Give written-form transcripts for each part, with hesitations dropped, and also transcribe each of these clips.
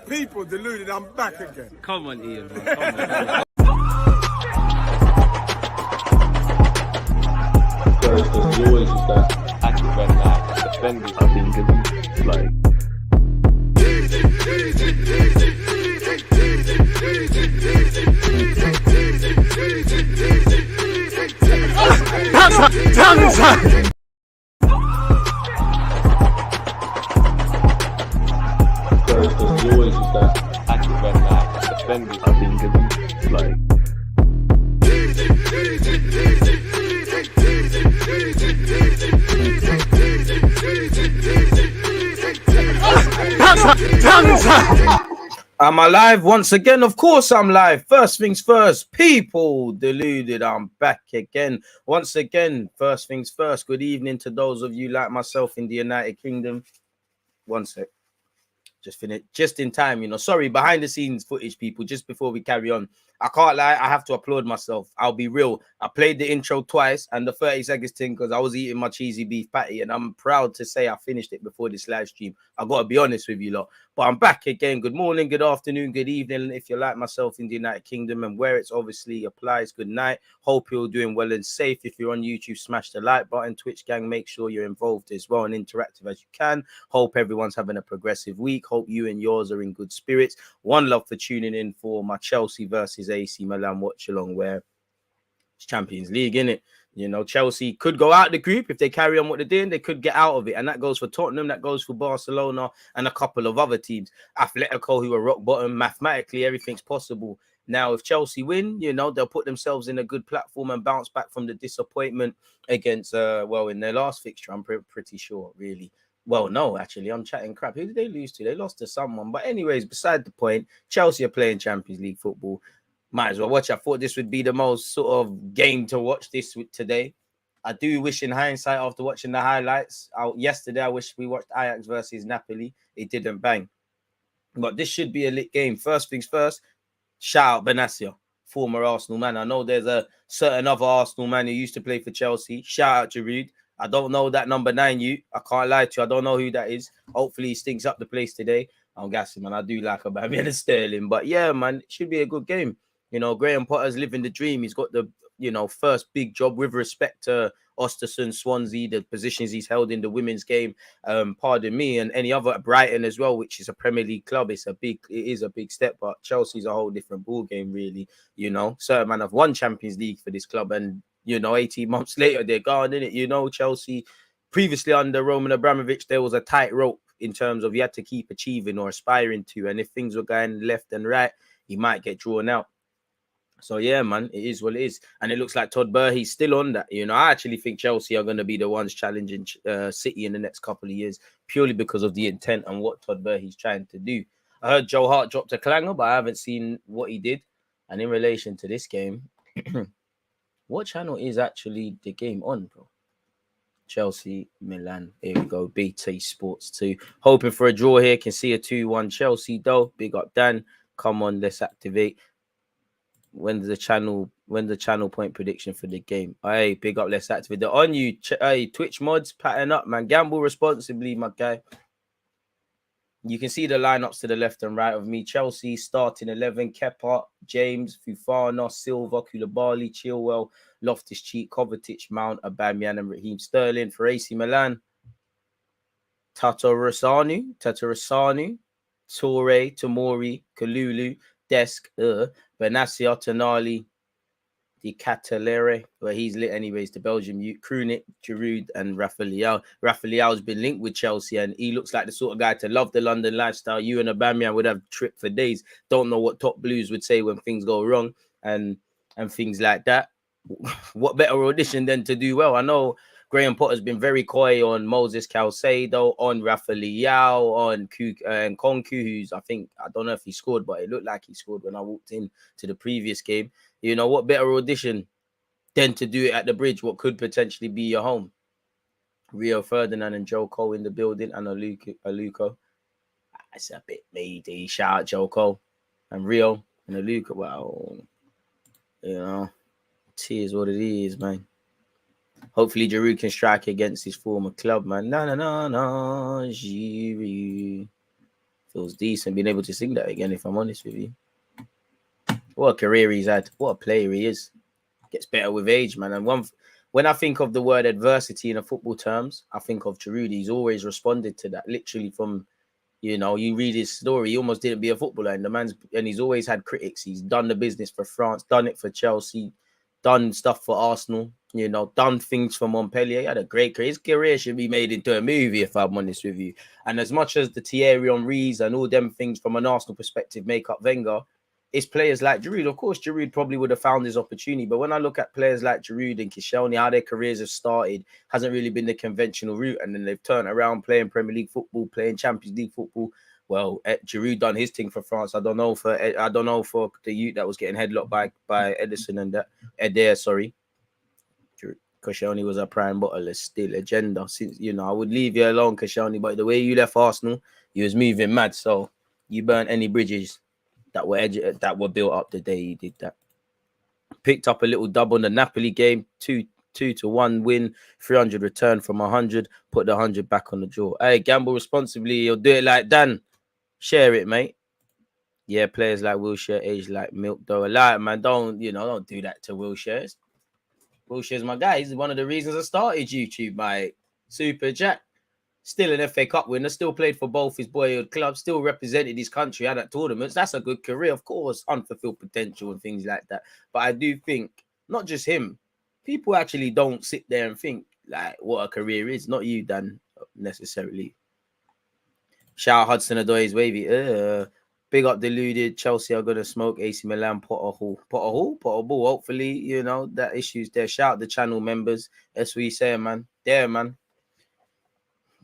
People deluded, I'm back again. Come on, Ian. Come on. There's always just that active red flag defending. I think it's like. There's always just that active red flag defending. I think it's like. Am I live once again? Of course I'm live. First things first, people deluded. I'm back again. Once again, first things first. Good evening to those of you like myself in the United Kingdom. One sec. Just finished just in time, you know. Sorry, behind the scenes footage, people. Just before we carry on, I can't lie, I have to applaud myself. I'll be real. I played the intro twice and the 30 seconds thing because I was eating my cheesy beef patty, and I'm proud to say I finished it before this live stream. I gotta be honest with you lot. But I'm back again. Good morning, good afternoon, good evening. If you're like myself in the United Kingdom and where it's obviously applies, good night. Hope you're doing well and safe. If you're on YouTube, smash the like button. Twitch gang, make sure you're involved as well and interactive as you can. Hope everyone's having a progressive week. Hope you and yours are in good spirits. One love for tuning in for my Chelsea versus AC Milan watch along, where it's Champions League, innit? You know, Chelsea could go out the group if they carry on what they're doing. They could get out of it, and that goes for Tottenham, that goes for Barcelona, and a couple of other teams. Atletico, who are rock bottom. Mathematically, everything's possible. Now, if Chelsea win, you know, they'll put themselves in a good platform and bounce back from the disappointment against, well, in their last fixture, I'm pretty sure, really. Well, no, actually, I'm chatting crap. Who did they lose to? They lost to someone. But anyways, beside the point, Chelsea are playing Champions League football. Might as well watch. I thought this would be the most sort of game to watch this today. I do wish in hindsight, after watching the highlights yesterday, I wish we watched Ajax versus Napoli. It didn't bang. But this should be a lit game. First things first, shout out Benassia, former Arsenal man. I know there's a certain other Arsenal man who used to play for Chelsea. Shout out Giroud. I don't know that number 9 you. I can't lie to you. I don't know who that is. Hopefully he stinks up the place today. I'm gassing, man. I do like Aubameyang and Sterling. But yeah, man, it should be a good game. You know, Graham Potter's living the dream. He's got the, you know, first big job with respect to Ostersund, Swansea, the positions he's held in the women's game. Pardon me, and any other Brighton as well, which is a Premier League club. It is a big step, but Chelsea's a whole different ball game, really. You know, certain man have won Champions League for this club, and you know, 18 months later they're gone, innit? You know, Chelsea previously under Roman Abramovich, there was a tightrope in terms of you had to keep achieving or aspiring to, and if things were going left and right, he might get drawn out. So, yeah, man, it is what it is. And it looks like Todd Burley's still on that. You know, I actually think Chelsea are going to be the ones challenging City in the next couple of years, purely because of the intent and what Todd Burley's trying to do. I heard Joe Hart dropped a clanger, but I haven't seen what he did. And in relation to this game, what channel is actually the game on, bro? Chelsea, Milan. Here we go. BT Sports 2. Hoping for a draw here. Can see a 2-1 Chelsea, though. Big up, Dan. Come on, let's activate. When's the channel point prediction for the game? Hey, big up, let's activate. They're on you. Hey, Twitch mods, pattern up, man. Gamble responsibly, my guy. You can see the lineups to the left and right of me. Chelsea starting 11. Kepa, James, Fofana, Silva, Koulibaly, Chilwell, Loftus-Cheek, Kovacic, Mount, Aubameyang, and Raheem Sterling. For AC Milan, Tatarusanu, Toure, Tomori, Kalulu, Desk, Benassia, Tonali, Di Catalere, where he's lit anyways, to Belgium, Krunic, Giroud, and Rafael. Rafael's been linked with Chelsea, and he looks like the sort of guy to love the London lifestyle. You and Aubameyang would have tripped for days. Don't know what top blues would say when things go wrong and things like that. What better audition than to do well? I know Graham Potter's been very coy on Moses Caicedo, on Rafael, on Konku, who's, I don't know if he scored, but it looked like he scored when I walked in to the previous game. You know, what better audition than to do it at the Bridge, what could potentially be your home? Rio Ferdinand and Joe Cole in the building, and Aluko. That's a bit meaty. Shout out Joe Cole and Rio and Aluko. Well, you know, it is what it is, man. Hopefully, Giroud can strike against his former club, man. Giroud. Feels decent being able to sing that again, if I'm honest with you. What a career he's had. What a player he is. Gets better with age, man. And when I think of the word adversity in a football terms, I think of Giroud. He's always responded to that. Literally from, you know, you read his story, he almost didn't be a footballer. And he's always had critics. He's done the business for France, done it for Chelsea, done stuff for Arsenal, you know, done things for Montpellier. He had a great career. His career should be made into a movie, if I'm honest with you. And as much as the Thierry Henrys and all them things from an Arsenal perspective make up Wenger, it's players like Giroud. Of course, Giroud probably would have found his opportunity. But when I look at players like Giroud and Koscielny, how their careers have started, hasn't really been the conventional route. And then they've turned around playing Premier League football, playing Champions League football. Well, Giroud done his thing for France. I don't know for the youth that was getting headlocked by Edison and that Adair. Sorry, Koscielny was a prime bottler, still agenda. Since, you know, I would leave you alone, Koscielny, but the way you left Arsenal, you was moving mad. So you burnt any bridges that were built up the day you did that. Picked up a little dub on the Napoli game, 2-1 win, 300 return from 100. Put the 100 back on the draw. Hey, gamble responsibly. You'll do it like Dan. Share it, mate. Yeah, players like Wilshere age like milk, though. Like, man, don't do that to Wilshere. Wilshere's my guy. He's one of the reasons I started YouTube, my Super Jack. Still an FA Cup winner, still played for both his boyhood clubs, still represented his country at tournaments. That's a good career, of course, unfulfilled potential and things like that. But I do think, not just him, people actually don't sit there and think like what a career is. Not you, Dan, necessarily. Shout out Hudson-Odoi, wavy. Big up Deluded. Chelsea are going to smoke. AC Milan, Potter Ball. Hopefully, you know, that issue's there. Shout out the channel members. That's what you say, man. There, man.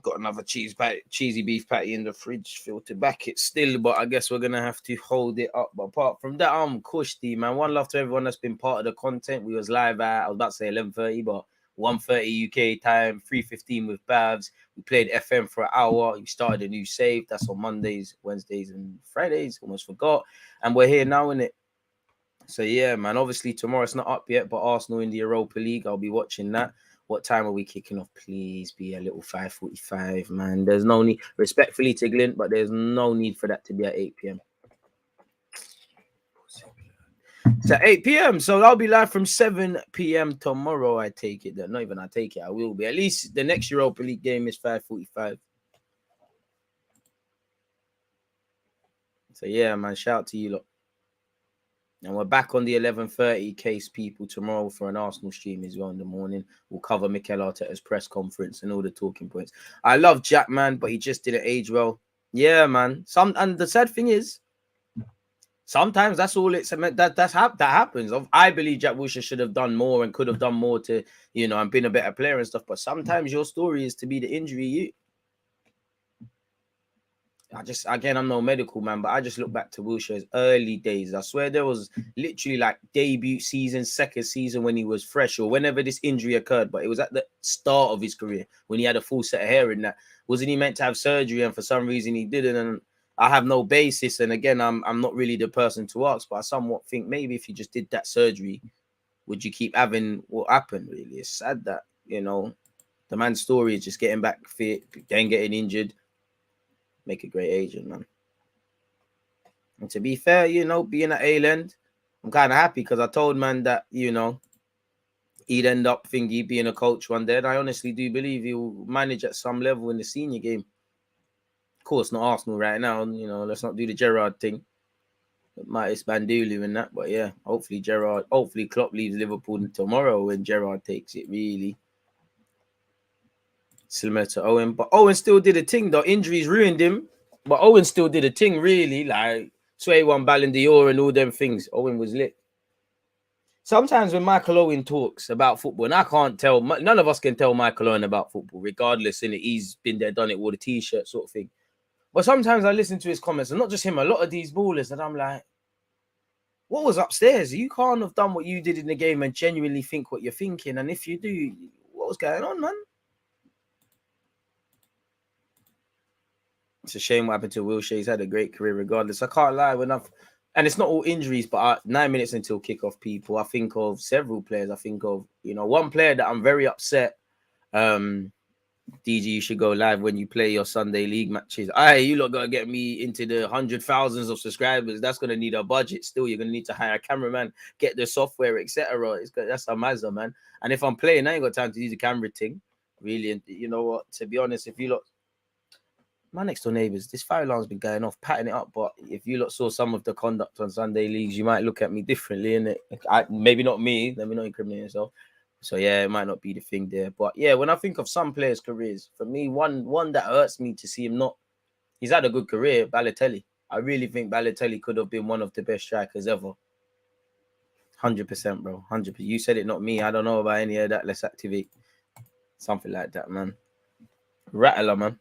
Got another cheesy beef patty in the fridge, filtered back it still, but I guess we're gonna have to hold it up. But apart from that, I'm cushy, man. One love to everyone that's been part of the content. We was live at, I was about to say 11:30, but 1:30 UK time, 3:15 with Babs. We played FM for an hour. We started a new save. That's on Mondays, Wednesdays, and Fridays. Almost forgot. And we're here now, innit? So yeah, man. Obviously tomorrow it's not up yet, but Arsenal in the Europa League. I'll be watching that. What time are we kicking off? Please be a little 5:45, man. There's no need, respectfully to Glint, but there's no need for that to be at 8 p.m. It's at 8 p.m. So I'll be live from 7 p.m. tomorrow. I take it. Not even I take it. I will be. At least the next Europa League game is 5:45. So yeah, man. Shout out to you lot. And we're back on the 11:30 case, people, tomorrow for an Arsenal stream as well in the morning. We'll cover Mikel Arteta's press conference and all the talking points. I love Jack, man, but he just didn't age well. Yeah, man. And the sad thing is, sometimes that's all it's meant. That happens. I believe Jack Wilshere should have done more and could have done more to, you know, and been a better player and stuff. But sometimes your story is to be the injury you. I'm no medical man, but I just look back to Wilshere's early days. I swear there was literally like debut season, second season when he was fresh or whenever this injury occurred, but it was at the start of his career when he had a full set of hair in that. Wasn't he meant to have surgery and for some reason he didn't? And I have no basis. And again, I'm not really the person to ask, but I somewhat think maybe if you just did that surgery, would you keep having what happened? Really, it's sad that, you know, the man's story is just getting back fit, then getting injured. Make a great agent, man. And to be fair, you know, being at A-Land, I'm kind of happy because I told man that, you know, he'd end up thinking being a coach one day. And I honestly do believe he'll manage at some level in the senior game. Of course, not Arsenal right now. You know, let's not do the Gerrard thing. It's Bandulu and that. But yeah, hopefully Klopp leaves Liverpool tomorrow when Gerrard takes it, really. Similar to Owen, but Owen still did a thing though. Injuries ruined him, but Owen still did a thing, really. Like Sway won Ballon d'Or and all them things. Owen was lit. Sometimes when Michael Owen talks about football, and I can't tell, none of us can tell Michael Owen about football, regardless. In it, he's been there, done it, wore the t-shirt, sort of thing. But sometimes I listen to his comments, and not just him, a lot of these ballers, and I'm like, what was upstairs? You can't have done what you did in the game and genuinely think what you're thinking. And if you do, what was going on, man? It's a shame what happened to Wilshere. He's had a great career regardless. I can't lie, and it's not all injuries, but 9 minutes until kickoff, people, I think of several players. I think of, one player that I'm very upset. DG, you should go live when you play your Sunday league matches. You lot gotta get me into the 100,000s of subscribers. That's gonna need a budget. Still, you're gonna need to hire a cameraman, get the software, etc. That's a mazza, man. And if I'm playing, I ain't got time to use the camera thing. Really, and you know what? To be honest, if you lot, my next door neighbours, this fire alarm's been going off, patting it up. But if you lot saw some of the conduct on Sunday leagues, you might look at me differently, innit? Maybe not me. Let me not incriminate yourself. So yeah, it might not be the thing there. But yeah, when I think of some players' careers, for me, one that hurts me to see him not. He's had a good career, Balotelli. I really think Balotelli could have been one of the best strikers ever. 100%, bro. 100%. You said it, not me. I don't know about any of that. Let's activate something like that, man. Rattler, man.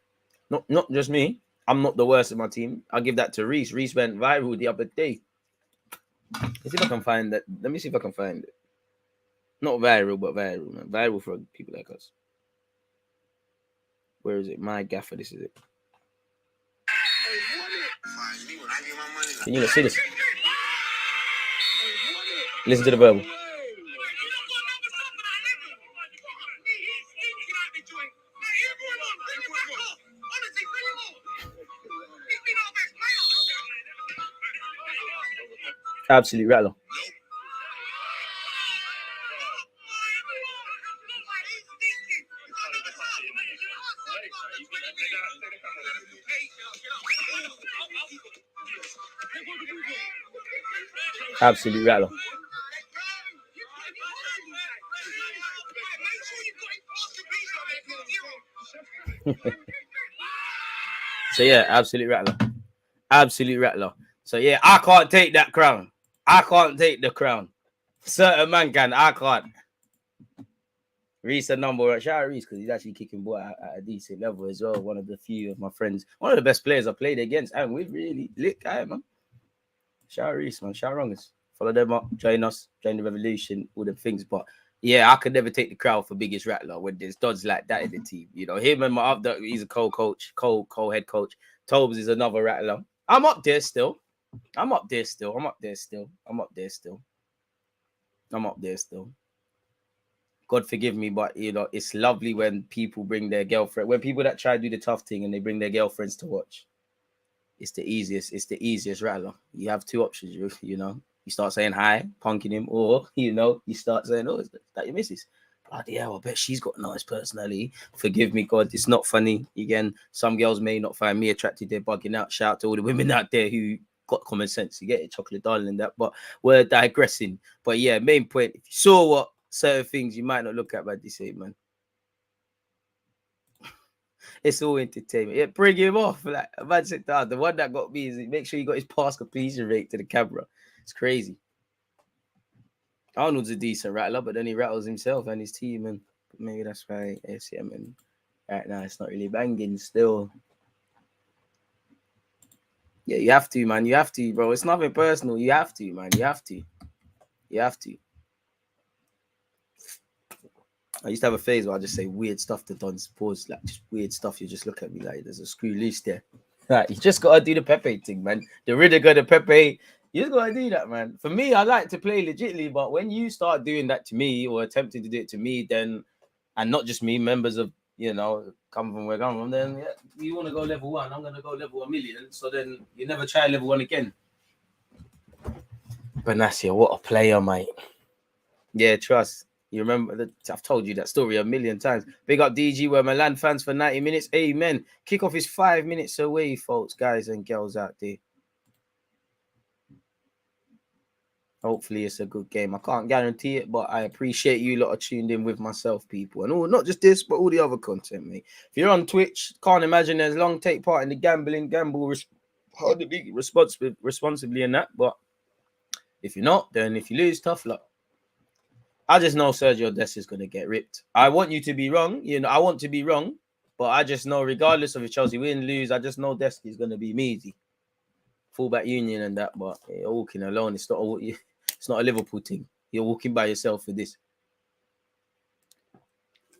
Not just me. I'm not the worst of my team. I'll give that to Reese. Reese went viral the other day. Let's see if I can find that. Let me see if I can find it. Not viral, but viral, man. Viral for people like us. Where is it? My gaffer, this is it. Can you see this? Listen to the verbal. Absolute rattler. Absolute rattler. So yeah, absolute rattler. Absolute rattler. So yeah, I can't take that crown. I can't take the crown. Certain man can. I can't. Reese a number one. Shout out Reese because he's actually kicking ball at a decent level as well. One of the few of my friends. One of the best players I played against. And we really lit guy, man. Shout out Reese, man. Shout out Wrongers. Follow them up. Join us. Join the revolution. All the things. But yeah, I could never take the crowd for biggest rattler when there's duds like that in the team. You know, him and my other, he's a co-coach, co-head coach. Tobes is another rattler. I'm up there still. God forgive me, but it's lovely when people bring their girlfriend, when people that try to do the tough thing and they bring their girlfriends to watch. It's the easiest rattler. You have two options, you start saying hi, punking him, or you start saying, oh, is that your missus? Bloody hell, I bet she's got a nice personality. Forgive me, God, it's not funny. Again, some girls may not find me attractive, they're bugging out. Shout out to all the women out there who got common sense. You get it, chocolate darling, that. But we're digressing. But yeah, main point, if you saw what certain things you might not look at by this age, man. It's all entertainment. Yeah, bring him off. Like, man, sit down. The one that got me is make sure you got his pass completion rate to the camera. It's crazy. Arnold's a decent rattler, but then he rattles himself and his team, and maybe that's why AFCM and right now it's not really banging still. Yeah, you have to, man. You have to, bro. It's nothing personal. You have to, man. You have to. I used to have a phase where I just say weird stuff to Don's pause, like just weird stuff. You just look at me like there's a screw loose there. Like, you just gotta do the Pepe thing, man. The Riddiger, the Pepe. You just gotta do that, man. For me, I like to play legitly, but when you start doing that to me or attempting to do it to me, then, and not just me, members of, come from where I come from, then yeah, you want to go level 1, I'm gonna go level 1,000,000. So then you never try level 1 again. Benacia, what a player, mate. Yeah, trust. You remember that I've told you that story 1,000,000 times. Big up DG, where Milan fans for 90 minutes. Amen. Kickoff is 5 minutes away, folks, guys and girls out there. Hopefully it's a good game. I can't guarantee it, but I appreciate you lot are tuned in with myself, people. And all, not just this, but all the other content, mate. If you're on Twitch, can't imagine there's long take part in the gamble responsibly in that. But if you're not, then if you lose, tough luck. I just know Sergio Dest is going to get ripped. I want you to be wrong. I want to be wrong. But I just know, regardless of if Chelsea win, lose, I just know Dest is going to be meaty. Fullback union and that. But you're walking alone. It's not a Liverpool thing. You're walking by yourself for this.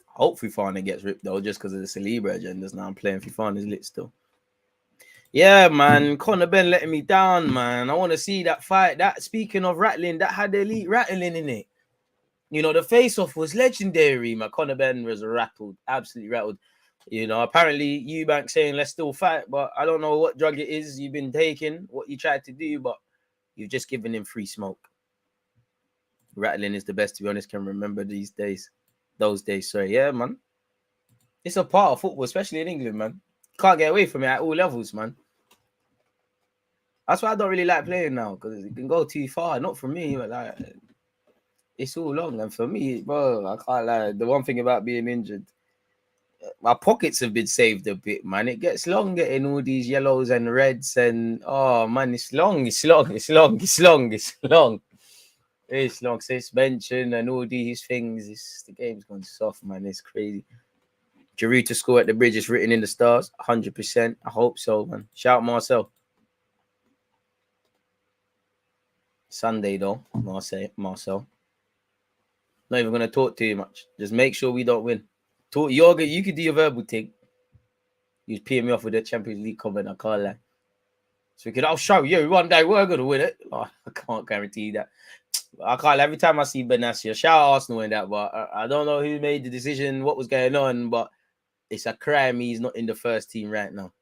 Hopefully Fofana gets ripped, though, just because of the Saliba agendas. Now I'm playing Fofana's lit still. Yeah, man. Conor Ben letting me down, man. I want to see that fight. That, speaking of rattling, that had elite rattling in it. You know, the face-off was legendary, man. Conor Ben was rattled, absolutely rattled. You know, apparently Eubank saying let's still fight, but I don't know what drug it is you've been taking, what you tried to do, but you've just given him free smoke. Rattling is the best, to be honest. Can remember these days, those days. Sorry, yeah, man. It's a part of football, especially in England, man. Can't get away from it at all levels, man. That's why I don't really like playing now, because it can go too far. Not for me, but like it's all long. And for me, bro, I can't lie. The one thing about being injured, my pockets have been saved a bit, man. It gets long getting all these yellows and reds, and oh man, it's long, it's long, it's long, it's long, it's long. It's long suspension and all these things. The game's gone soft, man. It's crazy. Giroud to score at the bridge is written in the stars, 100%. I hope so, man. Shout Marcel. Sunday though, Marcel. Not even gonna talk too much. Just make sure we don't win. Talk, you could do your verbal thing. You peeing me off with the Champions League comment. I can't lie. So we could, I'll show you one day we're gonna win it. Oh, I can't guarantee that. I can't. Every time I see Benassia, shout out Arsenal in that, but I don't know who made the decision, what was going on, but it's a crime he's not in the first team right now.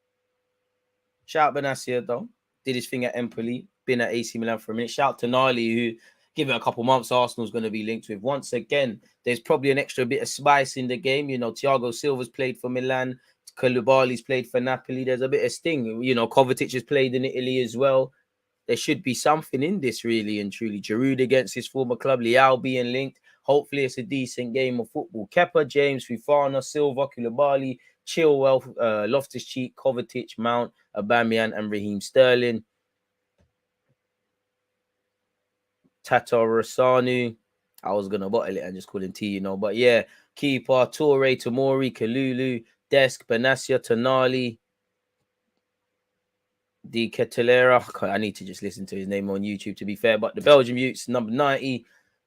Shout out Benassia though. Did his thing at Empoli, been at AC Milan for a minute. Shout out to Gnarly, who, give it a couple months, Arsenal's going to be linked with. Once again, there's probably an extra bit of spice in the game. You know, Thiago Silva's played for Milan. Koulibaly's played for Napoli. There's a bit of sting. You know, Kovacic has played in Italy as well. There should be something in this, really and truly. Giroud against his former club, Leao being linked. Hopefully, it's a decent game of football. Kepa, James, Fofana, Silva, Koulibaly, Chilwell, Loftus-Cheek, Kovacic, Mount, Aubameyang, and Raheem Sterling. Tato Rosanu. I was going to bottle it and just call him T, you know. But yeah, keeper, Toure, Tomori, Kalulu, Desk, Benassia, Tonali, Di Ketelera. I need to just listen to his name on YouTube, to be fair. But the Belgian youths, number 90,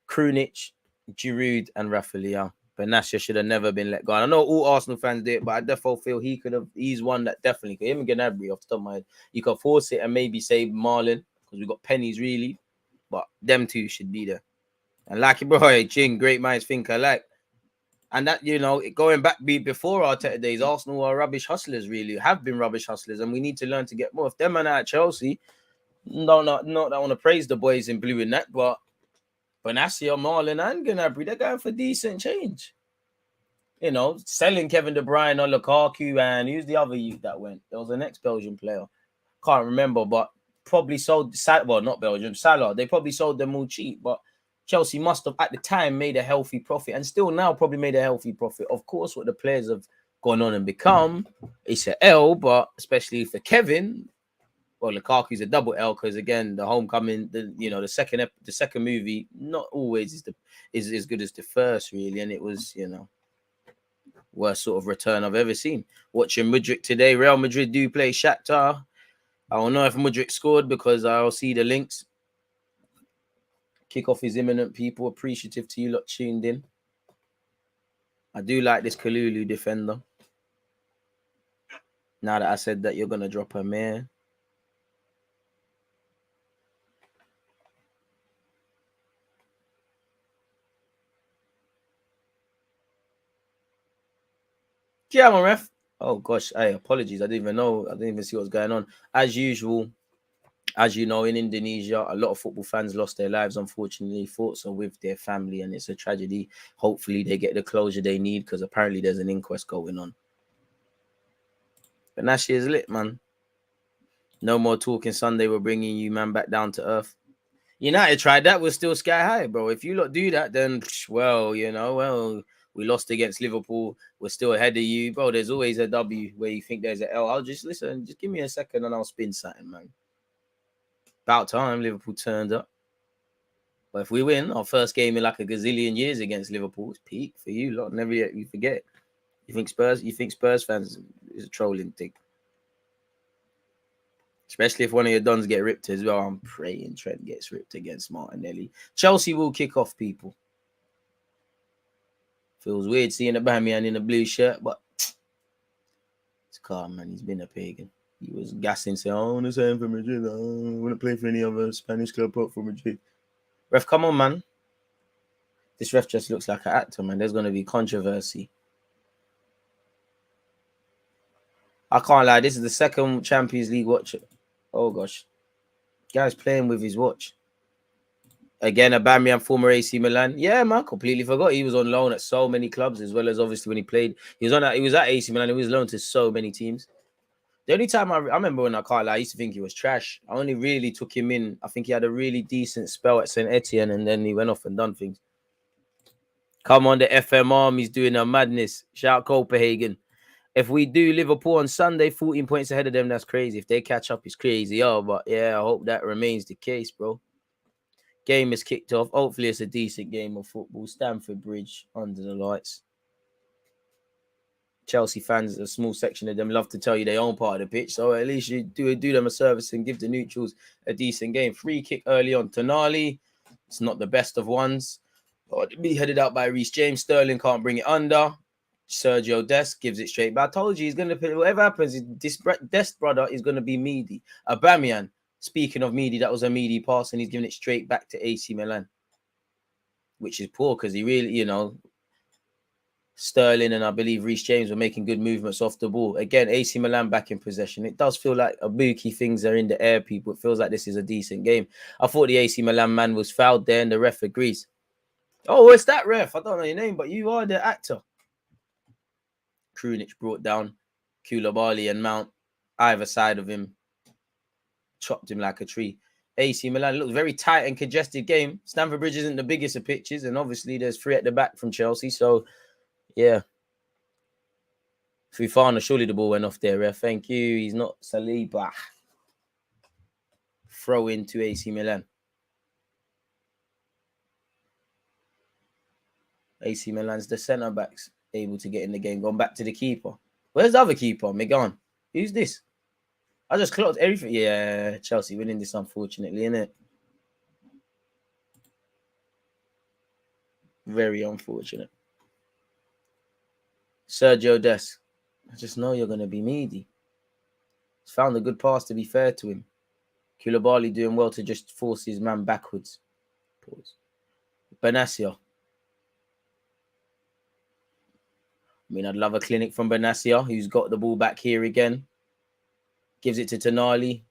Krunic, Giroud, and Rafael. Benassia should have never been let go. And I know all Arsenal fans did it, but I definitely feel he's one that definitely could. Him and Gnabry, off the top of my head, you could force it and maybe save Marlon, because we've got pennies, really. But them two should be there. And like it, bro, Ching, great minds think alike. And that, you know, going back before our days, Arsenal are rubbish hustlers, really, have been rubbish hustlers, and we need to learn to get more. If them man at Chelsea, not that I want to praise the boys in blue and that, but Benassia, Marlon, and Gnabry, they're going for decent change. You know, selling Kevin De Bruyne on Lukaku, and who's the other youth that went? There was the next Belgian player. Can't remember, but probably sold, well, not Belgium, Salah. They probably sold them all cheap, but Chelsea must have, at the time, made a healthy profit, and still now probably made a healthy profit. Of course, what the players have gone on and become, it's an L, but especially for Kevin, well, Lukaku's a double L, because again, the homecoming, the second movie, not always is as good as the first, really, and it was, worst sort of return I've ever seen. Watching Mudryk today, Real Madrid do play Shakhtar. I don't know if Mudryk scored, because I'll see the links. Kickoff is imminent, people. Appreciative to you lot tuned in. I do like this Kalulu defender. Now that I said that, you're going to drop a mare. Yeah, my ref. Oh, gosh. Hey, apologies. I didn't even know. I didn't even see what's going on. As usual, as you know, in Indonesia, a lot of football fans lost their lives, unfortunately. Thoughts are with their family, and it's a tragedy. Hopefully, they get the closure they need, because apparently there's an inquest going on. But Nashi is lit, man. No more talking Sunday. We're bringing you, man, back down to earth. United tried that. We're still sky high, bro. If you lot do that, then, well, we lost against Liverpool. We're still ahead of you, bro. There's always a W where you think there's an L. I'll just listen. Just give me a second and I'll spin something, man. About time Liverpool turned up. But if we win our first game in like a gazillion years against Liverpool, it's peak for you lot. Never yet you forget. You think Spurs fans is a trolling thing. Especially if one of your dons get ripped as well. I'm praying Trent gets ripped against Martinelli. Chelsea will kick off, people. Feels weird seeing Aubameyang in a blue shirt, but it's calm, man. He's been a pagan. He was gassing, saying, I want to sign for Madrid. I want to play for any other Spanish club apart from Madrid. Ref, come on, man. This ref just looks like an actor, man. There's going to be controversy. I can't lie. This is the second Champions League watch. Oh, gosh. Guy's playing with his watch. Again, Aubameyang, former AC Milan. Yeah, man, completely forgot. He was on loan at so many clubs, as well as obviously when he played. He was at AC Milan. He was loaned to so many teams. The only time I remember when I can't lie, I used to think he was trash. I only really took him in. I think he had a really decent spell at St. Etienne, and then he went off and done things. Come on, the FM Army's doing a madness. Shout Copenhagen. If we do Liverpool on Sunday, 14 points ahead of them, that's crazy. If they catch up, it's crazy. Oh, but yeah, I hope that remains the case, bro. Game is kicked off. Hopefully, it's a decent game of football. Stamford Bridge under the lights. Chelsea fans, a small section of them, love to tell you they own part of the pitch. So at least you do them a service and give the neutrals a decent game. Free kick early on Tonali. It's not the best of ones. Be headed out by Reece James. Sterling can't bring it under. Sergio Dest gives it straight. But I told you he's going to put whatever happens. This Dest brother is going to be meaty. Aubameyang. Speaking of meaty, that was a meaty pass, and he's giving it straight back to AC Milan, which is poor because he really, Sterling and I believe Reece James were making good movements off the ball. Again, AC Milan back in possession. It does feel like Abuki things are in the air, people. It feels like this is a decent game. I thought the AC Milan man was fouled there, and the ref agrees. Oh, it's that ref. I don't know your name, but you are the actor. Krunic brought down Koulibaly and Mount either side of him. Chopped him like a tree. AC Milan looked very tight and congested game. Stamford Bridge isn't the biggest of pitches, and obviously there's 3 at the back from Chelsea. So, yeah. Fufana, surely the ball went off there, ref. Thank you. He's not Saliba. Throw into AC Milan. AC Milan's the centre backs able to get in the game. Gone back to the keeper. Where's the other keeper? Megan. Who's this? I just clocked everything. Yeah, Chelsea winning this, unfortunately, innit? Very unfortunate. Sergio Dest. I just know you're going to be meaty. He's found a good pass, to be fair to him. Koulibaly doing well to just force his man backwards. Pause. Benatia. I mean, I'd love a clinic from Benatia, who's got the ball back here again. Gives it to Tonali.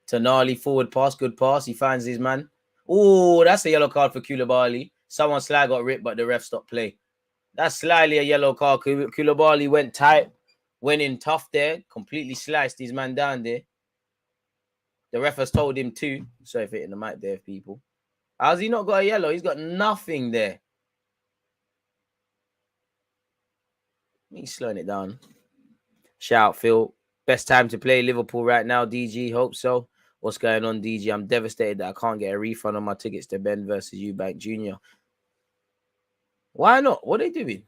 Tonali, forward pass, good pass. He finds his man. Oh, that's a yellow card for Koulibaly. Someone sly got ripped, but the ref stopped play. That's slyly a yellow card. Koulibaly went tight, went in tough there, completely sliced his man down there. The ref has told him to. Sorry for hitting the mic there, people. How's he not got a yellow? He's got nothing there. He's slowing it down. Shout, Phil. Best time to play Liverpool right now, DG. Hope so. What's going on, DG? I'm devastated that I can't get a refund on my tickets to Ben versus Eubank Jr. Why not? What are they doing?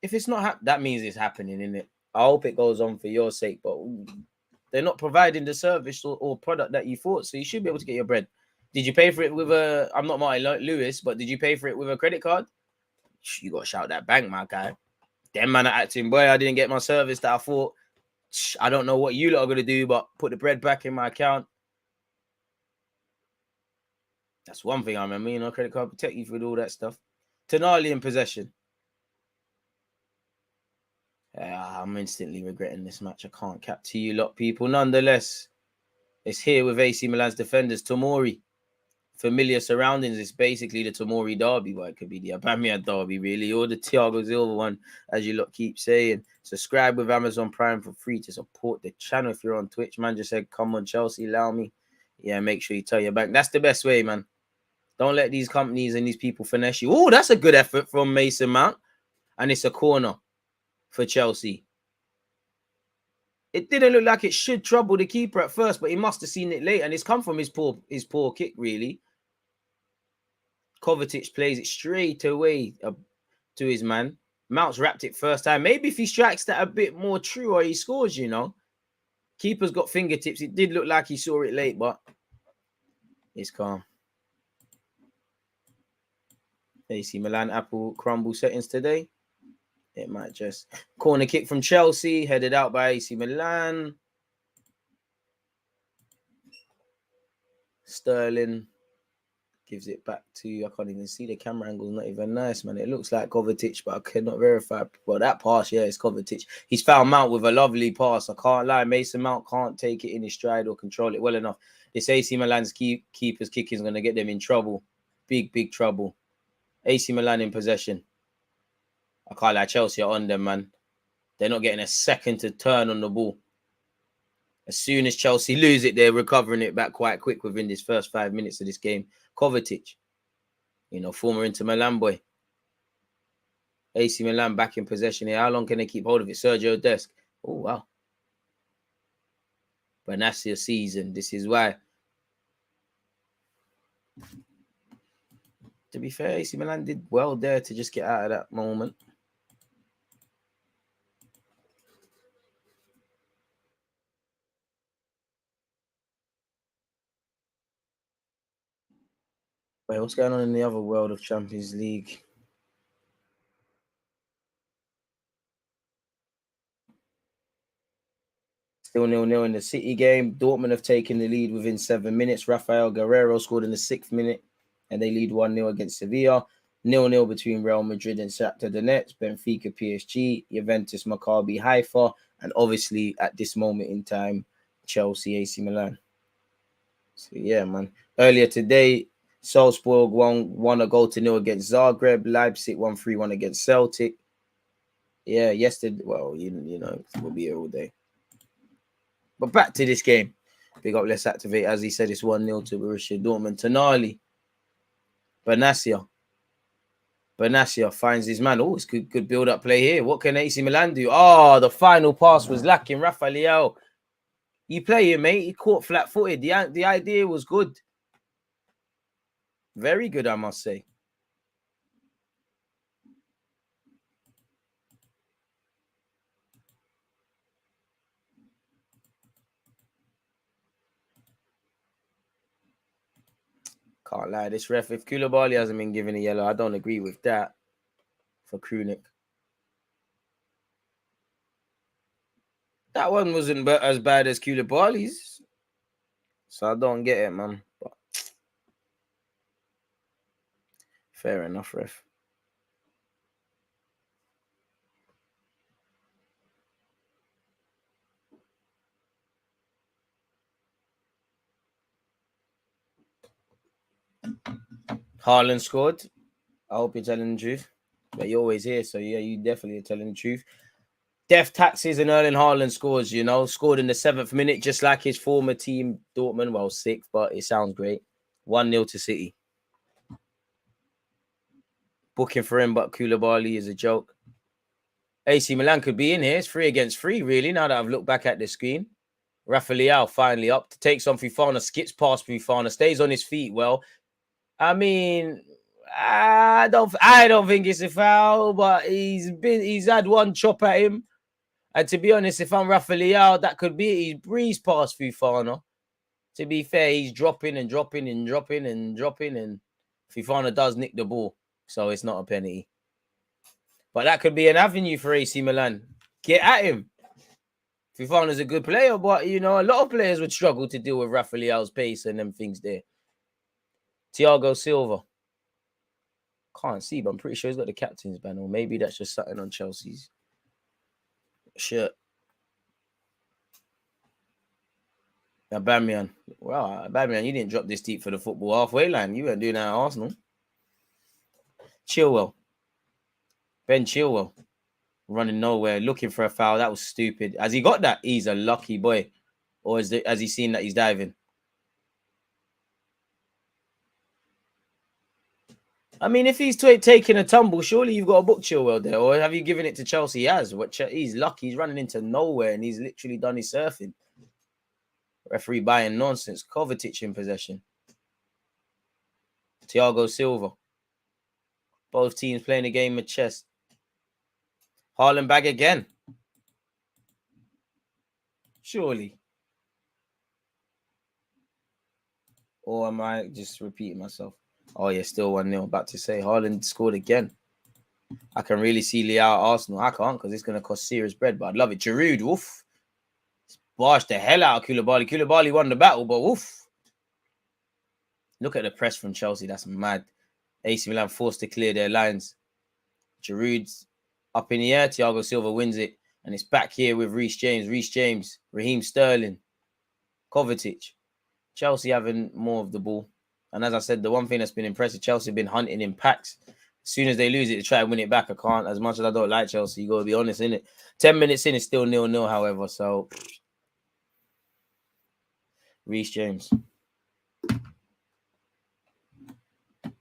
If it's not that means it's happening, innit? I hope it goes on for your sake, but they're not providing the service or product that you thought, so you should be able to get your bread. Did you pay for it with a... I'm not Martin Lewis, but did you pay for it with a credit card? You got to shout that bank, my guy. Them man are acting, boy, I didn't get my service that I thought. I don't know what you lot are going to do, but put the bread back in my account. That's one thing I remember, credit card protect you with all that stuff. Tonali in possession. I'm instantly regretting this match. I can't cap to you lot, people. Nonetheless, it's here with AC Milan's defenders. Tomori. Familiar surroundings. It's basically the Tomori derby. Well, it could be the Aubameyang derby, really, or the Thiago Silva one, as you lot keep saying. Subscribe with Amazon Prime for free to support the channel. If you're on Twitch, man, just said, come on, Chelsea, allow me. Yeah, make sure you tell your bank. That's the best way, man. Don't let these companies and these people finesse you. Oh, that's a good effort from Mason Mount. And it's a corner for Chelsea. It didn't look like it should trouble the keeper at first, but he must have seen it late. And it's come from his poor kick, really. Kovacic plays it straight away to his man. Mount's wrapped it first time. Maybe if he strikes that a bit more true or he scores, Keeper's got fingertips. It did look like he saw it late, but it's calm. AC Milan apple crumble settings today. It might just... Corner kick from Chelsea, headed out by AC Milan. Sterling gives it back to, I can't even see the camera angle, not even nice, man. It looks like Kovacic, but I cannot verify. Well, that pass, yeah, it's Kovacic. He's found Mount with a lovely pass. I can't lie, Mason Mount can't take it in his stride or control it well enough. This AC Milan's keeper's kicking is going to get them in trouble. Big trouble. AC Milan in possession. I can't lie, Chelsea are on them, man. They're not getting a second to turn on the ball. As soon as Chelsea lose it, they're recovering it back quite quick within this first 5 minutes of this game. Kovacic, former Inter Milan boy. AC Milan back in possession here. How long can they keep hold of it? Sergio Dest. Oh, wow. But that's your season. This is why. To be fair, AC Milan did well there to just get out of that moment. Wait, what's going on in the other world of Champions League? Still 0-0 in the City game. Dortmund have taken the lead within 7 minutes. Rafael Guerrero scored in the 6th minute, and they lead 1-0 against Sevilla. 0-0 between Real Madrid and Shakhtar Donetsk, Benfica PSG, Juventus Maccabi Haifa, and obviously at this moment in time, Chelsea AC Milan. So yeah, man. Earlier today, Salzburg won a goal to 0 against Zagreb. Leipzig 1-3-1 against Celtic. Yeah, yesterday. Well, we'll be here all day. But back to this game. Big up, let's activate. As he said, it's 1-0 to Borussia Dortmund. Tonali. Benatia finds his man. Oh, it's good build-up play here. What can AC Milan do? Oh, the final pass was lacking. Rafael. You play him, mate. He caught flat-footed. The idea was good. Very good, I must say. Can't lie, this ref, if Koulibaly hasn't been given a yellow, I don't agree with that for Krunic. That one wasn't as bad as Koulibaly's. So I don't get it, man. But fair enough, ref. Haaland scored. I hope you're telling the truth. But you're always here, so yeah, you definitely are telling the truth. Death taxes and Erling Haaland scores, scored in the 7th minute, just like his former team, Dortmund. Well, 6th, but it sounds great. 1-0 to City. Booking for him, but Koulibaly is a joke. AC Milan could be in here. It's 3 against 3, really, now that I've looked back at the screen. Rafael finally up to take on Fofana, skips past Fofana, stays on his feet well. I mean, I don't think it's a foul, but he's had one chop at him. And to be honest, if I'm Rafael, that could be he breezed past Fofana. To be fair, he's dropping, and Fofana does nick the ball, so it's not a penalty. But that could be an avenue for AC Milan. Get at him. Fofana's a good player, but a lot of players would struggle to deal with Rafael's pace and them things there. Thiago Silva. Can't see, but I'm pretty sure he's got the captain's banner. Or maybe that's just something on Chelsea's shirt. Aubameyang. Wow, Aubameyang, you didn't drop this deep for the football halfway line. You weren't doing that at Arsenal. Chilwell. Ben Chilwell. Running nowhere, looking for a foul. That was stupid. Has he got that? He's a lucky boy. Or has he seen that he's diving? I mean, if he's taking a tumble, surely you've got a book Chilwell there. Or have you given it to Chelsea? He has. He's lucky. He's running into nowhere and he's literally done his surfing. Referee buying nonsense. Kovacic in possession. Thiago Silva. Both teams playing a game of chess. Haaland back again. Surely. Or am I just repeating myself? Oh, yeah, still 1-0. About to say, Haaland scored again. I can really see Leao at Arsenal. I can't because it's going to cost serious bread, but I'd love it. Giroud, woof. Barged the hell out of Koulibaly. Koulibaly won the battle, but woof. Look at the press from Chelsea. That's mad. AC Milan forced to clear their lines. Giroud's up in the air. Thiago Silva wins it. And it's back here with Reece James, Raheem Sterling, Kovacic. Chelsea having more of the ball. And as I said, the one thing that's been impressive, Chelsea have been hunting in packs. As soon as they lose it, they try to win it back. I can't. As much as I don't like Chelsea, you got to be honest, innit? 10 minutes in, it's still 0-0, however. So, Reece James.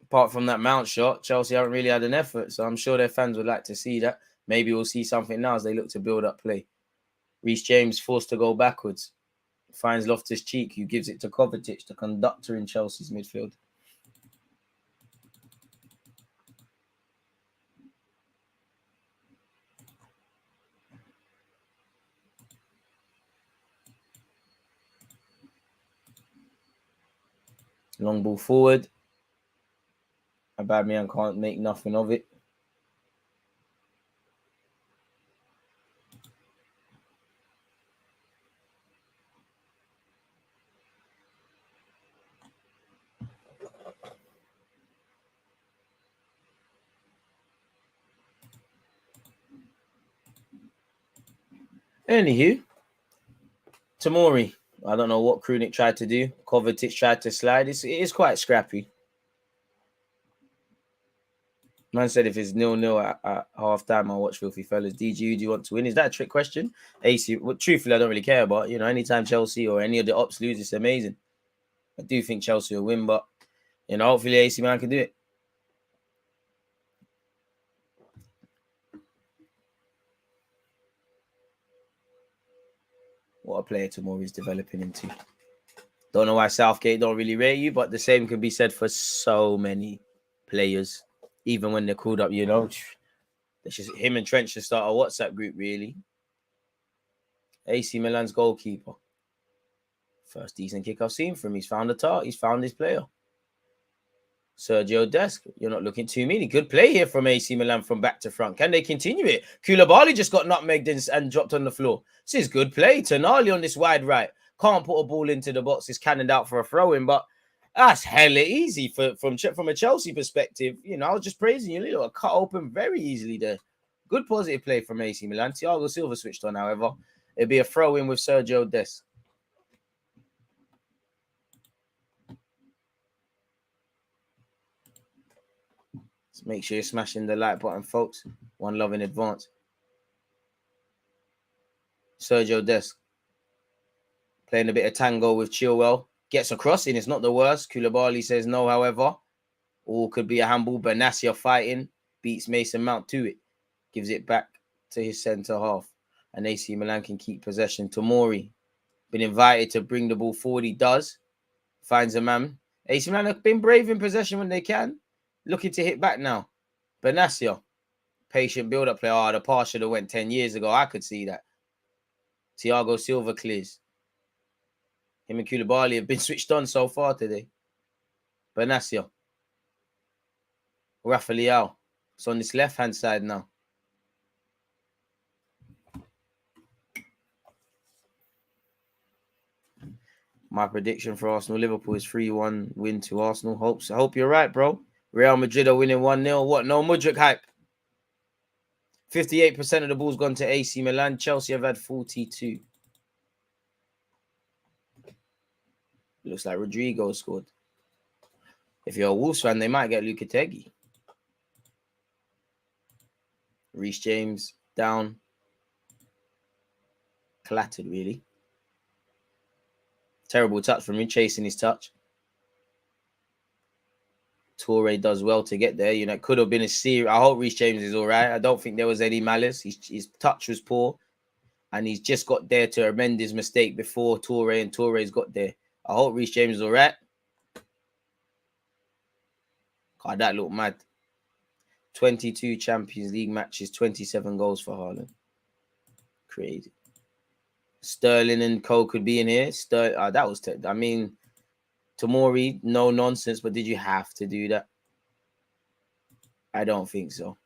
Apart from that Mount shot, Chelsea haven't really had an effort. So, I'm sure their fans would like to see that. Maybe we'll see something now as they look to build up play. Reece James forced to go backwards. Finds Loftus-Cheek, who gives it to Kovacic, the conductor in Chelsea's midfield. Long ball forward. Aubameyang can't make nothing of it. Anywho, Tomori. I don't know what Krunic tried to do. Kovacic tried to slide. It is quite scrappy. Man said if it's 0-0 at half time, I'll watch Filthy Fellas. DG, who do you want to win? Is that a trick question? AC, well, truthfully, I don't really care about. Anytime Chelsea or any of the ops lose, it's amazing. I do think Chelsea will win, but hopefully AC Milan can do it. What a player Tomori is developing into. Don't know why Southgate don't really rate you, but the same can be said for so many players. Even when they're called up, it's just him and Trent should start a WhatsApp group, really. AC Milan's goalkeeper. First decent kick I've seen from him. He's found He's found his player. Sergio Dest, you're not looking too mean. Good play here from AC Milan from back to front. Can they continue it? Koulibaly just got nutmegged and dropped on the floor. This is good play. Tonali on this wide right. Can't put a ball into the box. It's cannoned out for a throw-in, but that's hella easy from a Chelsea perspective. I was just praising you. Little cut open very easily there. Good positive play from AC Milan. Thiago Silva switched on, however. It'd be a throw-in with Sergio Dest. So make sure you're smashing the like button, folks. One love in advance. Sergio Dest playing a bit of tango with Chilwell. Gets a crossing. It's not the worst. Koulibaly says no, however. Or could be a handball. Benassia fighting. Beats Mason Mount to it. Gives it back to his centre half. And AC Milan can keep possession. Tomori. Been invited to bring the ball forward. He does. Finds a man. AC Milan have been brave in possession when they can. Looking to hit back now. Benassia. Patient build-up play. The pass should have went 10 years ago. I could see that. Thiago Silva clears. Him and Koulibaly have been switched on so far today. Benassia. Rafael. It's on this left-hand side now. My prediction for Arsenal-Liverpool is 3-1 win to Arsenal. I hope you're right, bro. Real Madrid are winning 1-0. What? No Mudryk hype. 58% of the ball's gone to AC Milan. Chelsea have had 42. Looks like Rodrigo scored. If you're a Wolves fan, they might get Lopetegui. Reece James down. Clattered, really. Terrible touch from him, chasing his touch. Toure does well to get there. It could have been a serious. I hope Reece James is all right. I don't think there was any malice. His touch was poor. And he's just got there to amend his mistake before Toure, and Toure's got there. I hope Reece James is all right. God, that looked mad. 22 Champions League matches, 27 goals for Haaland. Crazy. Sterling and Co could be in here. That was... Tomori, no nonsense, but did you have to do that? I don't think so.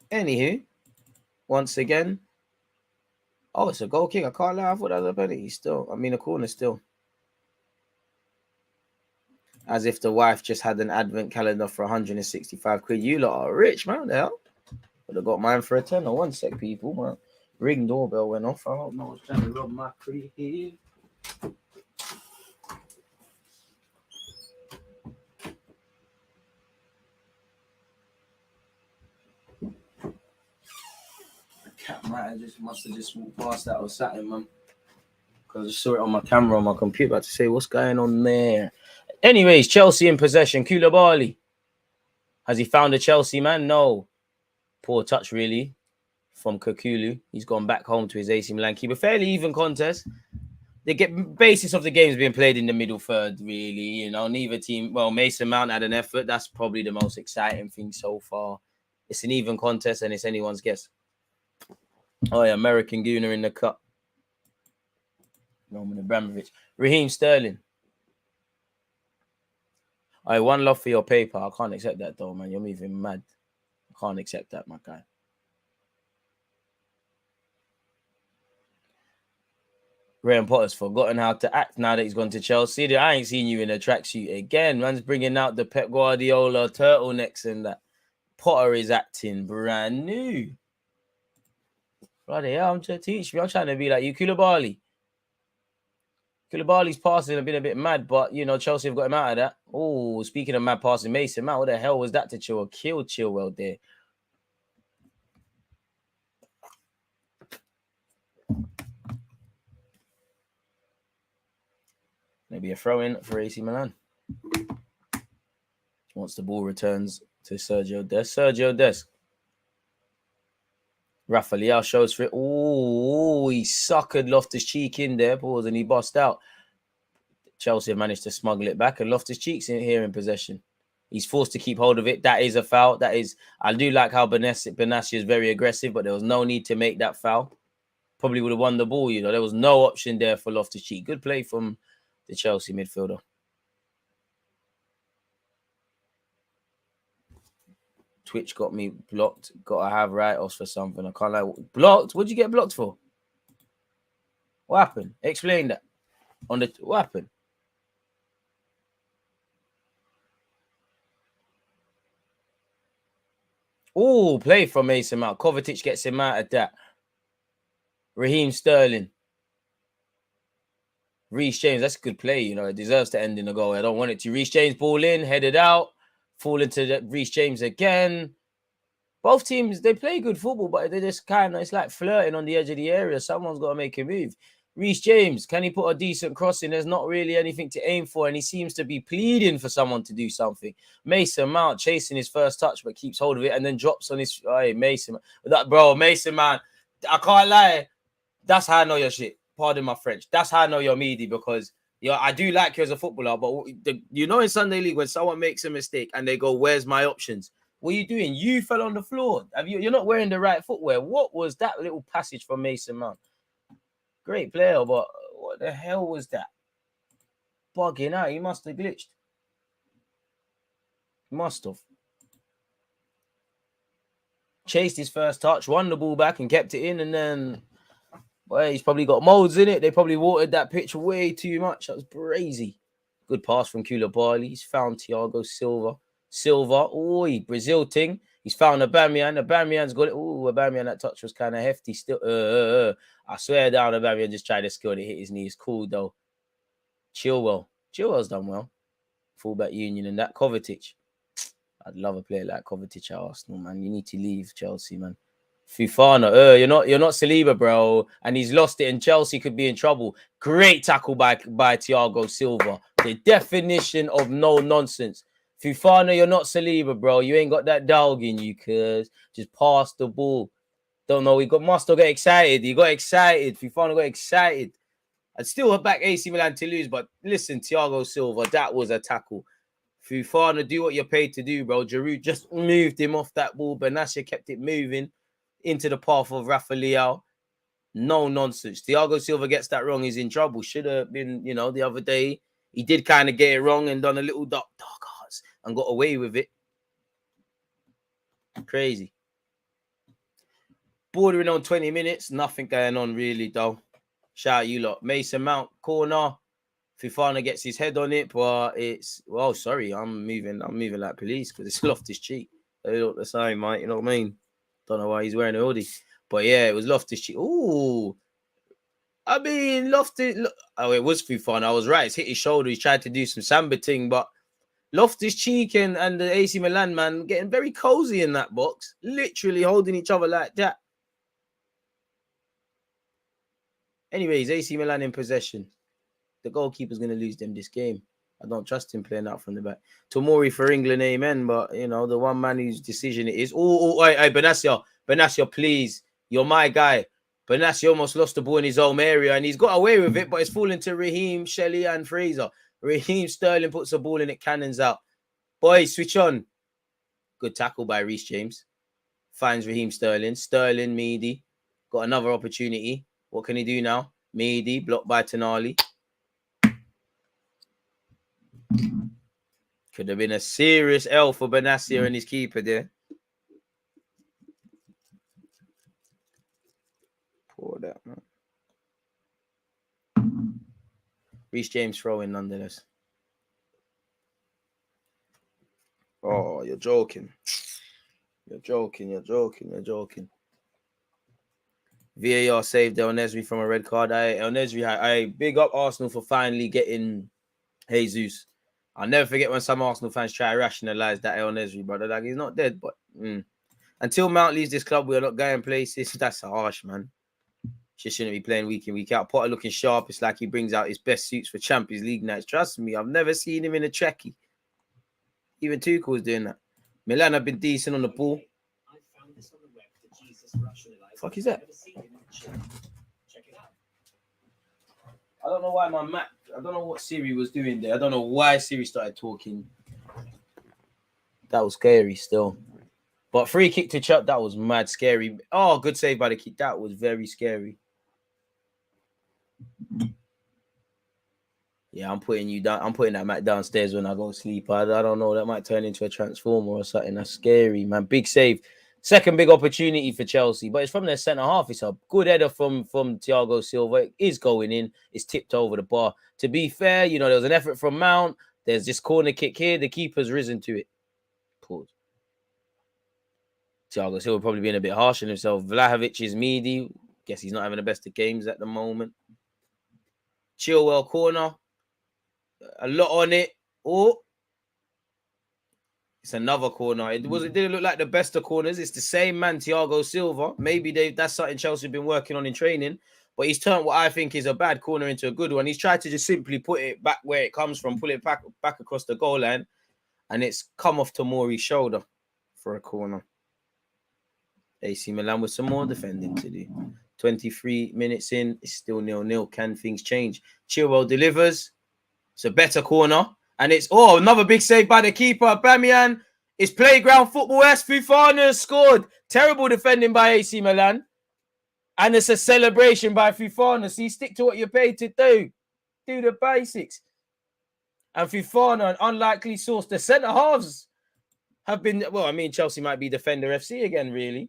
Anywho, once again, Oh, it's a goal kick. I can't lie. I thought that was a penalty still. I mean, a corner still. As if the wife just had an advent calendar for 165 quid. You lot are rich, man. The hell? Would have got mine for a tenner. 1 sec, people. Man. Ring doorbell went off. I don't know what's trying to rob my crib. Cat must have just walked past that or sat in, man. Because I saw it on my camera on my computer. About to say what's going on there. Anyways, Chelsea in possession. Koulibaly. Has he found a Chelsea man? No. Poor touch, really, from Kukulu. He's gone back home to his AC Milan keeper. Fairly even contest. The basis of the game is being played in the middle third, really. You know, neither team. Well, Mason Mount had an effort. That's probably the most exciting thing so far. It's an even contest, and it's anyone's guess. Oh, yeah, American Gooner in the cup. Roman Abramovich. Raheem Sterling. All right, one love for your paper. I can't accept that, though, man. You're moving mad. I can't accept that, my guy. Graham Potter's forgotten how to act now that he's gone to Chelsea. I ain't seen you in a tracksuit again. Man's bringing out the Pep Guardiola turtlenecks and that. Potter is acting brand new. Bloody hell, I'm trying to teach me. I'm trying to be like you, Koulibaly. Koulibaly's passing have been a bit mad, but, you know, Chelsea have got him out of that. Oh, speaking of mad passing, Mason Mount, what the hell was that to Chilwell? Killed Chilwell there. Maybe a throw-in for AC Milan. Once the ball returns to Sergio Dest. Sergio Dest. Rafael shows for it. Oh, he suckered Loftus-Cheek in there, pause, and he bossed out. Chelsea have managed to smuggle it back, and Loftus-Cheek's in here in possession. He's forced to keep hold of it. That is a foul. That is, I do like how Benassi is very aggressive, but there was no need to make that foul. Probably would have won the ball, you know. There was no option there for Loftus-Cheek. Good play from the Chelsea midfielder. Twitch got me blocked. Got to have write-offs for something. I can't lie. Blocked? What'd you get blocked for? What happened? Explain that. What happened? Oh, play from Mason Mount. Kovacic gets him out of that. Raheem Sterling. Reece James, that's a good play. You know, it deserves to end in a goal. I don't want it to. Reece James ball in, headed out, fall into Reece James again. Both teams, they play good football, but they just kind of, it's like flirting on the edge of the area. Someone's got to make a move. Reece James, can he put a decent cross in? There's not really anything to aim for, and he seems to be pleading for someone to do something. Mason Mount chasing his first touch, but keeps hold of it and then drops on his. Hey, Mason, Mason, man, I can't lie. That's how I know your shit. Pardon my French. That's how I know you're meaty, because I do like you as a footballer, but you know, in Sunday League, when someone makes a mistake and they go, "Where's my options?" What are you doing? You fell on the floor. You're not wearing the right footwear. What was that little passage from Mason Mount? Great player, but what the hell was that? Bugging out. He must have glitched. Must have. Chased his first touch, won the ball back and kept it in, and then, boy, he's probably got molds in it. They probably watered that pitch way too much. That was crazy. Good pass from Koulibaly. He's found Thiago Silva. Oh, Brazil thing. He's found Aubameyang. Aubameyang's got it. Oh, Aubameyang, that touch was kind of hefty still. I swear down, Aubameyang just tried to score it, hit his knee. It's cool, though. Chilwell's done well. Fullback Union and that. Kovacic. I'd love a player like Kovacic at Arsenal, man. You need to leave Chelsea, man. Fofana, you're not Saliba, bro. And he's lost it, and Chelsea could be in trouble. Great tackle by Thiago Silva. The definition of no nonsense. Fofana, you're not Saliba, bro. You ain't got that dog in you, cuz. Just pass the ball. Don't know. Must have got excited. He got excited. Fofana got excited. I'd still back AC Milan to lose, but listen, Thiago Silva, that was a tackle. Fofana, do what you're paid to do, bro. Giroud just moved him off that ball. Benassi kept it moving into the path of Rafael. No nonsense. Thiago Silva gets that wrong, he's in trouble. Should have been, the other day. He did kind of get it wrong and done a little dark arts and got away with it. Crazy. bordering on 20 minutes. Nothing going on really, though. Shout out you lot. Mason Mount corner. Fofana gets his head on it, but it's sorry, I'm moving like police because it's Loftus-Cheek. They look the same, mate. You know what I mean? Don't know why he's wearing a hoodie, but yeah, it was Loftus-Cheek. Ooh, I mean Loftus. Oh, it was Fofana. I was right. It's hit his shoulder. He's tried to do some samba thing, but Loftus-Cheek and the AC Milan man getting very cozy in that box, literally holding each other like that. Anyways, AC Milan in possession. The goalkeeper's going to lose them this game. I don't trust him playing out from the back. Tomori for England, amen. But, you know, the one man whose decision it is. Hey, Benatia, please. You're my guy. Benatia almost lost the ball in his own area, and he's got away with it, but it's falling to Raheem, Shelley, and Fraser. Raheem Sterling puts the ball in, it cannons out. Boys, switch on. Good tackle by Reece James. Finds Raheem Sterling. Sterling, Meady. Got another opportunity. What can he do now? Meady, blocked by Tonali. Could have been a serious L for Benatia and his keeper there. Poor that, man. Reece James throwing nonetheless. Oh, you're joking. You're joking. VAR saved El Nesri from a red card. El Nesri, I big up Arsenal for finally getting Jesus. I'll never forget when some Arsenal fans try to rationalize that El Nesri, brother. Like, he's not dead, but until Mount leaves this club, we're not going places. That's harsh, man. She shouldn't be playing week in, week out. Potter looking sharp. It's like he brings out his best suits for Champions League nights. Trust me, I've never seen him in a trekkie. Even Tuchel was doing that. Milan have been decent on the ball. Fuck is that? I don't know why my Mac. I don't know what Siri was doing there. I don't know why Siri started talking. That was scary still. But free kick to Chuck, that was mad scary. Oh, good save by the kick. That was very scary. Yeah, I'm putting you down. I'm putting that Mac downstairs when I go to sleep. I don't know. That might turn into a transformer or something. That's scary, man. Big save. Second big opportunity for Chelsea, but it's from their centre half. It's a good header from Thiago Silva. It is going in. It's tipped over the bar. To be fair, you know, there was an effort from Mount. There's this corner kick here. The keeper's risen to it. Pause. Thiago Silva probably being a bit harsh on himself. Vlahovic is meaty. Guess he's not having the best of games at the moment. Chilwell corner. A lot on it. Oh. It's another corner. It didn't look like the best of corners. It's the same man, Thiago Silva. Maybe that's something Chelsea have been working on in training. But he's turned what I think is a bad corner into a good one. He's tried to just simply put it back where it comes from, pull it back across the goal line. And it's come off Tomori's shoulder for a corner. AC Milan with some more defending to do. 23 minutes in, it's still 0-0. Can things change? Chilwell delivers. It's a better corner. And it's, another big save by the keeper. Aubameyang. It's playground football. Fofana scored. Terrible defending by AC Milan. And it's a celebration by Fofana. See, stick to what you're paid to do. Do the basics. And Fofana, an unlikely source. The centre-halves have been, Chelsea might be Defender FC again, really.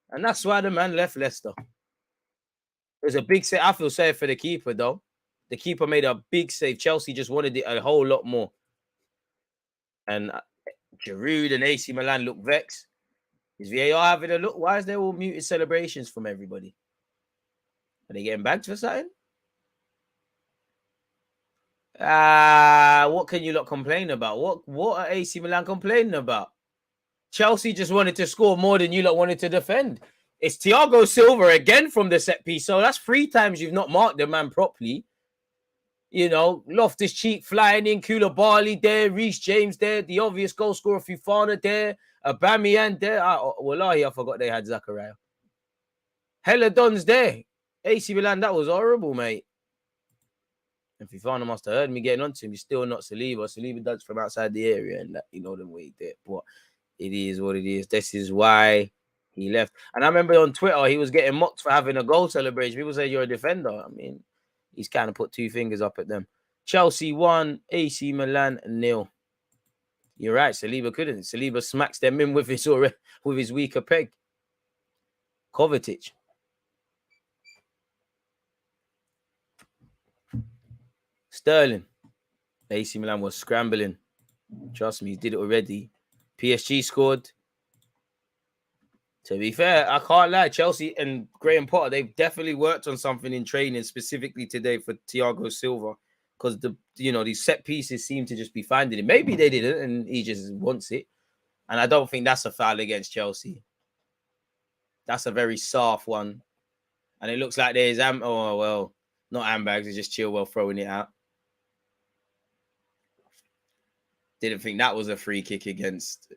And that's why the man left Leicester. It was a big save. I feel sorry for the keeper, though. The keeper made a big save. Chelsea just wanted it a whole lot more. And Giroud and AC Milan look vexed. Is VAR having a look? Why is there all muted celebrations from everybody? Are they getting bagged for something? What can you lot complain about? What are AC Milan complaining about? Chelsea just wanted to score more than you lot wanted to defend. It's Thiago Silva again from the set piece. So that's 3 times you've not marked the man properly. You know, Loftus-Cheek flying in, Koulibaly there, Reece James there, the obvious goal scorer Fofana there, Aubameyang there. Wallahi, I forgot they had Zakaria. Heladon's there. AC Milan, that was horrible, mate. And Fofana must have heard me getting onto him. He's still not Saliba. Saliba does from outside the area, and that, you know them way there. But it is what it is. This is why he left. And I remember on Twitter, he was getting mocked for having a goal celebration. People say you're a defender. I mean, he's kind of put 2 fingers up at them. Chelsea 1, AC Milan 0. You're right. Saliba couldn't. Saliba smacks them in with his weaker peg. Kovacic. Sterling. AC Milan was scrambling. Trust me, he did it already. PSG scored. To be fair, I can't lie. Chelsea and Graham Potter, they've definitely worked on something in training specifically today for Thiago Silva. Because these set pieces seem to just be finding it. Maybe they didn't, and he just wants it. And I don't think that's a foul against Chelsea. That's a very soft one. And it looks like there's not handbags, it's just Chilwell throwing it out. Didn't think that was a free kick against.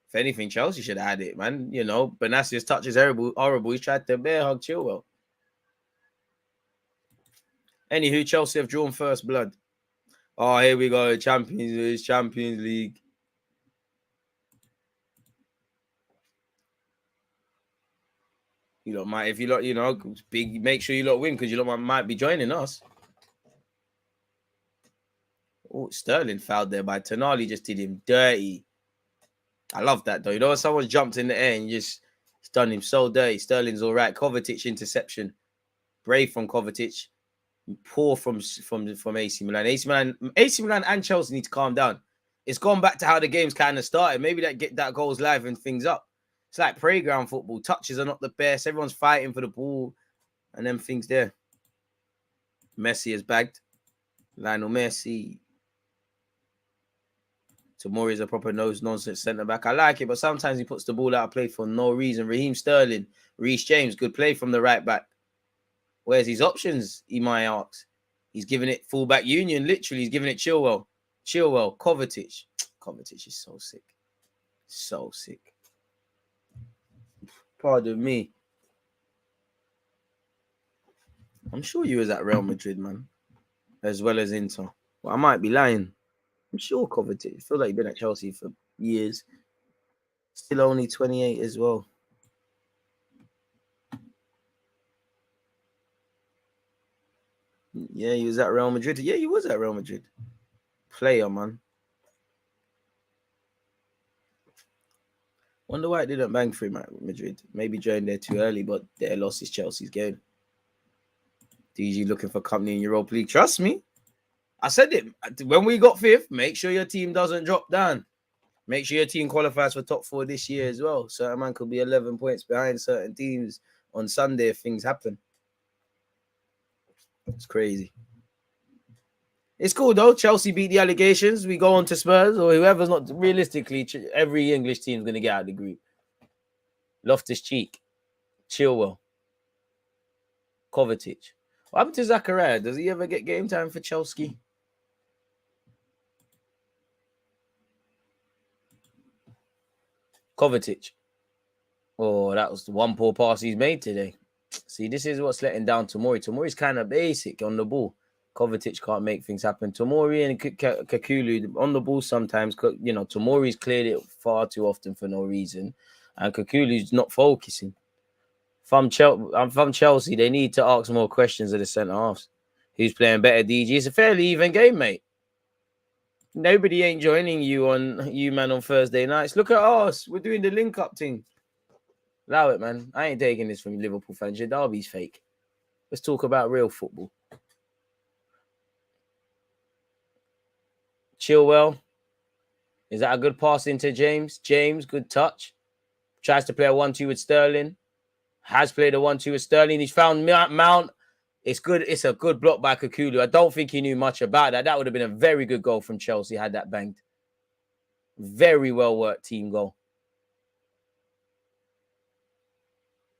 If anything, Chelsea should have had it, man. Benassia's touch is horrible. He tried to bear hug Chilwell. Anywho, Chelsea have drawn first blood. Oh, here we go. Champions League. You lot might, if you lot, big, make sure you lot win because you lot might be joining us. Oh, Sterling fouled there by Tonali, just did him dirty. I love that though. When someone jumped in the air and just done him so dirty. Sterling's all right. Kovacic interception. Brave from Kovacic. Poor from AC Milan. AC Milan and Chelsea need to calm down. It's gone back to how the game's kind of started. Maybe that goes live and things up. It's like playground football. Touches are not the best. Everyone's fighting for the ball. And then things there. Messi is bagged. Lionel Messi. Tomori is a proper nonsense centre-back. I like it, but sometimes he puts the ball out of play for no reason. Raheem Sterling. Reece James. Good play from the right back. Where's his options, he might ask. He's giving it fullback union. Literally, he's giving it Chilwell. Kovacic. Kovacic is so sick. So sick. Pardon me. I'm sure you was at Real Madrid, man. As well as Inter. Well, I might be lying. I'm sure Kovacic. I feel like he's been at Chelsea for years. Still only 28 as well. Yeah, he was at Real Madrid. Yeah, he was at Real Madrid. Player, man. Wonder why it didn't bang for him at Madrid. Maybe joined there too early, but their loss is Chelsea's game. DG looking for company in Europa League. Trust me. I said it. When we got fifth, make sure your team doesn't drop down. Make sure your team qualifies for top 4 this year as well. Certain man could be 11 points behind certain teams on Sunday if things happen. It's crazy. It's cool though. Chelsea beat the allegations. We go on to Spurs or whoever's not. Realistically, every English team's going to get out of the group. Loftus-Cheek, Chilwell, Kovacic. What happened to Zakaria? Does he ever get game time for Chelsea? Kovacic. Oh, that was the one poor pass he's made today. See, this is what's letting down Tomori. Tomori's kind of basic on the ball. Kovacic can't make things happen. Tomori and Kakulu on the ball sometimes. Tomori's cleared it far too often for no reason. And Kakulu's not focusing. I'm from Chelsea. They need to ask more questions of the centre-halves. Who's playing better, DG? It's a fairly even game, mate. Nobody ain't joining you man on Thursday nights. Look at us. We're doing the link-up thing. Allow it, man. I ain't taking this from Liverpool fans. Your derby's fake. Let's talk about real football. Chilwell. Is that a good pass into James? James, good touch. Tries to play a 1-2 with Sterling. Has played a 1-2 with Sterling. He's found Mount. It's good. It's a good block by Kakulu. I don't think he knew much about that. That would have been a very good goal from Chelsea had that banged. Very well worked team goal.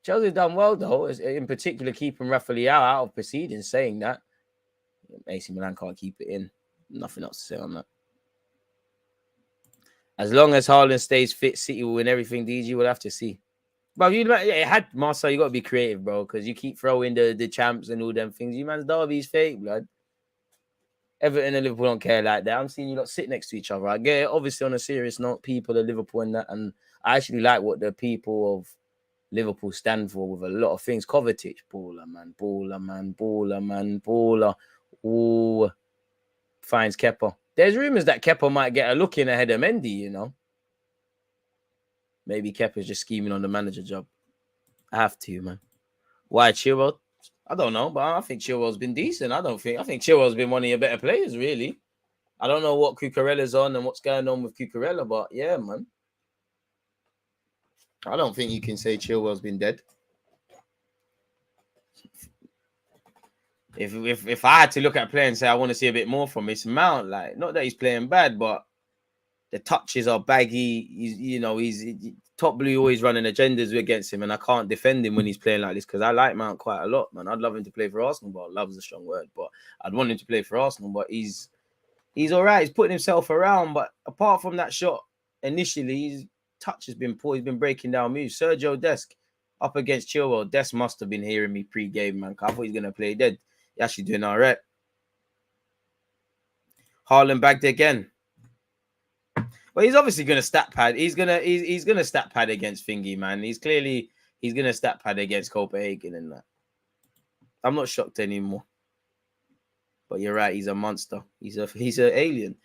Chelsea done well, though, in particular keeping Rafael out of proceedings, saying that. AC Milan can't keep it in. Nothing else to say on that. As long as Haaland stays fit, City will win everything. DG will have to see. But it had Marcel, you got to be creative, bro, because you keep throwing the champs and all them things. You man's derby's fake, blood. Everton and Liverpool don't care like that. I'm seeing you lot sit next to each other. I get it. Obviously, on a serious note, people of Liverpool and that, and I actually like what the people of Liverpool stand for with a lot of things. Kovacic, baller, man. Ooh, finds Kepa. There's rumours that Kepa might get a look in ahead of Mendy, Maybe Kepa's just scheming on the manager job. I have to, man. Why Chilwell? I don't know, but I think Chilwell's been decent. I think Chilwell's been one of your better players, really. I don't know what Cucurella's on and what's going on with Cucurella, but yeah, man. I don't think you can say Chilwell's been dead. If I had to look at a player and say I want to see a bit more from him, it's Mount. Like, not that he's playing bad, but the touches are baggy. He's top blue always running agendas against him, and I can't defend him when he's playing like this because I like Mount quite a lot, man. I'd love him to play for Arsenal, but love's a strong word. But I'd want him to play for Arsenal, but he's all right. He's putting himself around, but apart from that shot, initially his touch has been poor. He's been breaking down moves. Sergio Dest up against Chilwell. Dest must have been hearing me pre-game, man. I thought he's gonna play dead. He's actually doing all right. Haaland bagged again. But he's obviously gonna stat pad. He's gonna stat pad against Thingy, man. He's gonna stat pad against Copenhagen and that. I'm not shocked anymore. But you're right, he's a monster. He's an alien.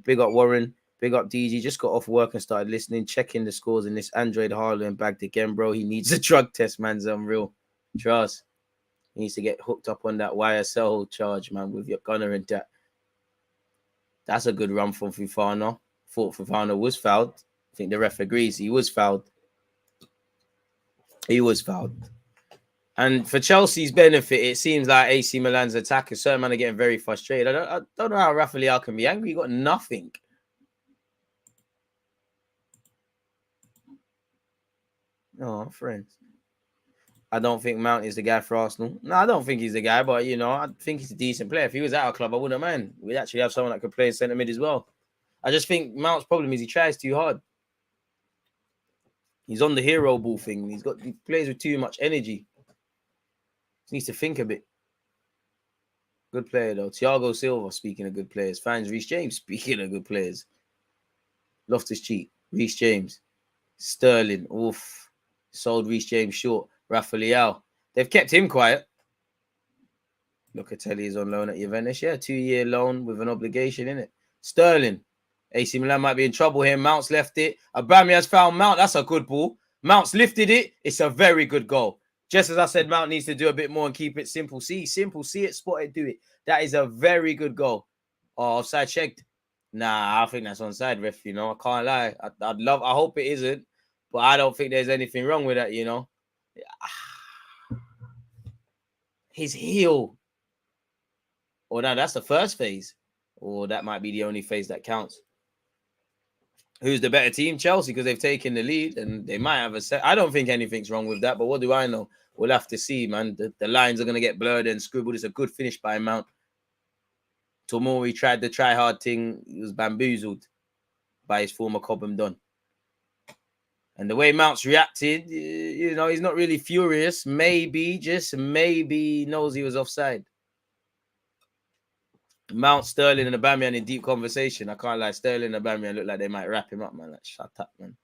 Big up Warren. Big up DG. Just got off work and started listening, checking the scores in this Android Haaland bagged again, bro. He needs a drug test, man's unreal. Trust. He needs to get hooked up on that YSL charge, man, with your gunner and that. That's a good run from Fofana. Thought Fofana was fouled. I think the ref agrees. He was fouled. And for Chelsea's benefit, it seems like AC Milan's attackers, certain men are getting very frustrated. I don't know how Rafa Leao can be angry. He got nothing. Oh, friends. I don't think Mount is the guy for Arsenal. No, I don't think he's the guy, but, I think he's a decent player. If he was at our club, I wouldn't mind. We'd actually have someone that could play in centre mid as well. I just think Mount's problem is he tries too hard. He's on the hero ball thing. He plays with too much energy. He needs to think a bit. Good player, though. Thiago Silva, speaking of good players. Fans Reece James, speaking of good players. Loftus-Cheek, Reece James. Sterling, oof. Sold Reece James short. Rafa Leao. They've kept him quiet. Locatelli is on loan at Juventus. Yeah, 2-year loan with an obligation in it. Sterling. AC Milan might be in trouble here. Mount's left it. Aubameyang's found Mount. That's a good ball. Mount's lifted it. It's a very good goal. Just as I said, Mount needs to do a bit more and keep it simple. See it, spot it, do it. That is a very good goal. Oh, offside checked. Nah, I think that's onside, ref, I can't lie. I hope it isn't, but I don't think there's anything wrong with that, His heel. Oh, no, that's the first phase. Or that might be the only phase that counts. Who's the better team? Chelsea, because they've taken the lead and they might have a set. I don't think anything's wrong with that, but what do I know? We'll have to see, man. The lines are going to get blurred and scribbled. It's a good finish by Mount. Tomori tried the try-hard thing. He was bamboozled by his former Cobham Don. And the way Mount's reacted, he's not really furious. Maybe, just maybe, he knows he was offside. Mount, Sterling, and Aubameyang in deep conversation. I can't lie. Sterling and Aubameyang look like they might wrap him up, man. Like, shut up, man.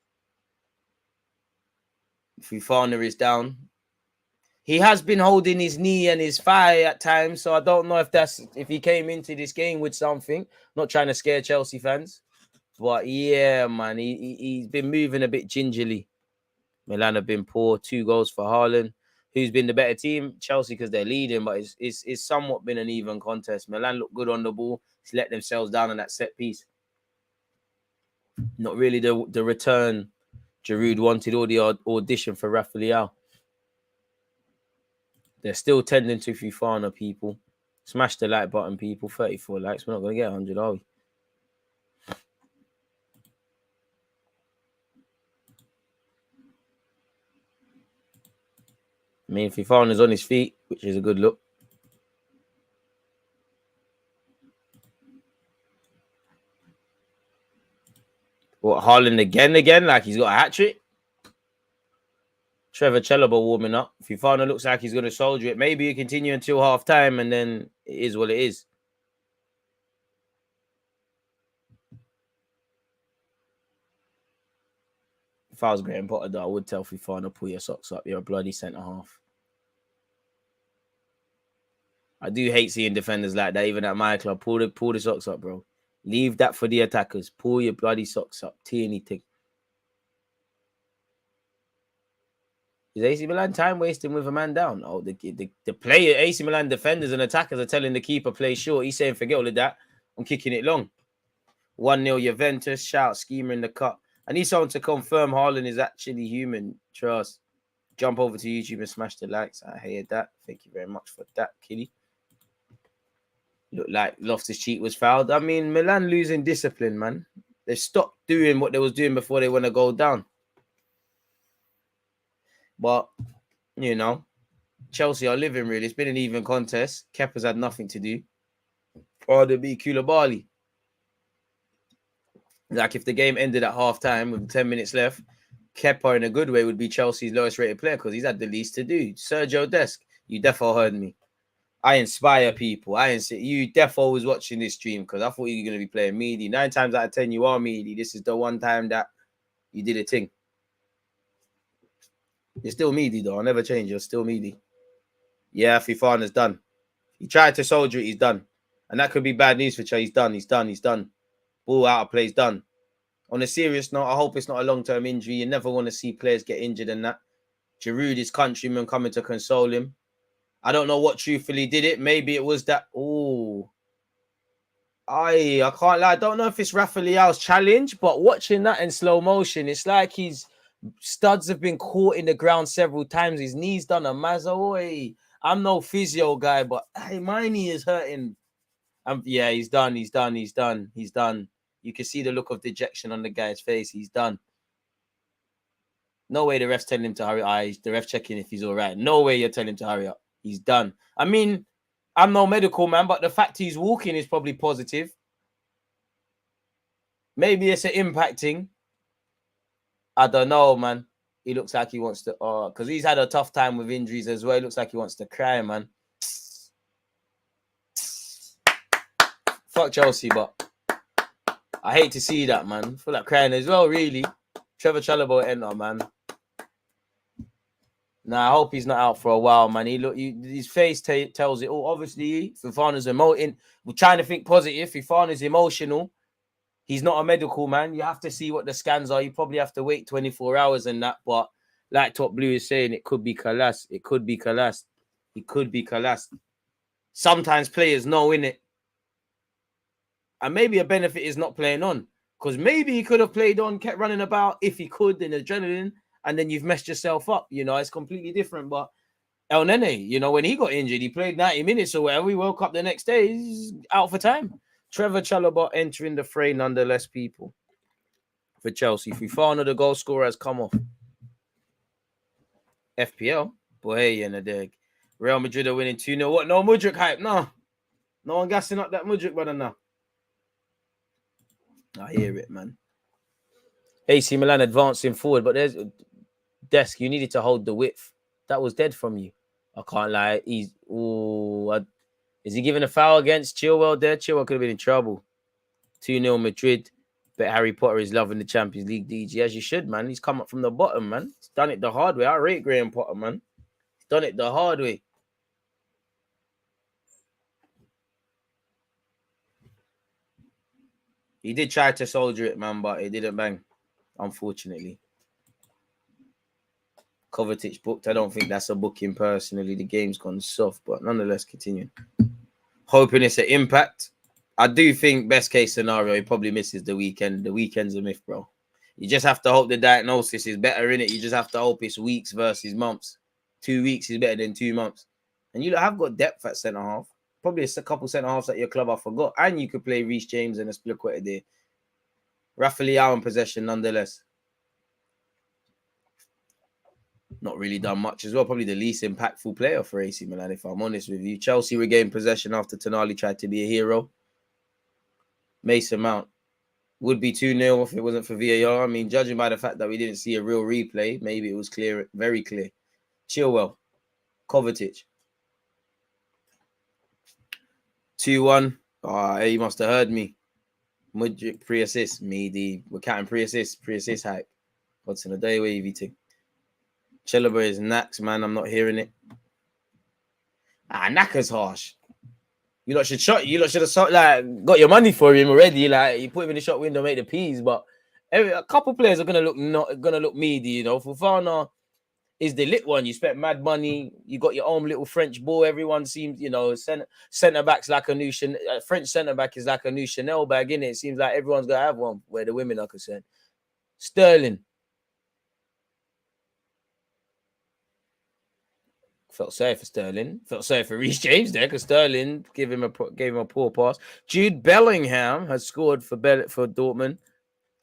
Fofana is down. He has been holding his knee and his thigh at times, so I don't know if he came into this game with something. Not trying to scare Chelsea fans, but yeah, man, he's been moving a bit gingerly. Milan have been poor. 2 goals for Haaland. Who's been the better team? Chelsea, because they're leading, but it's somewhat been an even contest. Milan look good on the ball. Just let themselves down on that set piece. Not really the return Giroud wanted or the audition for Rafa Leao. They're still tending to Fofana, people. Smash the like button, people. 34 likes. We're not going to get 100, are we? I mean, Fofana's on his feet, which is a good look. What, Haaland again? Like he's got a hat-trick? Trevor Chalobah warming up. Fofana looks like he's going to soldier it. Maybe you continue until half-time and then it is what it is. If I was Graham Potter, though, I would tell Fofana, pull your socks up. You're a bloody centre-half. I do hate seeing defenders like that, even at my club. Pull the socks up, bro. Leave that for the attackers. Pull your bloody socks up. Anything. Is AC Milan time wasting with a man down? Oh, the player, AC Milan defenders and attackers are telling the keeper play short. He's saying, forget all of that. I'm kicking it long. 1-0 Juventus. Shout, schemer in the cut. I need someone to confirm Haaland is actually human. Trust. Jump over to YouTube and smash the likes. I hear that. Thank you very much for that, Kitty. Looked like Loftus-Cheek was fouled. I mean, Milan losing discipline, man. They stopped doing what they was doing before they want to go down. But, you know, Chelsea are living really. It's been an even contest. Kepa's had nothing to do. Or the beat Koulibaly. Like if the game ended at half time with 10 minutes left, Kepa in a good way would be Chelsea's lowest rated player because he's had the least to do. Sergio Dest, you defo heard me. I inspire people. You defo was watching this stream because I thought you were going to be playing meaty. 9 times out of 10, you are meaty. This is the one time that you did a thing. You're still meaty though. I'll never change. You're still meaty. Yeah, Fifana's done. He tried to soldier it. He's done. And that could be bad news for Chelsea. He's done. Ball out of play. He's done. On a serious note, I hope it's not a long-term injury. You never want to see players get injured and that. Giroud, his countryman, coming to console him. I don't know what truthfully did it. Maybe it was that. Oh, I can't lie. I don't know if it's Rafa Leao's challenge, but watching that in slow motion, it's like his studs have been caught in the ground several times. His knees done a mazza. I'm no physio guy, but hey, my knee is hurting. Yeah, he's done. You can see the look of dejection on the guy's face. He's done. No way the ref's telling him to hurry up. The ref checking if he's all right. No way you're telling him to hurry up. He's done. I mean, I'm no medical man, but the fact he's walking is probably positive. Maybe it's an impacting. I don't know, man. He looks like he wants to, because he's had a tough time with injuries as well. He looks like he wants to cry, man. Fuck Chelsea, but I hate to see that, man. I feel like crying as well, really. Trevor Chalobah enter, man. Nah, I hope he's not out for a while, man. His face tells it all. Obviously, Fofana's emoting. We're trying to think positive. Fofana's emotional. He's not a medical man. You have to see what the scans are. You probably have to wait 24 hours and that. But like Top Blue is saying, it could be Kalas. It could be Kalas. Sometimes players know, innit? And maybe a benefit is not playing on. Because maybe he could have played on, kept running about if he could, in adrenaline, and then you've messed yourself up. You know, it's completely different. But El Nene, you know, when he got injured, he played 90 minutes or whatever. We woke up the next day, he's out for time. Trevor Chalobah entering the fray nonetheless, people. For Chelsea. Fofana, the goal scorer, has come off. FPL? Boy, hey, in the dig. Real Madrid are winning 2-0. What? No Mudryk hype? No. No one gassing up that Mudryk brother now. I hear it, man. AC Milan advancing forward, but there's Desk. You needed to hold the width. That was dead from you. I can't lie. Is he giving a foul against Chilwell there? Chilwell could have been in trouble. 2-0 Madrid. But Harry Potter is loving the Champions League DG, as you should, man. He's come up from the bottom, man. He's done it the hard way. I rate Graham Potter, man. He's done it the hard way. He did try to soldier it, man, but it didn't bang, unfortunately. Kovacic booked. I don't think that's a booking personally. The game's gone soft, but nonetheless, continue. Hoping it's an impact. I do think best case scenario, he probably misses the weekend. The weekend's a myth, bro. You just have to hope the diagnosis is better, innit? You just have to hope it's weeks versus months. 2 weeks is better than 2 months. And you have got depth at centre-half. Probably a couple centre-halves at your club I forgot. And you could play Reece James and a Spilicueta there. Rafa Leao in possession nonetheless. Not really done much as well. Probably the least impactful player for AC Milan, if I'm honest with you. Chelsea regained possession after Tonali tried to be a hero. Mason Mount would be 2-0 if it wasn't for VAR. I mean, judging by the fact that we didn't see a real replay, maybe it was clear, very clear. Chilwell. Kovacic. 2-1. He must have heard me. Mudryk pre-assist. We're counting pre-assist hype. What's in a day wavy thing? Chalobah is Nax, man. I'm not hearing it. Naka's harsh. You lot should have got your money for him already. Like, you put him in the shop window, make the peas. But a couple players are gonna look meaty, you know. Fofana is the lit one. You spent mad money. You got your own little French ball. Everyone seems, centre back's like a new French centre back is like a new Chanel bag, innit? It seems like everyone's got to have one where the women are concerned. Sterling. Felt sorry for Sterling. Felt sorry for Reece James there because Sterling gave him a poor pass. Jude Bellingham has scored for Dortmund.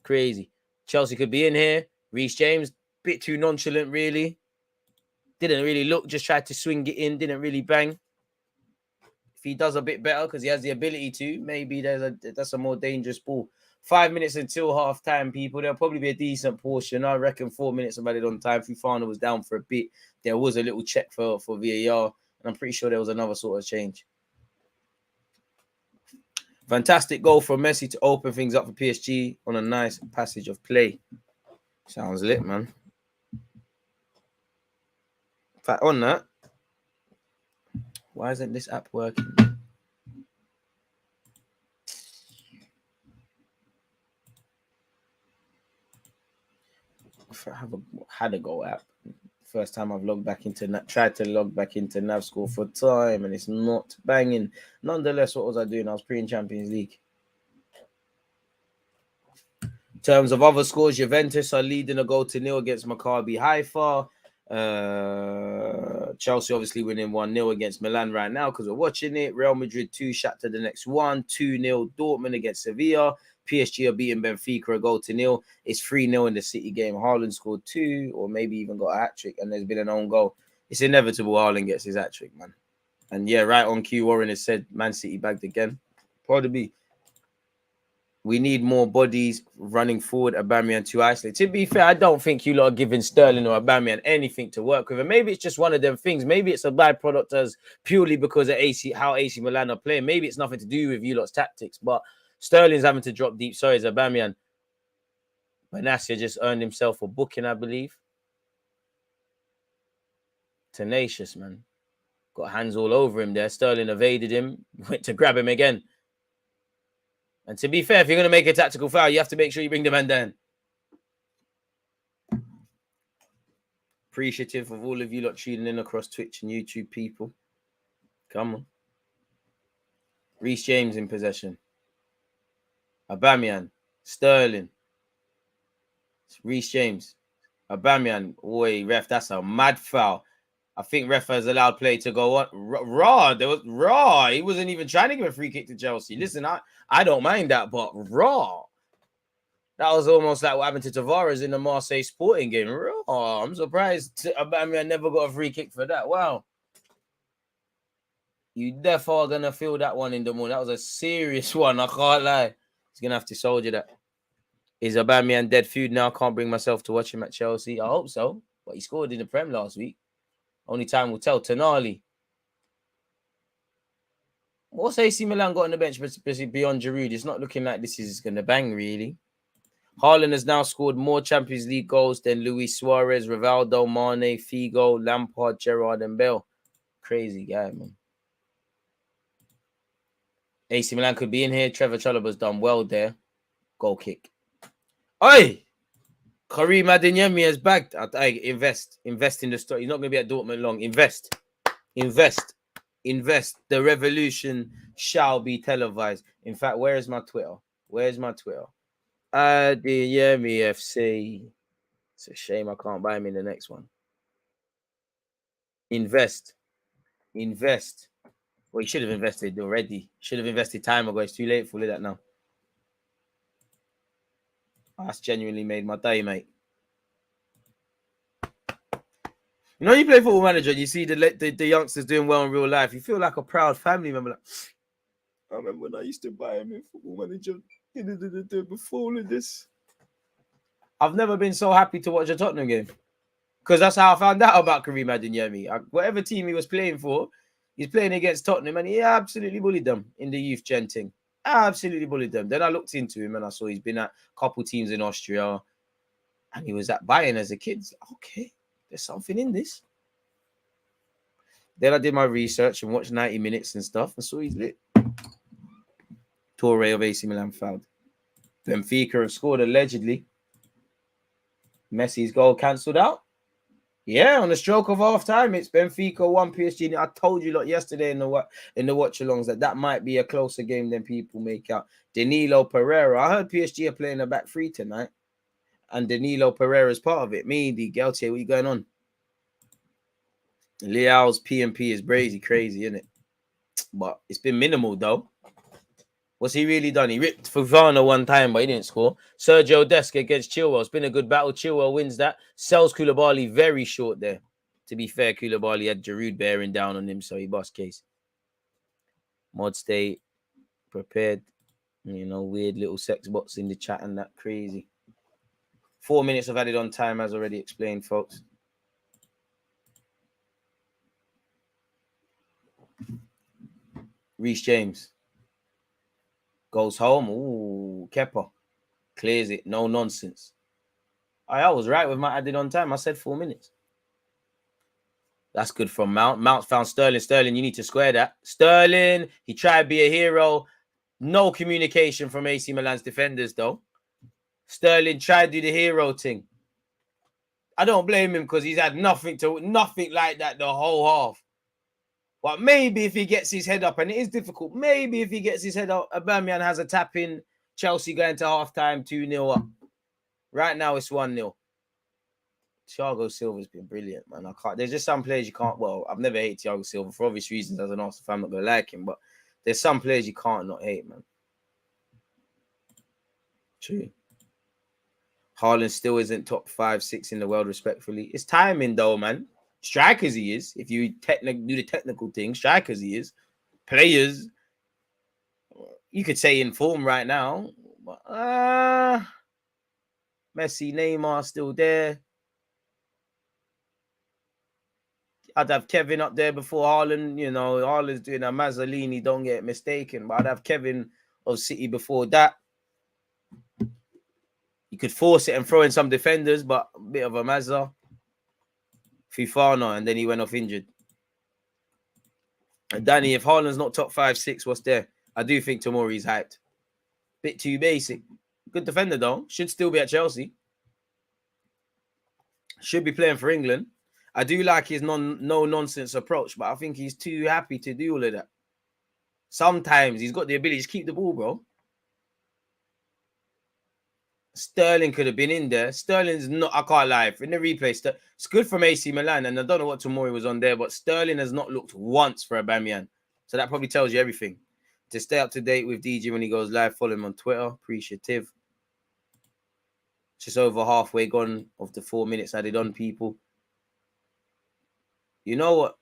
Crazy. Chelsea could be in here. Reece James, bit too nonchalant, really. Didn't really look, just tried to swing it in, didn't really bang. If he does a bit better, because he has the ability to, maybe that's a more dangerous ball. 5 minutes until half time, people. There'll probably be a decent portion. I reckon 4 minutes of added on time. Fufana was down for a bit. There was a little check for VAR, and I'm pretty sure there was another sort of change. Fantastic goal from Messi to open things up for PSG on a nice passage of play. Sounds lit, man. In fact, on that, why isn't this app working? If I had a go app. First time I've tried to log back into NavScore for time, and it's not banging. Nonetheless, what was I doing? I was pre in Champions League. In terms of other scores, Juventus are leading a 0-0 against Maccabi Haifa. Chelsea obviously winning 1-0 against Milan right now because we're watching it. Real Madrid 2 shot to the next one. 2-0 Dortmund against Sevilla. PSG are beating Benfica a 0-0. It's 3-0 in the City game. Haaland scored 2 or maybe even got a hat-trick, and there's been an own goal. It's inevitable Haaland gets his hat-trick, man. And yeah, right on cue, Warren has said Man City bagged again. Probably. We need more bodies running forward. Aubameyang to isolate. To be fair, I don't think you lot are giving Sterling or Aubameyang anything to work with. And maybe it's just one of them things. Maybe it's a byproduct as purely because of how AC Milan are playing. Maybe it's nothing to do with you lot's tactics. But Sterling's having to drop deep. Sorry, it's Aubameyang. Benassia just earned himself a booking, I believe. Tenacious, man. Got hands all over him there. Sterling evaded him. Went to grab him again. And to be fair, if you're going to make a tactical foul, you have to make sure you bring the man down. Appreciative of all of you lot tuning in across Twitch and YouTube, people. Come on. Reece James in possession. Aubameyang. Sterling. Reece James. Aubameyang. Oi, ref, that's a mad foul. I think ref has allowed play to go on. Raw. He wasn't even trying to give a free kick to Chelsea. Listen, I don't mind that, but raw. That was almost like what happened to Tavares in the Marseille Sporting game. Raw. I'm surprised Aubameyang never got a free kick for that. Wow. You definitely are going to feel that one in the morning. That was a serious one. I can't lie. He's going to have to soldier that. Is Aubameyang dead food now? Can't bring myself to watch him at Chelsea. I hope so. But he scored in the Prem last week. Only time will tell. Tonali. What's AC Milan got on the bench beyond Giroud? It's not looking like this is going to bang, really. Haaland has now scored more Champions League goals than Luis Suarez, Rivaldo, Mane, Figo, Lampard, Gerrard, and Bale. Crazy guy, man. AC Milan could be in here. Trevor Chalobah's done well there. Goal kick. Oi! Karim Adeyemi has bagged. Invest in the story. He's not going to be at Dortmund long. Invest. The revolution shall be televised. In fact, where is my Twitter? Adeyemi FC. It's a shame I can't buy him in the next one. Invest. Well, you should have invested already. Should have invested time ago. It's too late for that now. That's genuinely made my day, mate. You know, you play Football Manager and you see the youngsters doing well in real life. You feel like a proud family member. Like, I remember when I used to buy him in Football Manager before all of this. I've never been so happy to watch a Tottenham game because that's how I found out about Karim Adeyemi. Whatever team he was playing for, he's playing against Tottenham and he absolutely bullied them in the youth gen thing. Absolutely bullied them. Then I looked into him and I saw he's been at a couple teams in Austria and he was at Bayern as a kid. Okay, there's something in this. Then I did my research and watched 90 minutes and stuff and saw he's lit. Toure of AC Milan fouled. Benfica have scored allegedly. Messi's goal cancelled out. Yeah, on the stroke of half time, it's Benfica 1 PSG. I told you lot yesterday in the watch-alongs that might be a closer game than people make out. Danilo Pereira. I heard PSG are playing a back three tonight, and Danilo Pereira is part of it. Me, the Geltier, what you going on? Leao's P&P is crazy, isn't it? But it's been minimal though. What's he really done? He ripped Fofana one time, but he didn't score. Sergio Dest against Chilwell. It's been a good battle. Chilwell wins that. Sells Koulibaly very short there. To be fair, Koulibaly had Giroud bearing down on him, so he bust case. Mod State prepared. You know, weird little sex bots in the chat and that crazy. 4 minutes of added on time, as already explained, folks. Reece James goes home. Ooh, Kepa clears it. No nonsense. I was right with my added on time. I said 4 minutes. That's good from Mount. Mount found Sterling. Sterling, you need to square that. Sterling, he tried to be a hero. No communication from AC Milan's defenders, though. Sterling tried to do the hero thing. I don't blame him because he's had nothing like that the whole half. But maybe if he gets his head up, and it is difficult, maybe if he gets his head up, Aubameyang has a tap in. Chelsea going to halftime 2-0 up. Right now it's 1-0. Thiago Silva's been brilliant, man. There's just some players you can't. Well, I've never hated Thiago Silva for obvious reasons. As an Arsenal fan, I'm not gonna like him, but there's some players you can't not hate, man. True. Haaland still isn't top 5, 6 in the world, respectfully. It's timing, though, man. Strikers he is. If you do the technical thing, strikers he is. Players, you could say in form right now. But, Messi, Neymar still there. I'd have Kevin up there before Haaland. You know, Haaland's doing a Mazzolini, don't get mistaken. But I'd have Kevin of City before that. You could force it and throw in some defenders, but a bit of a Mazza. Fofana, and then he went off injured. And Danny, if Haaland's not top 5, 6, what's there? I do think Tomori's hyped. Bit too basic. Good defender, though. Should still be at Chelsea. Should be playing for England. I do like his no-nonsense approach, but I think he's too happy to do all of that. Sometimes he's got the ability to keep the ball, bro. Sterling could have been in there. Sterling's not, I can't lie. In the replay, it's good from AC Milan, and I don't know what Tomori was on there, but Sterling has not looked once for Aubameyang. So that probably tells you everything. To stay up to date with DJ when he goes live, follow him on Twitter. Appreciative. Just over halfway gone of the 4 minutes added on, people. You know what?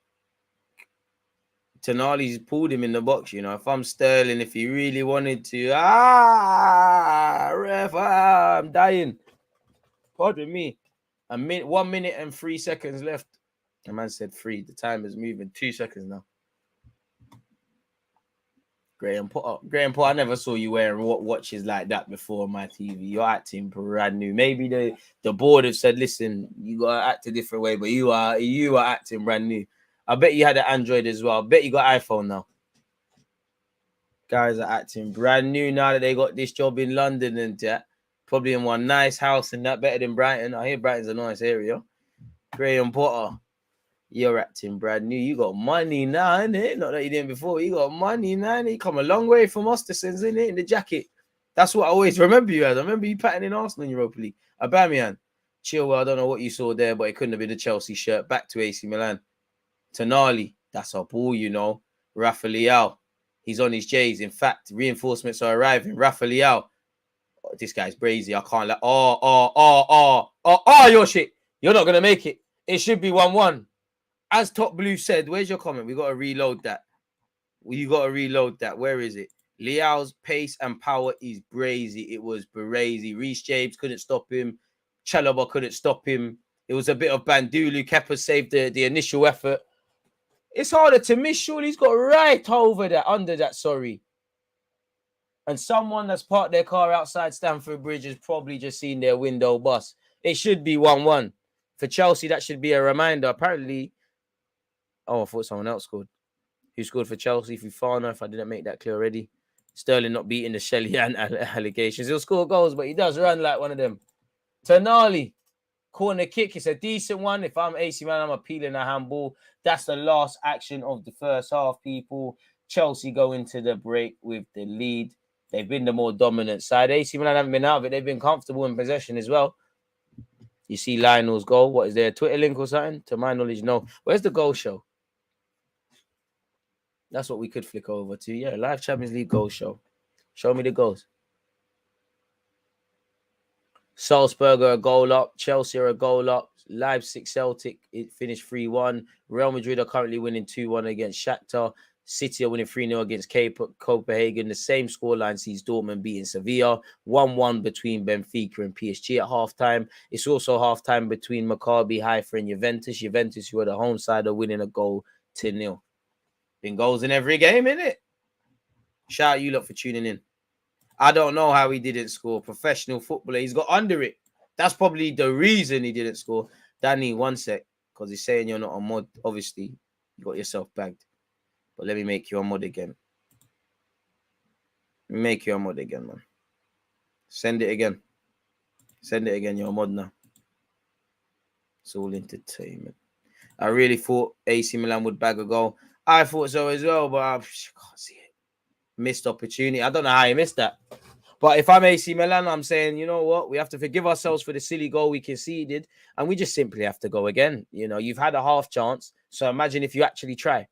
Tonali's pulled him in the box, you know. If I'm Sterling, if he really wanted to, ref, I'm dying. Pardon me. 1 minute and 3 seconds left. The man said 3. The time is moving. 2 seconds now. Graham Potter, I never saw you wearing watches like that before on my TV. You're acting brand new. Maybe the board have said, listen, you gotta act a different way, but you are acting brand new. I bet you had an Android as well. I bet you got iPhone now. Guys are acting brand new now that they got this job in London and that. Probably in one nice house and that, better than Brighton. I hear Brighton's a nice area. Graham Potter, you're acting brand new. You got money now, innit? Not that you didn't before. You got money now, innit? You come a long way from Osterson's, innit? In the jacket. That's what I always remember you as. I remember you patting in Arsenal in Europa League. Aubameyang, Chilwell, I don't know what you saw there, but it couldn't have been the Chelsea shirt. Back to AC Milan. Tonali, that's our ball, you know. Rafa Leao, he's on his J's. In fact, reinforcements are arriving. Rafa Leao, this guy's brazy. I can't let. Your shit. You're not gonna make it. It should be 1-1. As Top Blue said, where's your comment? We got to reload that. You got to reload that. Where is it? Leao's pace and power is brazy. It was brazy. Reece James couldn't stop him. Chalobah couldn't stop him. It was a bit of Bandulu. Kepa saved the initial effort. It's harder to miss. Surely he's got right over that, under that, sorry. And someone that's parked their car outside Stamford Bridge has probably just seen their window bust. It should be 1-1. For Chelsea, that should be a reminder. Apparently, I thought someone else scored. Who scored for Chelsea? Fofana, if I didn't make that clear already. Sterling not beating the Shelley allegations. He'll score goals, but he does run like one of them. Tonali. Corner kick, it's a decent one. If I'm AC Milan, I'm appealing a handball. That's the last action of the first half, people. Chelsea go into the break with the lead. They've been the more dominant side. AC Milan haven't been out of it. They've been comfortable in possession as well. You see Lionel's goal. What is there? A Twitter link or something? To my knowledge, no. Where's the goal show? That's what we could flick over to. Yeah, live Champions League goal show. Show me the goals. Salzburg are a goal up. Chelsea are a goal up. Leipzig Celtic, it finished 3-1. Real Madrid are currently winning 2-1 against Shakhtar. City are winning 3-0 against Copenhagen. The same scoreline sees Dortmund beating Sevilla. 1-1 between Benfica and PSG at halftime. It's also halftime between Maccabi Haifa and Juventus. Juventus, who are the home side, are winning a goal 2-0. Been goals in every game, innit? Shout out you lot for tuning in. I don't know how he didn't score. Professional footballer. He's got under it. That's probably the reason he didn't score. Danny, one sec. Because he's saying you're not a mod. Obviously, you got yourself bagged. But let me make you a mod again. Make you a mod again, man. Send it again. Send it again. You're a mod now. It's all entertainment. I really thought AC Milan would bag a goal. I thought so as well, but I can't see it. Missed opportunity. I don't know how he missed that. But if I'm AC Milan, I'm saying, you know what? We have to forgive ourselves for the silly goal we conceded. And we just simply have to go again. You know, you've had a half chance. So imagine if you actually try.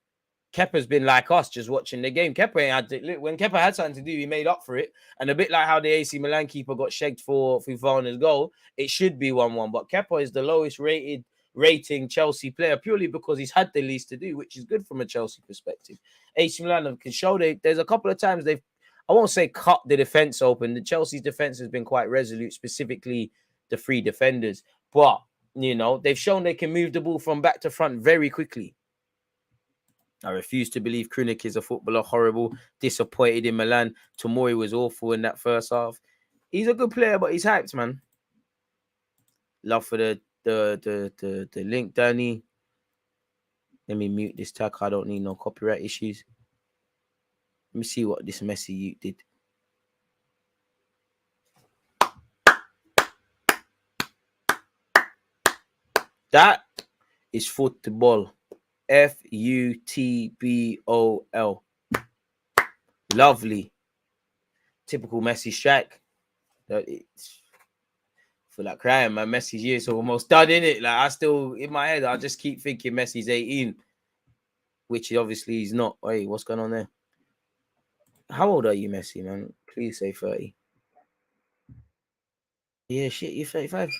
Kepa's been like us, just watching the game. When Kepa had something to do, he made up for it. And a bit like how the AC Milan keeper got shagged for Fofana's goal, it should be 1-1. But Kepa is the lowest rating Chelsea player purely because he's had the least to do, which is good from a Chelsea perspective. AC Milan can show there's a couple of times I won't say cut the defense open. The Chelsea's defense has been quite resolute, specifically the three defenders. But, you know, they've shown they can move the ball from back to front very quickly. I refuse to believe Krunic is a footballer. Horrible. Disappointed in Milan. Tomori was awful in that first half. He's a good player, but he's hyped, man. Love for the link, Danny. Let me mute this tag. I don't need no copyright issues. Let me see what this Messi you did. That is football. Futbol. Lovely. Typical Messi strike. I feel like crying, man. Messi's year's almost done, innit? Like, I still, in my head, I just keep thinking Messi's 18. Which obviously he's not. Hey, what's going on there? How old are you, Messi, man? Please say 30. Yeah, shit, you're 35.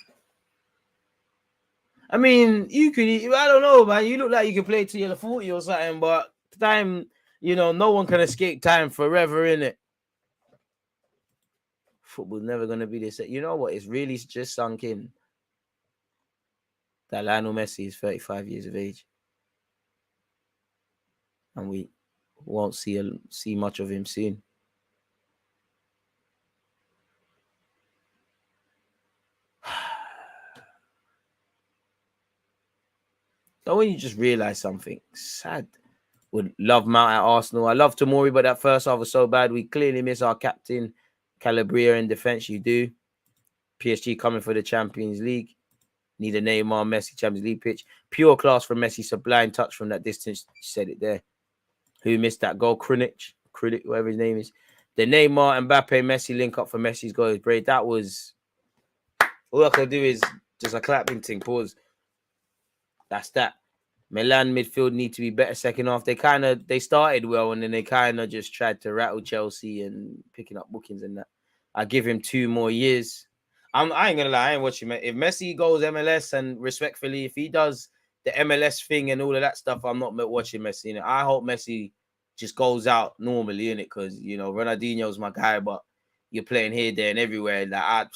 I mean, you could, I don't know, man. You look like you can play till you're 40 or something, but time, you know, no one can escape time forever, innit? Football's never going to be this. You know what? It's really just sunk in that Lionel Messi is 35 years of age. And we won't see much of him soon. So when you just realize something sad, would love Mount at Arsenal. I love Tomori, but that first half was so bad. We clearly miss our captain, Calabria, in defense. You do. PSG coming for the Champions League. Need a Neymar, Messi Champions League pitch. Pure class from Messi. Sublime touch from that distance. You said it there. Who missed that goal? Krunic, whatever his name is. The Neymar, Mbappe, Messi link up for Messi's goal is great. That was all I could do is just a clapping thing. Pause. That's that. Milan midfield need to be better second half. They started well and then they kind of just tried to rattle Chelsea and picking up bookings and that. I give him 2 more years. I ain't gonna lie, I ain't watching. If Messi goes MLS and respectfully, if he does the MLS thing and all of that stuff, I'm not watching Messi. You know, I hope Messi just goes out normally in it because you know Ronaldinho's my guy, but you're playing here, there, and everywhere. Like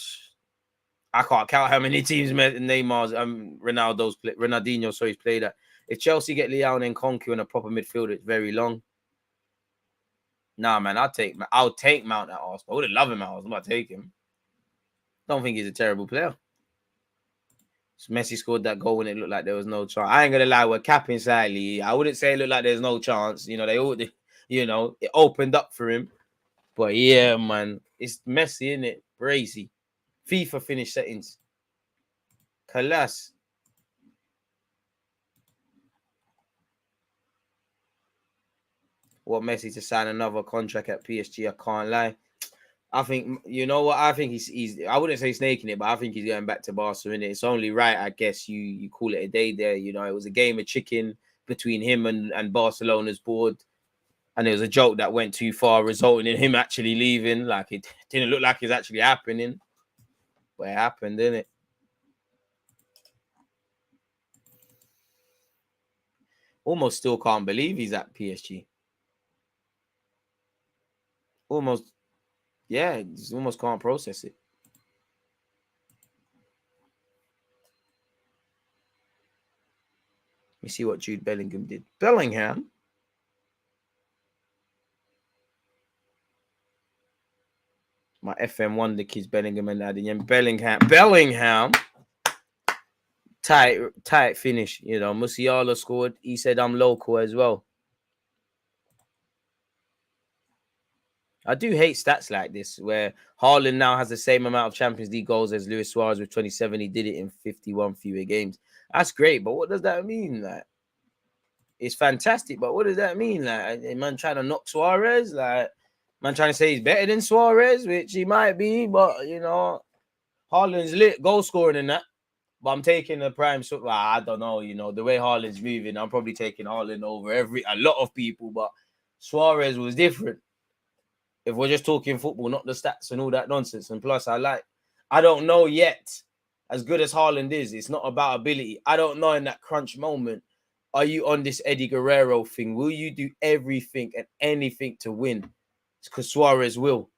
I can't count how many teams Neymar's Ronaldinho, he's played at. If Chelsea get Leao and Nkunku and a proper midfielder, it's very long. Nah, man, I'll take Mount at Arsenal. I would have loved him at Arsenal. I'll take him. Don't think he's a terrible player. So Messi scored that goal when it looked like there was no chance. I ain't gonna lie, we're capping slightly. I wouldn't say it looked like there's no chance. You know, it opened up for him. But yeah, man, it's Messi, innit? Crazy. FIFA finish settings. Kalas. Want Messi to sign another contract at PSG? I can't lie. I think, you know what? I think he's I wouldn't say snaking it, but I think he's going back to Barcelona. It's only right, I guess, you call it a day there. You know, it was a game of chicken between him and Barcelona's board. And it was a joke that went too far, resulting in him actually leaving. Like, it didn't look like it's actually happening. But it happened, didn't it? Almost still can't believe he's at PSG. Almost, yeah, just almost can't process it. Let me see what Jude Bellingham did. Bellingham? My FM Wonder kids, Bellingham and Adiyem. Bellingham. Tight finish. You know, Musiala scored. He said I'm local as well. I do hate stats like this, where Haaland now has the same amount of Champions League goals as Luis Suarez with 27. He did it in 51 fewer games. That's great, but what does that mean? Like, it's fantastic, but what does that mean? Like, man trying to knock Suarez? Like, man trying to say he's better than Suarez, which he might be, but, you know, Haaland's lit goal scoring in that. But I'm taking the prime. So, well, I don't know, you know, the way Haaland's moving, I'm probably taking Haaland over a lot of people, but Suarez was different. If we're just talking football, not the stats and all that nonsense. And plus, I don't know yet, as good as Haaland is, it's not about ability. I don't know in that crunch moment, are you on this Eddie Guerrero thing? Will you do everything and anything to win? It's because Suarez will.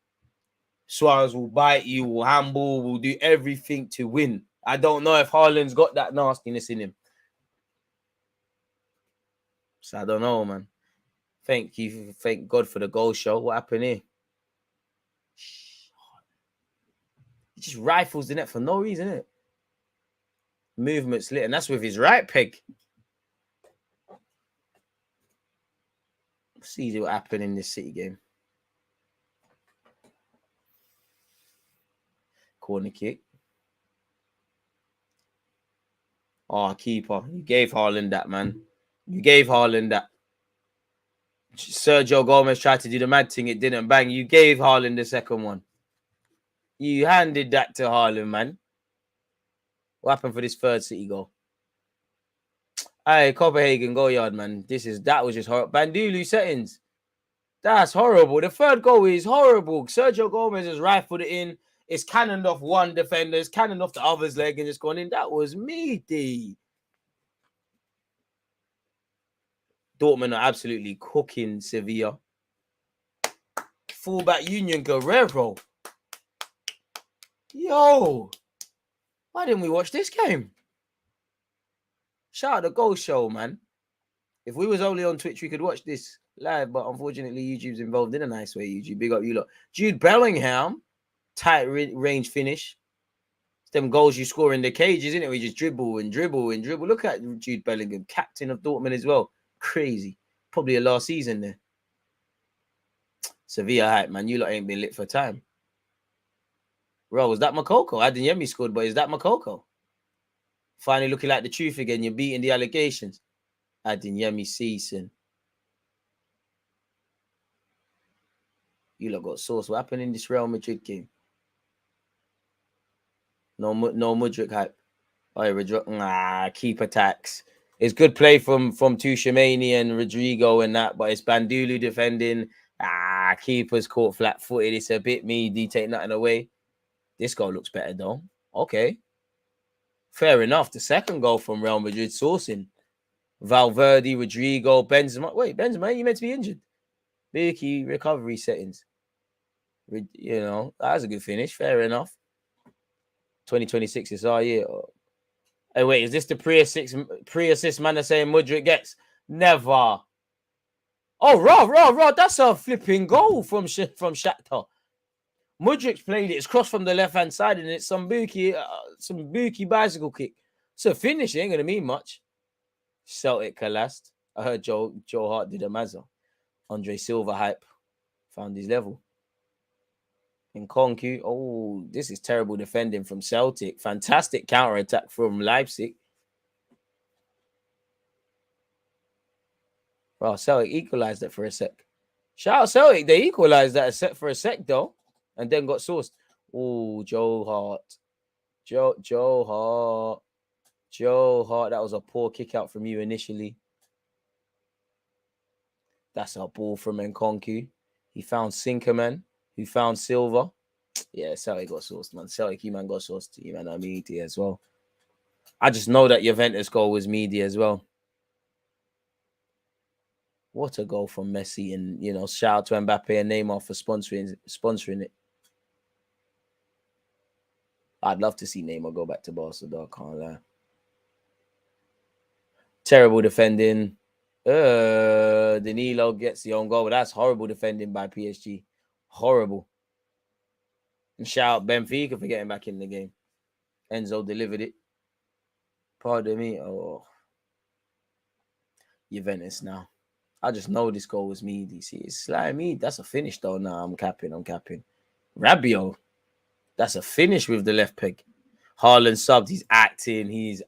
Suarez will bite you, will handball, will do everything to win. I don't know if Haaland's got that nastiness in him. So I don't know, man. Thank God for the goal show. What happened here? He just rifles the net for no reason, innit? Movement's lit, and that's with his right peg. See what happened in this City game. Corner kick. Oh, keeper. You gave Haaland that, man. You gave Haaland that. Sergio Gomez tried to do the mad thing. It didn't bang. You gave Haaland the second one. You handed that to Haaland, man. What happened for this third City goal? Hey, Copenhagen, go yard, man. That was just horrible. Bandulu settings. That's horrible. The third goal is horrible. Sergio Gomez has rifled it in. It's cannoned off one defender. It's cannoned off the other's leg and just gone in. That was meaty. Dortmund are absolutely cooking Sevilla. Fullback Union Guerrero. Yo. Why didn't we watch this game? Shout out the goal show, man. If we was only on Twitch, we could watch this live, but unfortunately, YouTube's involved in a nice way. YouTube, big up you lot. Jude Bellingham, tight range finish. It's them goals you score in the cages, isn't it? We just dribble and dribble and dribble. Look at Jude Bellingham, captain of Dortmund as well. Crazy. Probably a last season there. Sevilla hype, man. You lot ain't been lit for time. Bro, was that Makoko? Adeyemi scored, but is that Makoko? Finally looking like the truth again. You're beating the allegations. Adeyemi season. You lot got sauce. What happened in this Real Madrid game? No Mudryk hype. Oh, keep attacks. It's good play from Tuchemani and Rodrigo and that, but it's Bandulu defending. Keeper's caught flat-footed. It's a bit meaty. Take nothing away. This goal looks better though. Okay. Fair enough. The second goal from Real Madrid sourcing. Valverde, Rodrigo, Benzema. Wait, Benzema, you meant to be injured. Big recovery settings. You know, that was a good finish. Fair enough. 2026 is our year. Hey, wait, is this the pre-assist man that's saying Mudryk gets? Never. Oh, raw. That's a flipping goal from Shakhtar. Mudryk's played it. It's crossed from the left-hand side, and it's some bookie bicycle kick. So finish, it ain't going to mean much. Celtic collapsed. I heard Joe Hart did a Mazza. Andre Silva hype. Found his level. In Concu. Oh, this is terrible defending from Celtic. Fantastic counter attack from Leipzig. Well, Celtic equalized it for a sec. Shout out Celtic. They equalized that for a sec, though, and then got sourced. Oh, Joe Hart. Joe Hart. Joe Hart. That was a poor kick out from you initially. That's a ball from Nkonku. He found Sinkerman, who found Silva. Yeah, Celtic got sourced, man. Celtic, you man got sourced. You man are meaty as well. I just know that Juventus goal was meaty as well. What a goal from Messi, and shout out to Mbappe and Neymar for sponsoring it. I'd love to see Neymar go back to Barcelona. I can't lie. Terrible defending. Danilo gets the own goal, but that's horrible defending by PSG. Horrible. And shout out Benfica for getting back in the game. Enzo delivered it. Pardon me. Oh, Juventus now. I just know this goal was me. DC. It's slimy. That's a finish though. Nah, I'm capping. Rabiot. That's a finish with the left peg. Haaland subbed. He's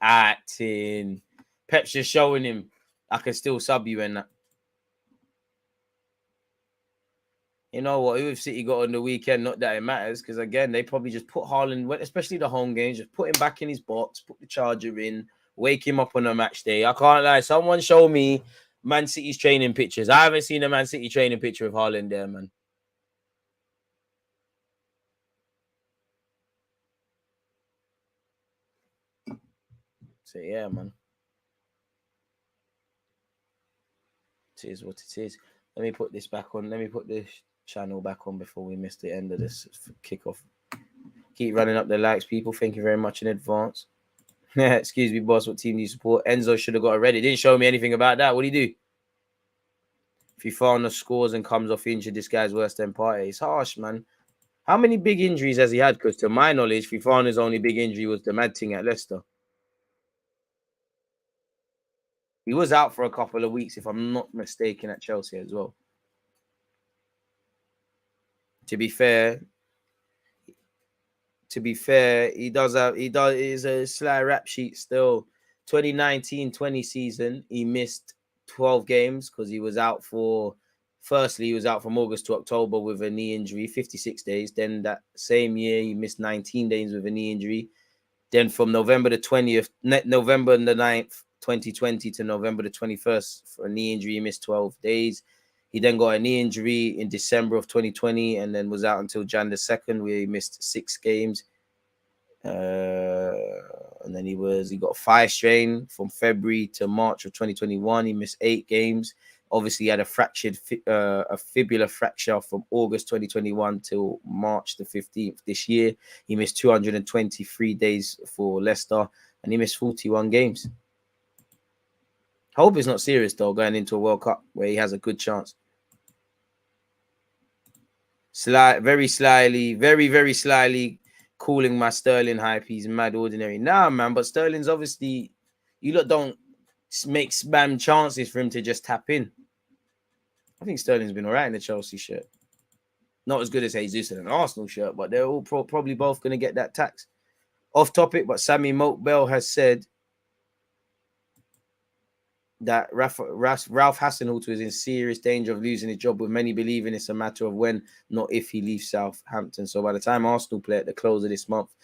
acting. Pep's just showing him I can still sub you and that. You know what? Who have City got on the weekend? Not that it matters, because again, they probably just put Haaland, especially the home games, just put him back in his box, put the charger in, wake him up on a match day. I can't lie. Someone show me Man City's training pictures. I haven't seen a Man City training picture of Haaland there, man. So yeah, man. It is what it is. Let me put this back on. Let me put this channel back on before we miss the end of this kickoff. Keep running up the likes, people. Thank you very much in advance. Excuse me, boss. What team do you support? Enzo should have got it ready. Didn't show me anything about that. What do you do? If he found the scores and comes off injured, this guy's worse than Partey. It's harsh, man. How many big injuries has he had? Because to my knowledge, Fifana's only big injury was the mad thing at Leicester. He was out for a couple of weeks, if I'm not mistaken, at Chelsea as well. To be fair, he is a sly rap sheet still. 2019-20 season, he missed 12 games because he was out for, firstly, he was out from August to October with a knee injury, 56 days. Then that same year, he missed 19 days with a knee injury. Then from November the 9th, 2020 to November the 21st for a knee injury, he missed 12 days. He then got a knee injury in December of 2020 and then was out until Jan the 2nd, where he missed 6 games. And then he got a thigh strain from February to March of 2021. He missed 8 games. Obviously, he had a fibular fracture from August 2021 till March the 15th this year. He missed 223 days for Leicester, and he missed 41 games. I hope it's not serious, though, going into a World Cup where he has a good chance. Very slyly calling my Sterling hype. He's mad ordinary. Nah, man, but Sterling's obviously, you lot don't make spam chances for him to just tap in. I think Sterling's been all right in the Chelsea shirt. Not as good as Jesus in an Arsenal shirt, but they're all probably both going to get that tax. Off topic, but Sammy Mokbel has said that Ralph Hasenhuttl is in serious danger of losing his job, with many believing it's a matter of when, not if, he leaves Southampton. So by the time Arsenal play at the close of this month,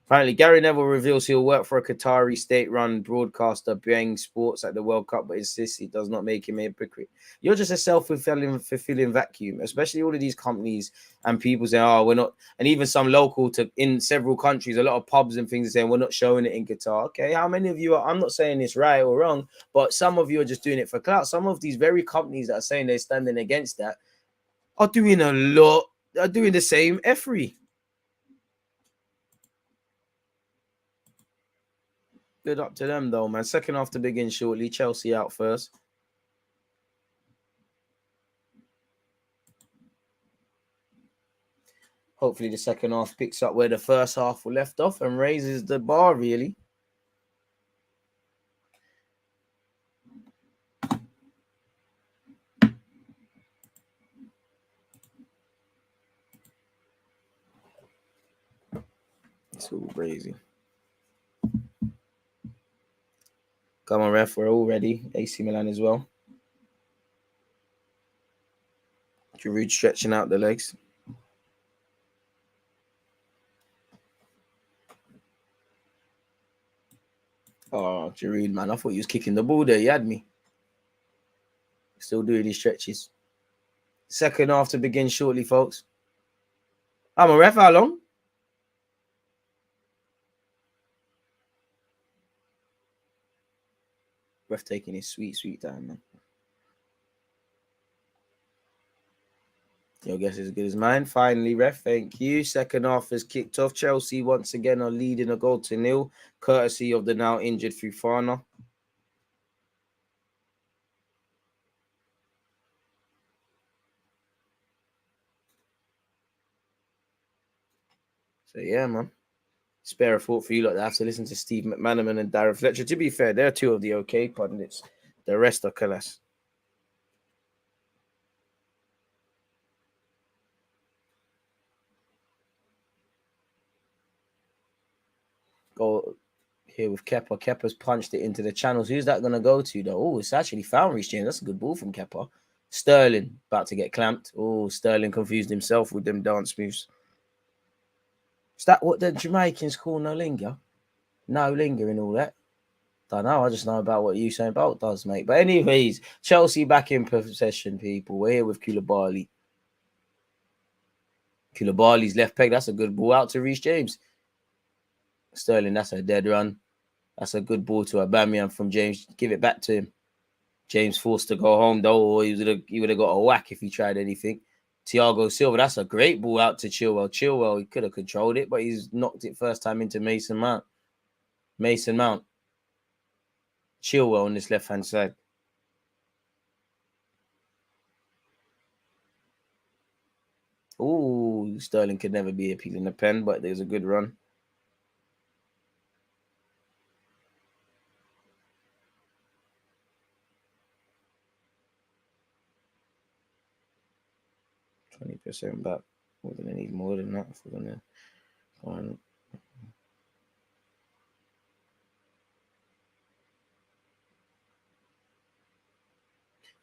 apparently Gary Neville reveals he'll work for a Qatari state-run broadcaster, being sports at the World Cup, but insists it does not make him a hypocrite. You're just a self-fulfilling vacuum, especially all of these companies and people saying, oh, we're not, and even some local in several countries, a lot of pubs and things are saying, we're not showing it in Qatar. Okay, how many of you are, I'm not saying it's right or wrong, but some of you are just doing it for clout. Some of these very companies that are saying they're standing against that are doing the same effery. Good up to them, though, man. Second half to begin shortly. Chelsea out first. Hopefully the second half picks up where the first half left off and raises the bar, really. It's all crazy. Come on, ref. We're all ready. AC Milan as well. Giroud stretching out the legs. Oh, Giroud, man. I thought he was kicking the ball there. He had me. Still doing his stretches. Second half to begin shortly, folks. I'm a ref. How long? Ref taking his sweet time, man. Your guess is as good as mine. Finally, ref, thank you. Second half has kicked off. Chelsea once again are leading a goal to nil, courtesy of the now injured Fofana. So yeah, man. Spare a thought for you lot that have to listen to Steve McManaman and Darren Fletcher. To be fair, they're two of the okay pundits. The rest are class. Go here with Kepa. Kepa's punched it into the channels. Who's that going to go to, though? Oh, it's actually found Reece James. That's a good ball from Kepa. Sterling about to get clamped. Oh, Sterling confused himself with them dance moves. Is that what the Jamaicans call no linger? No linger and all that? Don't know. I just know about what Usain Bolt does, mate. But anyways, Chelsea back in possession, people. We're here with Koulibaly. Koulibaly's left peg. That's a good ball out to Reece James. Sterling, that's a dead run. That's a good ball to Aubameyang from James. Give it back to him. James forced to go home, though, or he would have got a whack if he tried anything. Thiago Silva, that's a great ball out to Chilwell. Chilwell, he could have controlled it, but he's knocked it first time into Mason Mount. Chilwell on this left-hand side. Ooh, Sterling could never be appealing the pen, but there's a good run. %, back. We're going to need more than that if we're going to go on.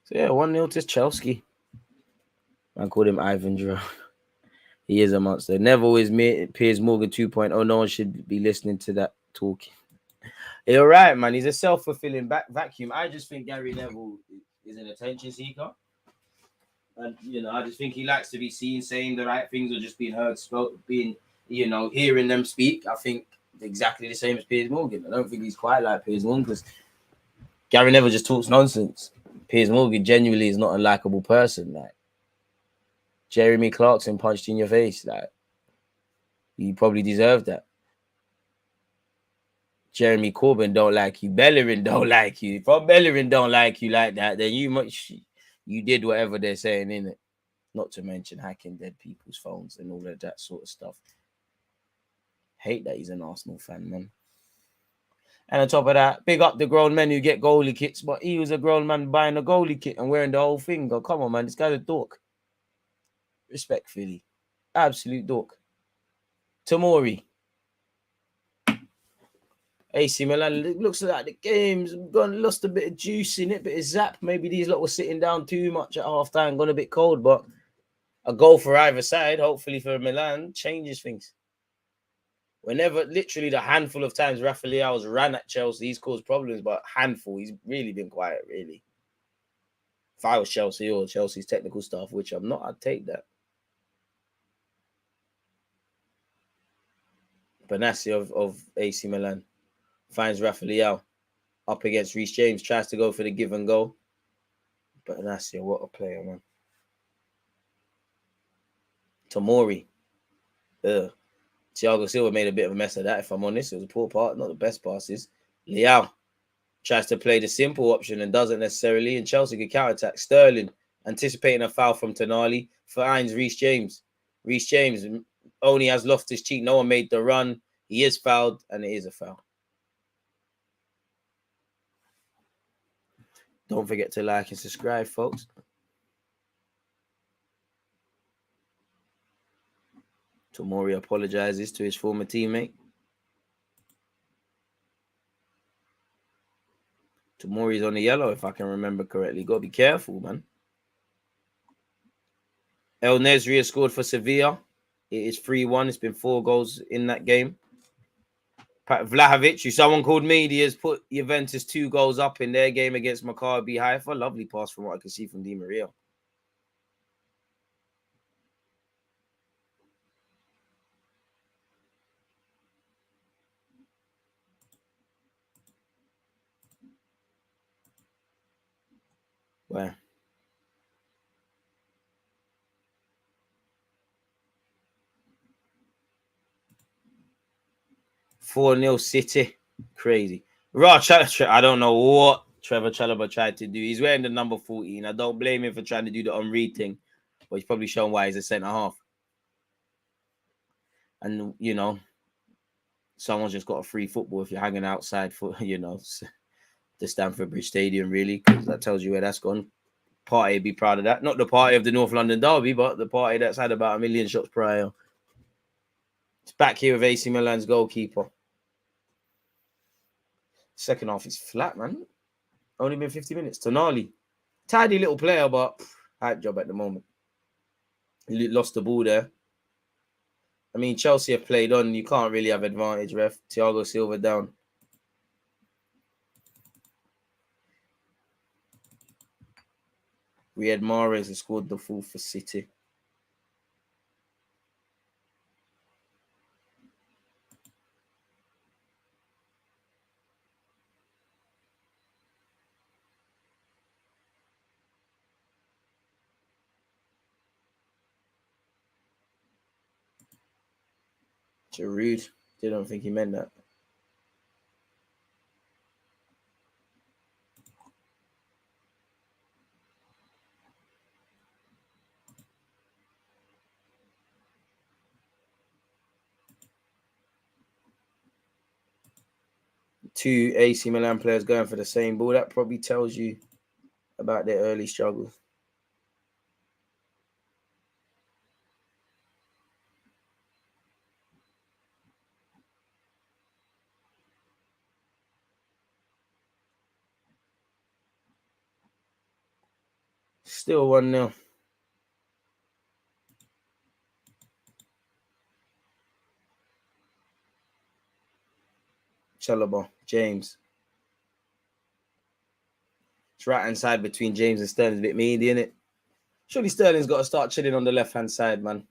So, yeah, 1-0 to Chelsea. I called him Ivan Giroud. He is a monster. Neville is Piers Morgan 2.0. No one should be listening to that talking. You're right, man. He's a self-fulfilling vacuum. I just think Gary Neville is an attention seeker. And, I just think he likes to be seen saying the right things or just being heard, hearing them speak. I think exactly the same as Piers Morgan. I don't think he's quite like Piers Morgan because Gary Neville just talks nonsense. Piers Morgan genuinely is not a likable person. Like, Jeremy Clarkson punched you in your face. Like, you probably deserve that. Jeremy Corbyn don't like you. Bellerin don't like you. If Bellerin don't like you like that, then you did whatever they're saying, innit? Not to mention hacking dead people's phones and all of that sort of stuff. Hate that he's an Arsenal fan, man. And on top of that, big up the grown men who get goalie kits, but he was a grown man buying a goalie kit and wearing the whole thing. Go, come on, man, this guy's a dork. Respectfully. Absolute dork. Tomori. AC Milan, looks like the game's lost a bit of juice in it, bit of zap. Maybe these lot were sitting down too much at half time, gone a bit cold, but a goal for either side, hopefully for Milan, changes things. Whenever, literally the handful of times Rafael's ran at Chelsea, he's caused problems, but handful, he's really been quiet, really. If I was Chelsea or Chelsea's technical staff, which I'm not, I'd take that. Benassi of AC Milan finds Rafael up against Reece James, tries to go for the give and go. Benassi, what a player, man. Tomori. Thiago Silva made a bit of a mess of that, if I'm honest. It was a poor part, not the best passes. Leao tries to play the simple option and doesn't necessarily, and Chelsea could counterattack. Sterling, anticipating a foul from Tonali, finds Reece James. Reece James only has Loftus-Cheek. No one made the run. He is fouled, and it is a foul. Don't forget to like and subscribe, folks. Tomori apologizes to his former teammate. Tomori's on the yellow, if I can remember correctly. Got to be careful, man. El Nesri has scored for Sevilla. It is 3-1. It's been 4 goals in that game. Vlahovic, who someone called me, has put Juventus 2 goals up in their game against Maccabi Haifa. Lovely pass from what I can see from Di Maria. Where? Four 0 City. Crazy. I don't know what Trevor Chalobah tried to do. He's wearing the number 14. I don't blame him for trying to do the Henry thing. But he's probably shown why he's a centre-half. And, you know, someone's just got a free football if you're hanging outside for, you know, the Stamford Bridge Stadium, really, because that tells you where that's gone. Party be proud of that. Not the party of the North London derby, but the party that's had about 1 million shots prior. It's back here with AC Milan's goalkeeper. Second half is flat, man. Only been 50 minutes. Tonali. Tidy little player, but hype job at the moment. He lost the ball there. I mean, Chelsea have played on. You can't really have advantage, ref. Thiago Silva down. Riyad Mahrez has scored the fourth for City. Giroud. Didn't think he meant that. Two AC Milan players going for the same ball. That probably tells you about their early struggles. Still 1-0. Chalobah, James. It's right hand side between James and Sterling. A bit meaty, isn't it? Surely Sterling's got to start chilling on the left hand side, man.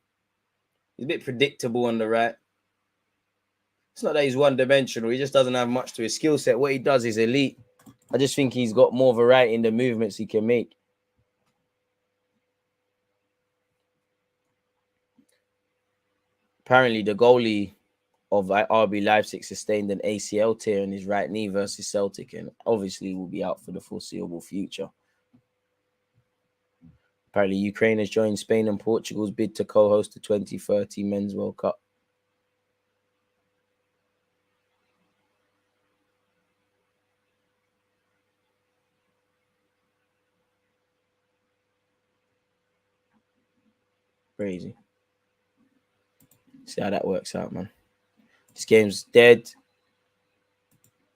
He's a bit predictable on the right. It's not that he's one dimensional. He just doesn't have much to his skill set. What he does is elite. I just think he's got more variety in the movements he can make. Apparently, the goalie of RB Leipzig sustained an ACL tear in his right knee versus Celtic, and obviously will be out for the foreseeable future. Apparently, Ukraine has joined Spain and Portugal's bid to co-host the 2030 Men's World Cup. Crazy. See how that works out, man. This game's dead.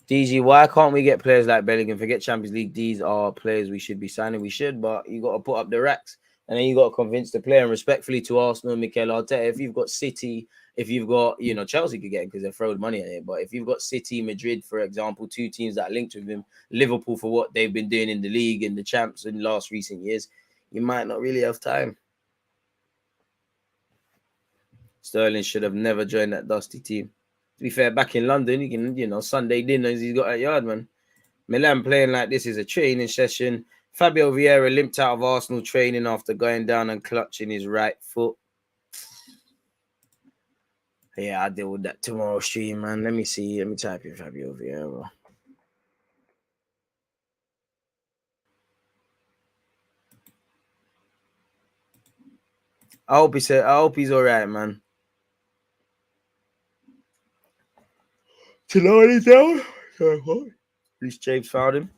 DG, why can't we get players like Bellingham? Forget Champions League. These are players we should be signing. We should, but you got to put up the racks. And then you got to convince the player. And respectfully to Arsenal, Mikel Arteta, if you've got City, if you've got, you know, Chelsea could get him because they've thrown money at it. But if you've got City, Madrid, for example, 2 teams that are linked with him, Liverpool for what they've been doing in the league and the champs in the last recent years, you might not really have time. Sterling should have never joined that dusty team. To be fair, back in London, you can, you know, Sunday dinners he's got at yard, man. Milan playing like this is a training session. Fabio Vieira limped out of Arsenal training after going down and clutching his right foot. Yeah, I'll deal with that tomorrow stream, man. Let me see. Let me type in Fabio Vieira. I hope he's all right, man. Tonali's down. Sorry, what? Reece James found him.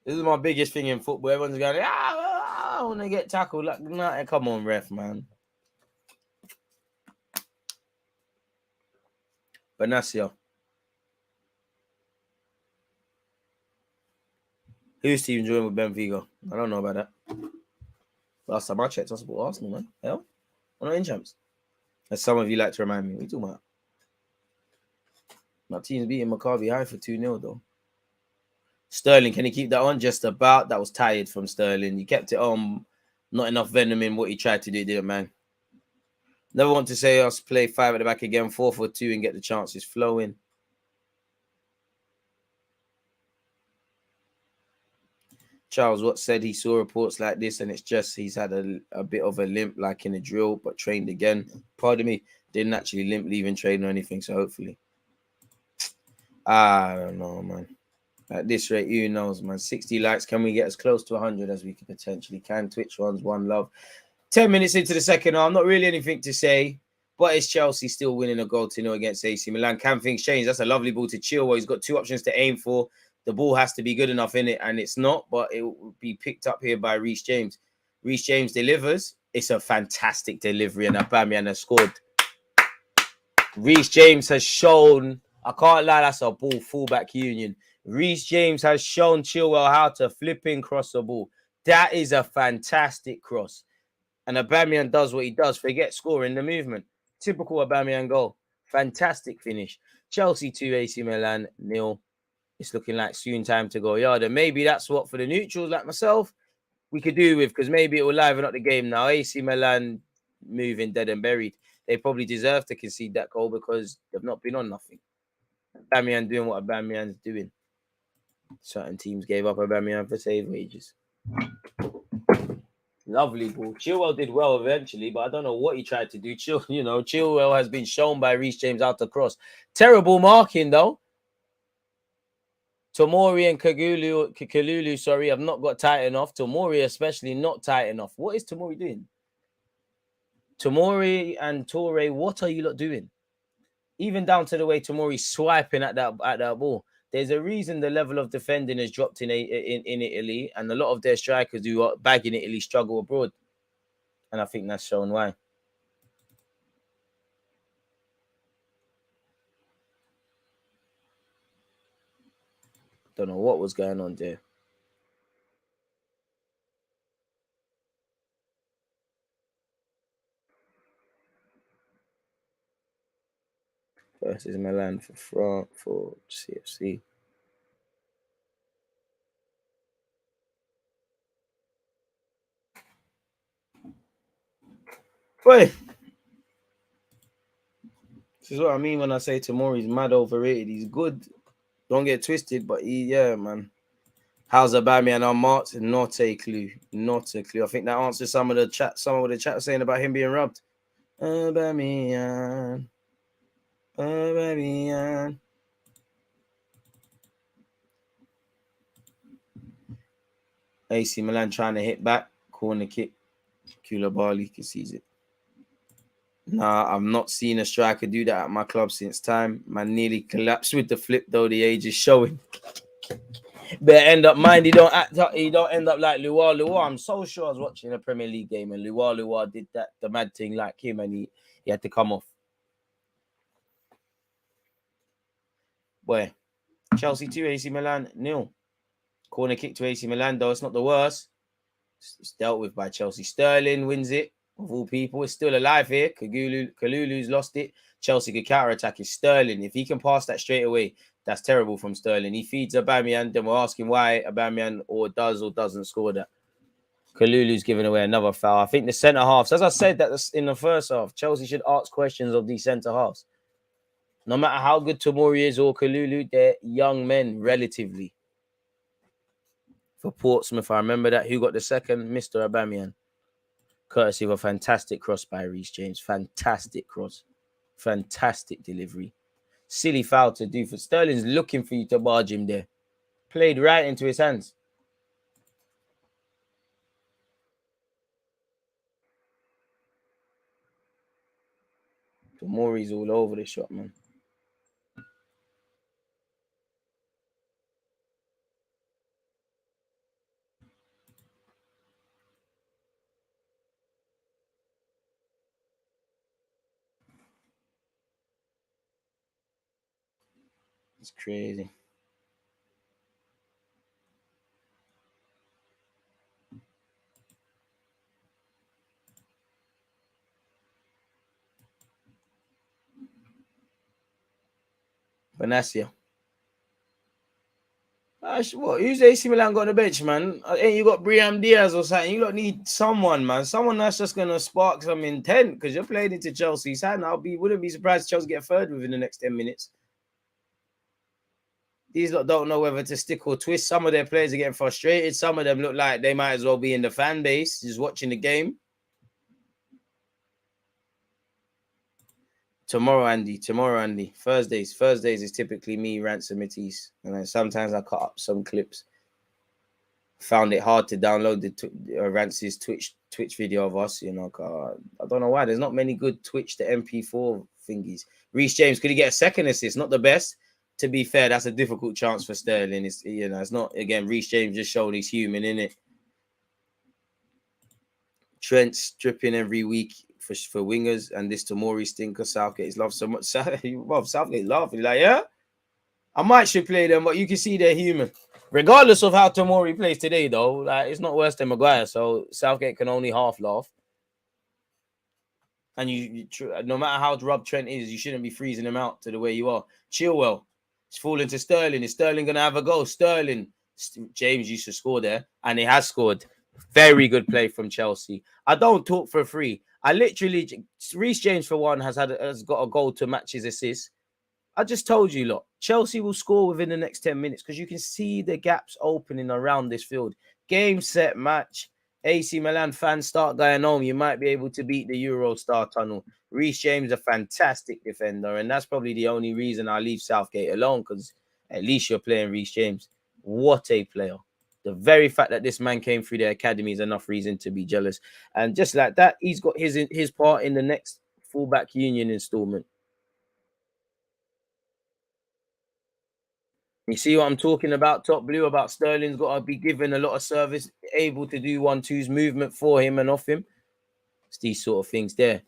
This is my biggest thing in football. Everyone's going, I want to get tackled. Like, nah, come on, ref, man. Benicio. Who's team joined with Benfica? I don't know about that. Last time I checked, I support Arsenal, man. Hell, we're not in champs. As some of you like to remind me. What are you talking about? My team's beating Maccabi High for 2-0, though. Sterling, can he keep that on? Just about. That was tired from Sterling. He kept it on. Not enough venom in what he tried to do, didn't man? Never want to say us play 5 at the back again, 4-4-2 and get the chances flowing. Charles Watt said he saw reports like this and it's just he's had a bit of a limp like in a drill, but trained again. Pardon me, didn't actually limp leaving training or anything, so hopefully. I don't know, man. At this rate, who knows, man. 60 likes. Can we get as close to 100 as we could potentially can? Twitch ones, one love. 10 minutes into the second half, not really anything to say, but it's Chelsea still winning a goal to 0 against AC Milan. Can things change? That's a lovely ball to Chilwell. He's got 2 options to aim for. The ball has to be good enough in it, and it's not, but it will be picked up here by Reece James. Reece James delivers. It's a fantastic delivery, and Aubameyang has scored. Reece James has shown, I can't lie, that's a ball fullback union. Reece James has shown Chilwell how to flipping cross the ball. That is a fantastic cross. And Aubameyang does what he does. Forget scoring the movement. Typical Aubameyang goal. Fantastic finish. Chelsea 2, AC Milan 0. It's looking like soon time to go yard. And maybe that's what for the neutrals like myself we could do with, because maybe it will liven up the game now. AC Milan moving dead and buried. They probably deserve to concede that goal because they've not been on nothing. Aubameyang doing what Aubameyang's doing. Certain teams gave up Aubameyang for save wages. Lovely ball. Chilwell did well eventually, but I don't know what he tried to do. Chilwell has been shown by Reece James out to cross. Terrible marking, though. Tomori and Kalulu, have not got tight enough. Tomori especially not tight enough. What is Tomori doing? Tomori and Torre, what are you lot doing? Even down to the way Tomori's swiping at that ball. There's a reason the level of defending has dropped in Italy, and a lot of their strikers who are bagging Italy struggle abroad. And I think that's shown why. Don't know what was going on there. Versus Milan for France for CFC. Wait. This is what I mean when I say Tomori's mad overrated. He's good. Don't get twisted, but man. How's Aubameyang unmarked? Not a clue. Not a clue. I think that answers some of the chat saying about him being rubbed. Aubameyang. AC Milan trying to hit back. Corner kick. Koulibaly sees it. Nah, I've not seen a striker do that at my club since time. Man nearly collapsed with the flip, though. The age is showing. But end up he don't end up like Luar. I'm so sure I was watching a Premier League game and Luar did the mad thing like him, and he had to come off. Boy, Chelsea 2, AC Milan 0. Corner kick to AC Milan, though. It's not the worst. It's dealt with by Chelsea. Sterling wins it. Of all people, it's still alive here. Kalulu's lost it. Chelsea could counter-attack. It's Sterling. If he can pass that straight away, that's terrible from Sterling. He feeds Aubameyang, then we're asking why Aubameyang does or doesn't score that. Kalulu's giving away another foul. I think the centre-halves, as I said that in the first half, Chelsea should ask questions of these centre-halves. No matter how good Tomori is or Kalulu, they're young men, relatively. For Portsmouth, I remember that. Who got the second? Mr. Aubameyang. Courtesy of a fantastic cross by Reece James. Fantastic cross. Fantastic delivery. Silly foul to do for Sterling's looking for you to barge him there. Played right into his hands. Tomori's all over the shot, man. It's crazy. Vanassia. What? Who's AC Milan got on the bench, man? Ain't you got Briam Diaz or something? You don't need someone, man. Someone that's just gonna spark some intent because you're playing into Chelsea's hand. Wouldn't be surprised if Chelsea get third within the next 10 minutes. These lot don't know whether to stick or twist. Some of their players are getting frustrated. Some of them look like they might as well be in the fan base, just watching the game. Tomorrow, Andy. Thursdays is typically me ransomities, and then sometimes I cut up some clips. Found it hard to download the Rance's Twitch video of us. You know, I don't know why. There's not many good Twitch to MP4 thingies. Reece James, could he get a second assist? Not the best. To be fair, that's a difficult chance for Sterling. It's, you know, it's not, again, Reece James just showing he's human, innit? Trent stripping every week for wingers, and this Tomori stinker. Southgate is loved so much. Southgate laughing like, yeah, I might should play them, but you can see they're human. Regardless of how Tomori plays today, though, like, it's not worse than Maguire, so Southgate can only half laugh. And no matter how Rob Trent is, you shouldn't be freezing him out to the way you are. Chilwell, it's falling to Sterling. Is Sterling going to have a go? Sterling, James used to score there, and he has scored. Very good play from Chelsea. I don't talk for free. I literally, Reece James for one has got a goal to match his assist. I just told you, look, Chelsea will score within the next 10 minutes because you can see the gaps opening around this field. Game, set, match. AC Milan fans start going home. You might be able to beat the Eurostar tunnel. Reece James, a fantastic defender, and that's probably the only reason I leave Southgate alone, because at least you're playing Reece James. What a player. The very fact that this man came through the academy is enough reason to be jealous. And just like that, he's got his part in the next fullback union installment. You see what I'm talking about, Top Blue, about Sterling's got to be given a lot of service, able to do 1-2's movement for him and off him. It's these sort of things there.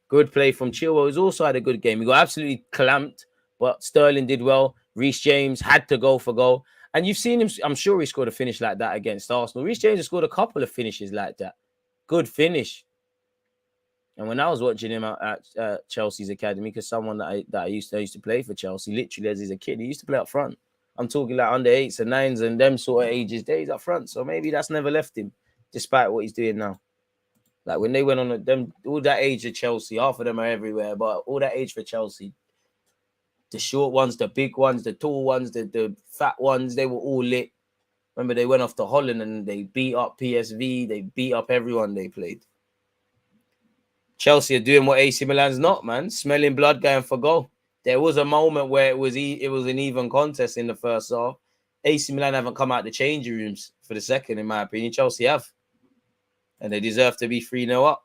Good play from Chilwell. He's also had a good game. He got absolutely clamped, but Sterling did well. Reece James had to go for goal. And you've seen him, I'm sure he scored a finish like that against Arsenal. Reece James has scored a couple of finishes like that. Good finish. And when I was watching him at Chelsea's academy, because someone that I used to play for Chelsea, literally as he's a kid, he used to play up front. I'm talking like under 8s and 9s and them sort of ages. Days up front, so maybe that's never left him, despite what he's doing now. Like when they went on them, all that age of Chelsea, half of them are everywhere, but all that age for Chelsea, the short ones, the big ones, the tall ones, the fat ones, they were all lit. Remember, they went off to Holland and they beat up PSV, they beat up everyone they played. Chelsea are doing what AC Milan's not, man. Smelling blood, going for goal. There was a moment where it was an even contest in the first half. AC Milan haven't come out the changing rooms for the second, in my opinion. Chelsea have. And they deserve to be 3-0 up.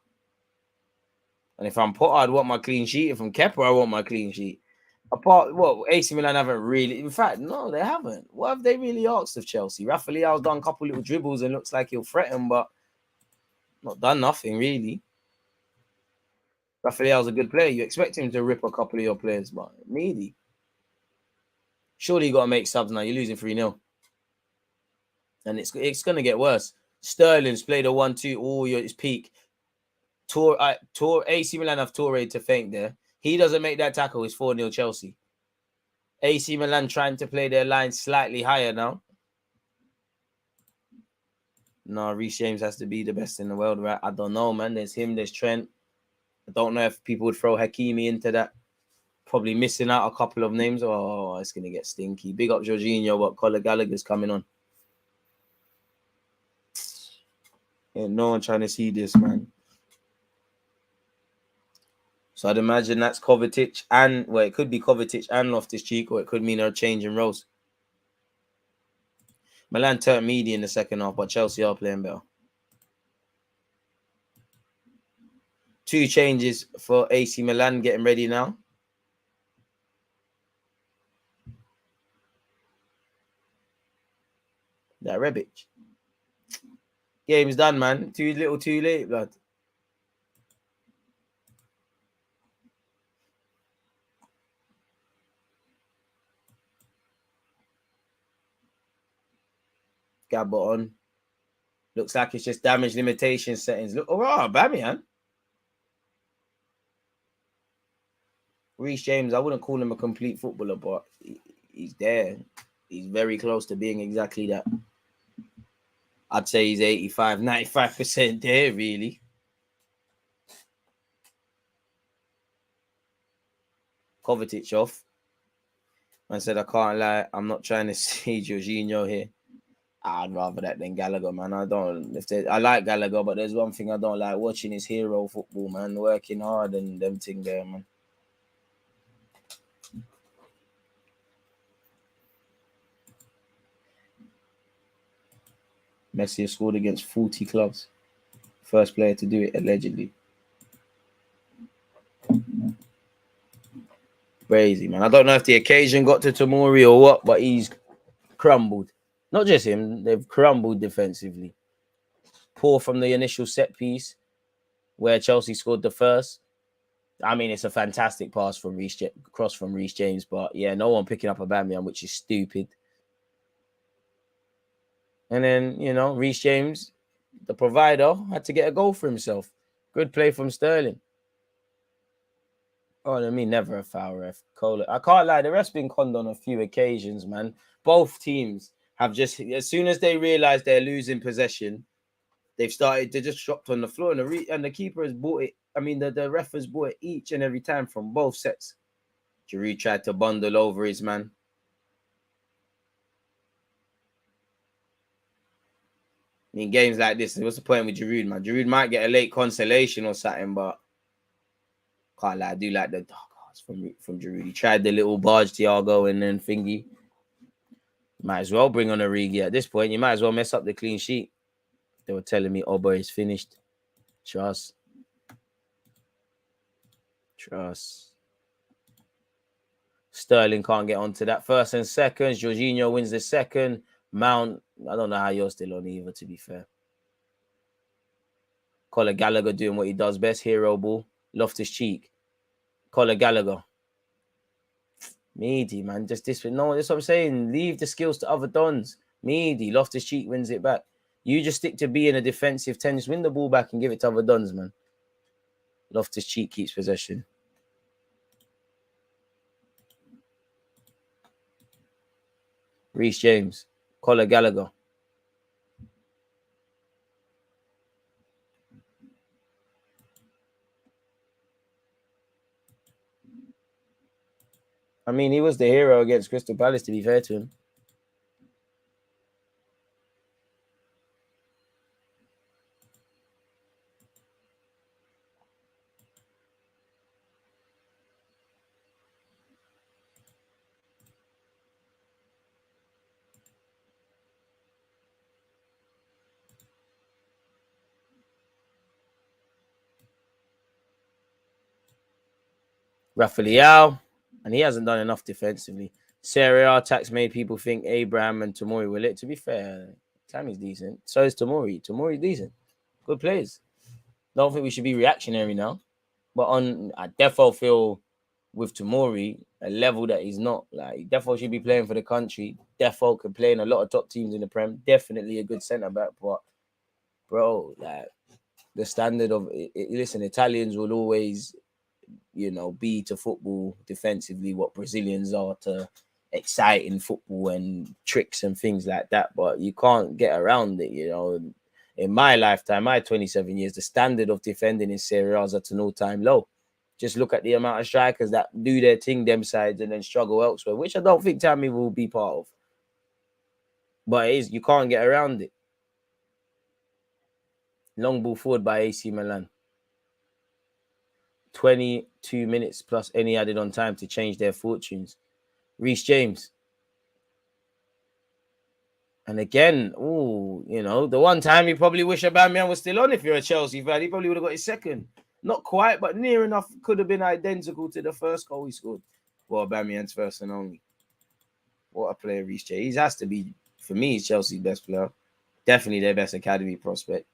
And if I'm Potter, I'd want my clean sheet. If I'm Kepa, I want my clean sheet. AC Milan haven't really... In fact, no, they haven't. What have they really asked of Chelsea? Rafael's done a couple little dribbles and looks like he'll threaten, but not done nothing, really. Rafael's a good player. You expect him to rip a couple of your players, but needy. Surely you got to make subs now. You're losing 3-0. And it's going to get worse. Sterling's played a 1-2. Oh, it's peak. AC Milan have Toure to faint there. He doesn't make that tackle. It's 4-0 Chelsea. AC Milan trying to play their line slightly higher now. No, Reece James has to be the best in the world, right? I don't know, man. There's him. There's Trent. I don't know if people would throw Hakimi into that. Probably missing out a couple of names. Oh, it's going to get stinky. Big up Jorginho, but Conor Gallagher's coming on. Ain't no one trying to see this, man. So I'd imagine that's Kovacic and... Well, it could be Kovacic and Loftus-Cheek, or it could mean they're changing roles. Milan turned meaty in the second half, but Chelsea are playing better. 2 changes for AC Milan getting ready now. That Rebic. Game's done, man. Too little, too late, blood. Gabba on. Looks like it's just damage limitation settings. Look, oh, Bamian. Reece James, I wouldn't call him a complete footballer, but he's there. He's very close to being exactly that. I'd say he's 85, 95% there, really. Kovacic off. Man said, I can't lie. I'm not trying to see Jorginho here. I'd rather that than Gallagher, man. I like Gallagher, but there's one thing I don't like watching is hero football, man. Working hard and them thing there, man. Messi has scored against 40 clubs. First player to do it, allegedly. Crazy, man. I don't know if the occasion got to Tomori or what, but he's crumbled. Not just him, they've crumbled defensively. Poor from the initial set piece where Chelsea scored the first. I mean, it's a fantastic pass from cross from Reece James, but yeah, no one picking up Aubameyang, which is stupid. And then, Reece James, the provider, had to get a goal for himself. Good play from Sterling. Oh, I mean, never a foul, ref. I can't lie, the ref's been conned on a few occasions, man. Both teams have just, as soon as they realize they're losing possession, they just dropped on the floor, and the keeper has bought it. I mean, the ref has bought it each and every time from both sets. Giroud tried to bundle over his man. I mean, games like this, what's the point with Giroud, man? Giroud might get a late consolation or something, but can't lie, I do like the dark from Giroud. He tried the little barge Thiago and then thingy. Might as well bring on Origi at this point. You might as well mess up the clean sheet. They were telling me Oba is finished. Trust. Sterling can't get onto that first and second. Jorginho wins the second. Mount, I don't know how you're still on either, to be fair. Conor Gallagher doing what he does best. Hero ball. Loftus-Cheek. Conor Gallagher. Meaty, man. Just this. No, that's what I'm saying. Leave the skills to other dons. Meaty. Loftus-Cheek wins it back. You just stick to being a defensive 10. Just win the ball back and give it to other dons, man. Loftus-Cheek keeps possession. Reece James. Conor Gallagher. I mean, he was the hero against Crystal Palace, to be fair to him. Rafael, and he hasn't done enough defensively. Serie A attacks made people think Abraham and Tomori were lit. To be fair, Tammy's decent. So is Tomori. Tomori's decent. Good players. Don't think we should be reactionary now. But I definitely feel with Tomori, a level that he's not. Like, he definitely should be playing for the country. Definitely can play in a lot of top teams in the Prem. Definitely a good centre-back. But, bro, like, the standard of... listen, Italians will always... be to football defensively what Brazilians are to exciting football and tricks and things like that. But you can't get around it, In my lifetime, my 27 years, the standard of defending in Serie A is at an all-time low. Just look at the amount of strikers that do their thing, them sides, and then struggle elsewhere, which I don't think Tammy will be part of. But it is, you can't get around it. Long ball forward by AC Milan. 22 minutes plus any added on time to change their fortunes. Reece James. And again, the one time you probably wish Aubameyang was still on if you're a Chelsea fan. He probably would have got his second. Not quite, but near enough. Could have been identical to the first goal he scored. Well, Aubameyang's first and only. What a player Reece James. He has to be, for me, he's Chelsea's best player. Definitely their best academy prospect.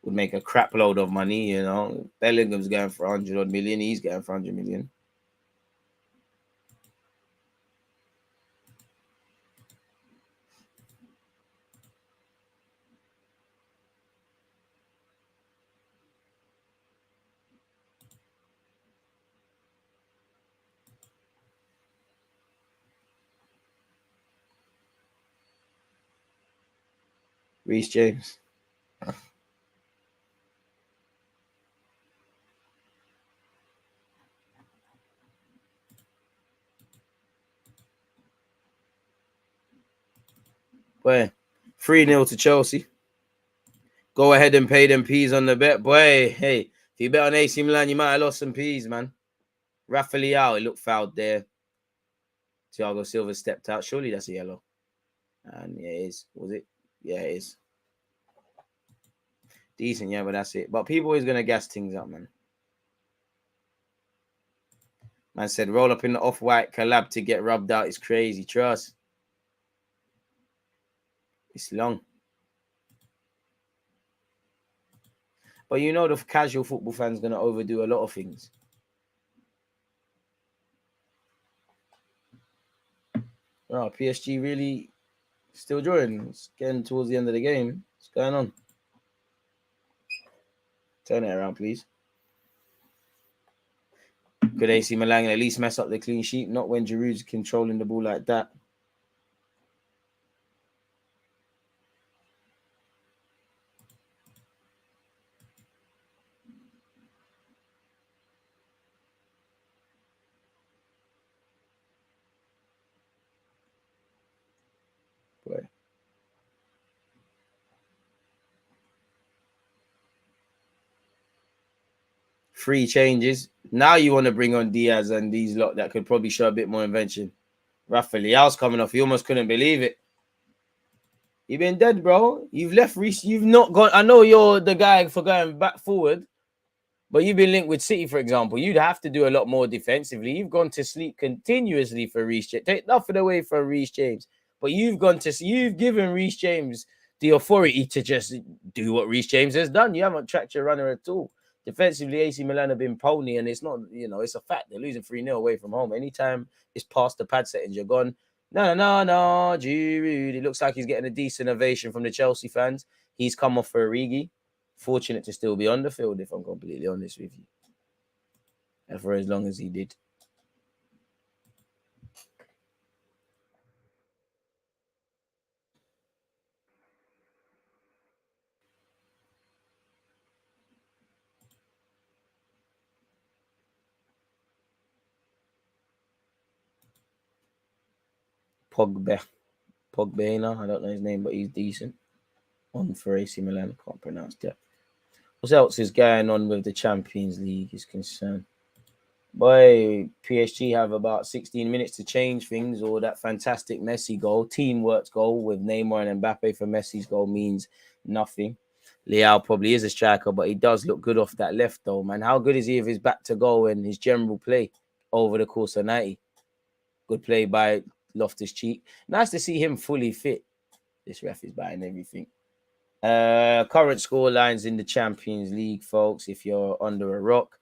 Would make a crap load of money, Bellingham's going for 100 million. He's going for 100 million. Reece James. Boy, 3-0 to Chelsea. Go ahead and pay them peas on the bet. Boy, hey, if you bet on AC Milan, you might have lost some peas, man. Rafa Leao, it looked fouled there. Thiago Silva stepped out. Surely that's a yellow. And yeah, it is. Was it? Yeah, it is. Decent, yeah, but that's it. But people is going to gas things up, man. Man said, roll up in the off-white collab to get rubbed out is crazy. Trust. It's long. But you know the casual football fan's going to overdo a lot of things. Oh, PSG really still drawing. It's getting towards the end of the game. What's going on? Turn it around, please. Could AC Milan at least mess up the clean sheet? Not when Giroud's controlling the ball like that. Boy. Free changes. Now you want to bring on Diaz and these lot that could probably show a bit more invention. Rafa Leao's coming off. You almost couldn't believe it. You've been dead, bro. You've left Reece. You've not gone. I know you're the guy for going back forward, but you've been linked with City, for example. You'd have to do a lot more defensively. You've gone to sleep continuously for Reece James. Take nothing away from Reece James, but you've given Reece James the authority to just do what Reece James has done. You haven't tracked your runner at all. Defensively, AC Milan have been pony, and it's not, it's a fact. They're losing 3-0 away from home. Anytime it's past the pad settings, you're gone. No, Giroud. It looks like he's getting a decent ovation from the Chelsea fans. He's come off for Origi. Fortunate to still be on the field, if I'm completely honest with you. And for as long as he did. Pogba, I don't know his name, but he's decent. On for AC Milan, I can't pronounce that. What else is going on with the Champions League is concerned? Boy, PSG have about 16 minutes to change things, or that fantastic Messi goal, teamwork goal with Neymar and Mbappe for Messi's goal means nothing. Leao probably is a striker, but he does look good off that left though, man. How good is he with his back to goal and his general play over the course of 90? Good play by Loftus-Cheek. Nice to see him fully fit. This ref is buying everything. Current score lines in the Champions League, folks, if you're under a rock.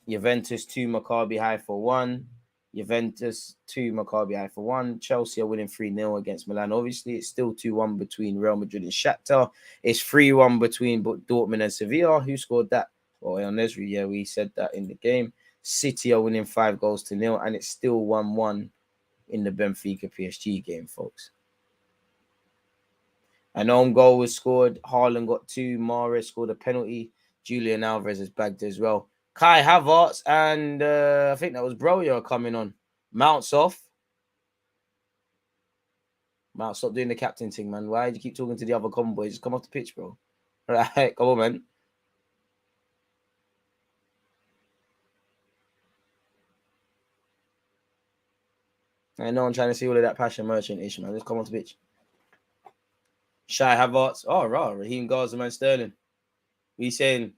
Juventus 2, Maccabi Haifa 1. Juventus 2, Maccabi Haifa 1. Chelsea are winning 3-0 against Milan. Obviously, it's still 2-1 between Real Madrid and Shakhtar. It's 3-1 between Dortmund and Sevilla. Who scored that? Well, El Nesri, yeah, we said that in the game. City are winning 5-0, and it's still 1-1 in the Benfica PSG game, folks. An own goal was scored. Haaland got 2. Mahrez scored a penalty. Julian Alvarez is bagged as well. Kai Havertz and I think that was Broja coming on. Mount's off. Mount, stop doing the captain thing, man. Why do you keep talking to the other common boys? Just come off the pitch, bro. All right, come on, man. I know I'm trying to see all of that passion merchant ish, man. Just come off the pitch. Shy Havertz. Oh, right. Raheem Garza, man, Sterling. We saying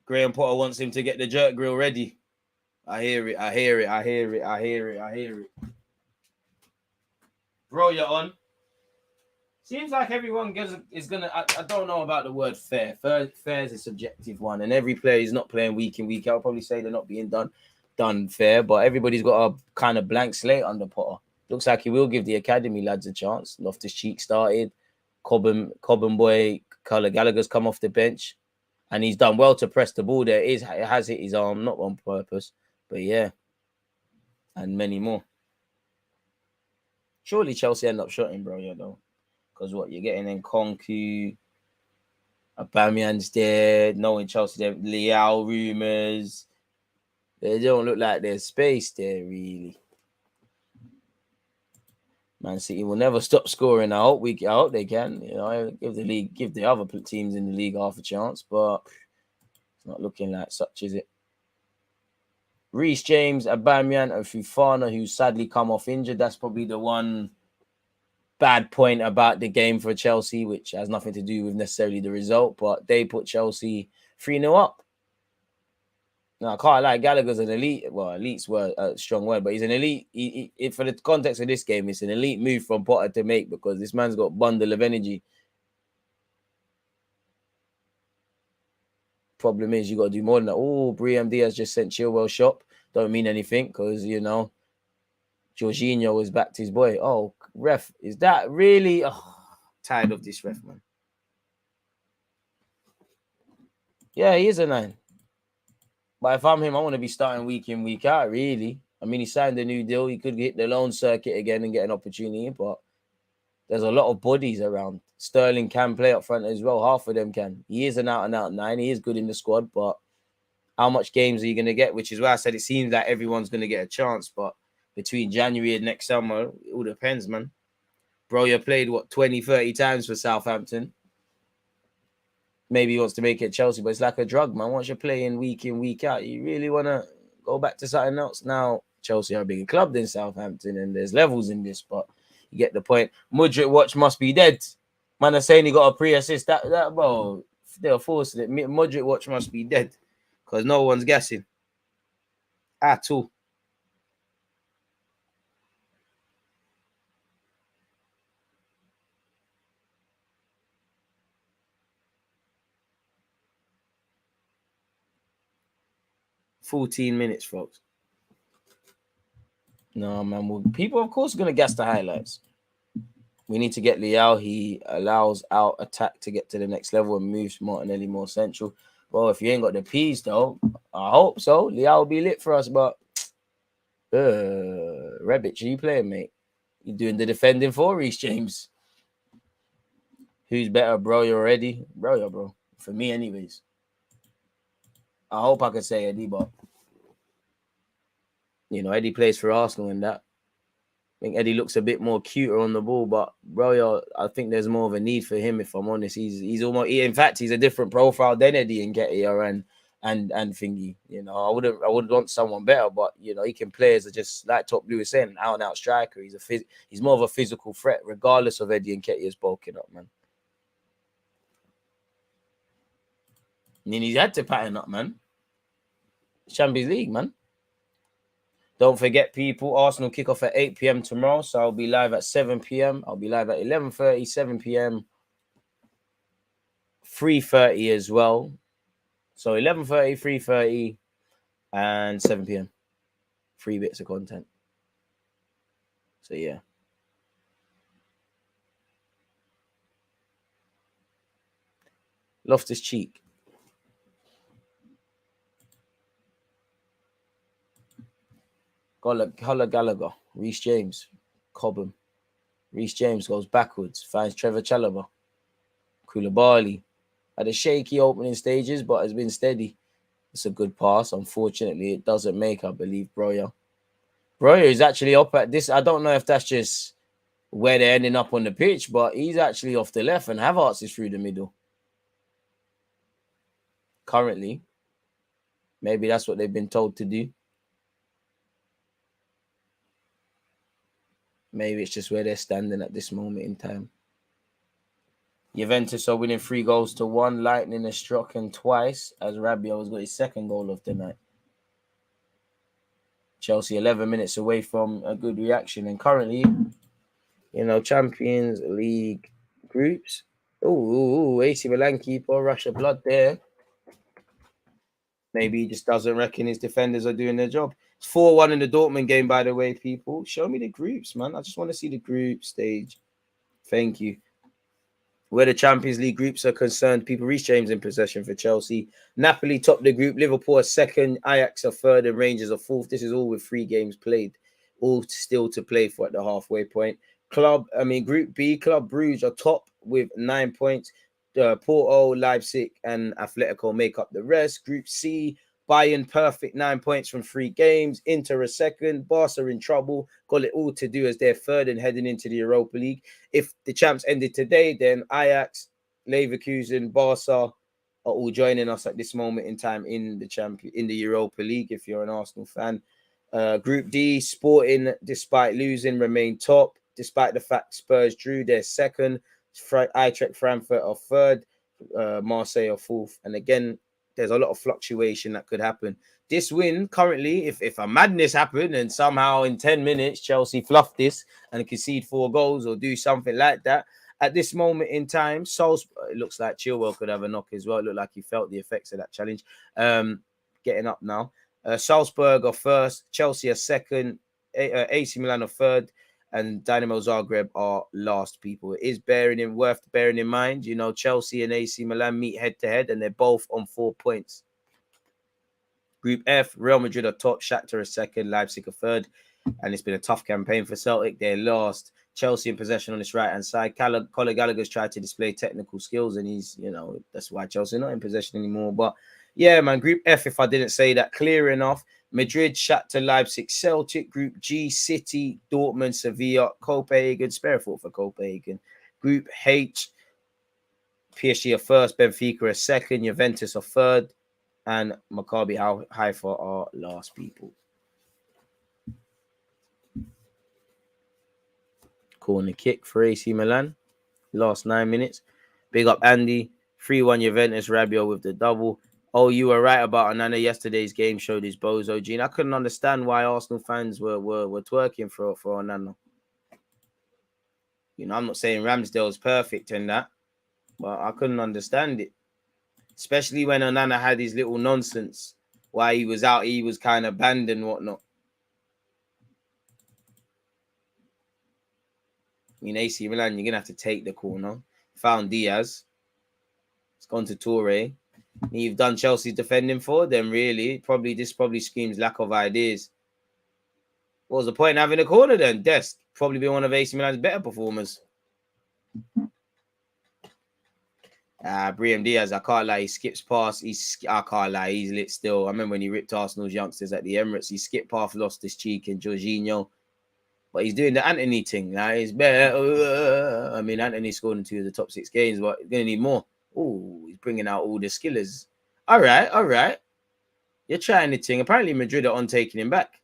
Graham Potter wants him to get the jerk grill ready. I hear it. Bro, you're on. Seems like everyone is gonna. I don't know about the word fair. Fair is a subjective one, and every player is not playing week in, week out. I'll probably say they're not being done fair, but everybody's got a kind of blank slate under Potter. Looks like he will give the academy lads a chance. Loftus-Cheek started. Cobham boy, Carla Gallagher's come off the bench. And he's done well to press the ball there. It has hit his arm, not on purpose. But yeah. And many more. Surely Chelsea end up shooting, bro, though. Because what you're getting in Konku, Aubameyang's there, knowing Chelsea, there, Leao rumours. They don't look like there's space there, really. Man City will never stop scoring. I hope they can. You know, give the other teams in the league half a chance, but it's not looking like such, is it? Reece James, Aubameyang, and Fofana, who sadly come off injured. That's probably the one bad point about the game for Chelsea, which has nothing to do with necessarily the result, but they put Chelsea 3-0 up. Now, I can't lie, Gallagher's an elite. Well, elite's a strong word, but he's an elite. For the context of this game, it's an elite move from Potter to make because this man's got a bundle of energy. Problem is, you got to do more than that. Oh, Briam Diaz just sent Chilwell shop. Don't mean anything because, you know, Jorginho has backed his boy. Oh, ref, is that really? Oh, tired of this ref, man. Yeah, he is a 9. But if I'm him, I want to be starting week in, week out, really. I mean, he signed a new deal. He could hit the loan circuit again and get an opportunity, but there's a lot of bodies around. Sterling can play up front as well. Half of them can. He is an out-and-out 9. He is good in the squad, but how much games are you going to get? Which is why I said it seems like everyone's going to get a chance, but between January and next summer, it all depends, man. Bro, you played, 20, 30 times for Southampton. Maybe he wants to make it Chelsea, but it's like a drug, man. Once you're playing week in, week out, you really want to go back to something else. Now, Chelsea are a bigger club than Southampton, and there's levels in this, but you get the point. Mudryk watch must be dead. Man are saying he got a pre-assist. That bro, they're forcing it. Mudryk watch must be dead because no one's guessing at all. $14 minutes, folks. No, man. Well, people, of course, are going to guess the highlights. We need to get Leao. He allows our attack to get to the next level and moves Martinelli more central. Well, if you ain't got the P's, though, I hope so. Leao will be lit for us, but Rebic, you playing, mate? You doing the defending for Reece James? Who's better, bro? You already? Bro. For me, anyways. I hope I can say Eddie, but you know, Eddie plays for Arsenal and that. I think Eddie looks a bit more cuter on the ball, but bro, I think there's more of a need for him. If I'm honest, he's almost. In fact, he's a different profile than Eddie and Nketiah and Thingy. You know, I would want someone better, but you know, he can play as just like Top Blue was saying, out and out striker. He's more of a physical threat, regardless of Eddie and Nketiah's bulking up, man. And then he's had to pattern up, man. Champions League, man. Don't forget, people, Arsenal kick off at 8 p.m. tomorrow, so I'll be live at 7 p.m. I'll be live at 11:30, 7 p.m., 3:30 as well. So 11:30, 3:30, and 7 p.m. 3 bits of content. So, yeah. Loftus-Cheek. Gallagher, Reece James, Cobham. Reece James goes backwards, finds Trevor Chalobah. Koulibaly had a shaky opening stages, but has been steady. It's a good pass. Unfortunately, it doesn't make, I believe, Broya. Broya is actually up at this. I don't know if that's just where they're ending up on the pitch, but he's actually off the left and Havertz is through the middle. Currently. Maybe that's what they've been told to do. Maybe it's just where they're standing at this moment in time. Juventus are winning 3-1. Lightning has struck in twice as Rabiot has got his second goal of the night. Chelsea 11 minutes away from a good reaction. And currently, you know, Champions League groups. Oh, AC Milan keeper, rush of blood there. Maybe he just doesn't reckon his defenders are doing their job. It's 4-1 in the Dortmund game, by the way, people. Show me the groups, man. I just want to see the group stage. Thank you. Where the Champions League groups are concerned, people, Reece James in possession for Chelsea. Napoli top the group. Liverpool are second. Ajax are third and Rangers are fourth. This is all with 3 games played. All still to play for at the halfway point. Group B, Club Brugge are top with 9 points. Porto, Leipzig, and Atletico make up the rest. Group C, Bayern perfect 9 points from 3 games. Inter a second. Barca in trouble. Got it all to do as they're third and heading into the Europa League. If the champs ended today, then Ajax, Leverkusen, Barca are all joining us at this moment in time in the Europa League. If you're an Arsenal fan, Group D, Sporting, despite losing, remain top. Despite the fact Spurs drew, they're second. Eintracht Frankfurt are third. Marseille are fourth. And again, there's a lot of fluctuation that could happen. This win currently, if a madness happened and somehow in 10 minutes Chelsea fluff this and concede 4 goals or do something like that, at this moment in time, it looks like Chilwell could have a knock as well. It looked like he felt the effects of that challenge. Getting up now. Salzburg are first. Chelsea are second. AC Milan are third. And Dynamo Zagreb are last, people. It is worth bearing in mind, you know, Chelsea and AC Milan meet head-to-head, and they're both on 4 points. Group F, Real Madrid are top, Shakhtar are second, Leipzig are third. And it's been a tough campaign for Celtic. They're last. Chelsea in possession on this right-hand side. Conor Gallagher's tried to display technical skills, and he's, you know, that's why Chelsea are not in possession anymore. But, yeah, man, Group F, if I didn't say that clear enough, Madrid, Shakhtar, Leipzig, Celtic. Group G, City, Dortmund, Sevilla, Copenhagen. Spare thought for Copenhagen. Group H, PSG are first, Benfica are second, Juventus are third, and Maccabi Haifa are last, people. Corner kick for AC Milan. Last 9 minutes. Big up Andy. 3-1 Juventus, Rabiot with the double. Oh, you were right about Onana. Yesterday's game showed his bozo gene. I couldn't understand why Arsenal fans were twerking for Onana. You know, I'm not saying Ramsdale's perfect in that, but I couldn't understand it. Especially when Onana had his little nonsense. While he was out, he was kind of banned and whatnot. I mean, AC Milan, you're going to have to take the corner. Found Diaz. It's gone to Toure. You've done Chelsea's defending for them, really. This probably screams lack of ideas. What was the point in having a corner then? Dest probably been one of AC Milan's better performers. Brahim Diaz, I can't lie, he skips past. I can't lie, he's lit still. I remember when he ripped Arsenal's youngsters at the Emirates. He skipped past, lost his cheek, and Jorginho. But he's doing the Anthony thing. Like, he's better. I mean, Anthony scored in 2 of the top 6 games, but he's going to need more. Oh, he's bringing out all the skillers. All right. You're trying the thing. Apparently, Madrid are on taking him back.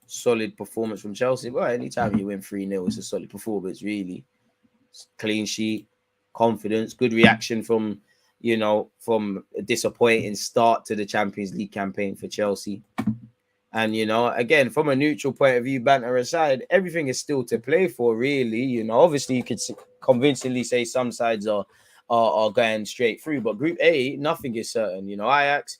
Solid performance from Chelsea. Well, anytime you win 3-0, it's a solid performance, really. Clean sheet, confidence, good reaction from a disappointing start to the Champions League campaign for Chelsea. And, you know, again, from a neutral point of view, banter aside, everything is still to play for, really. You know, obviously, you could convincingly say some sides are going straight through. But Group A, nothing is certain. You know, Ajax,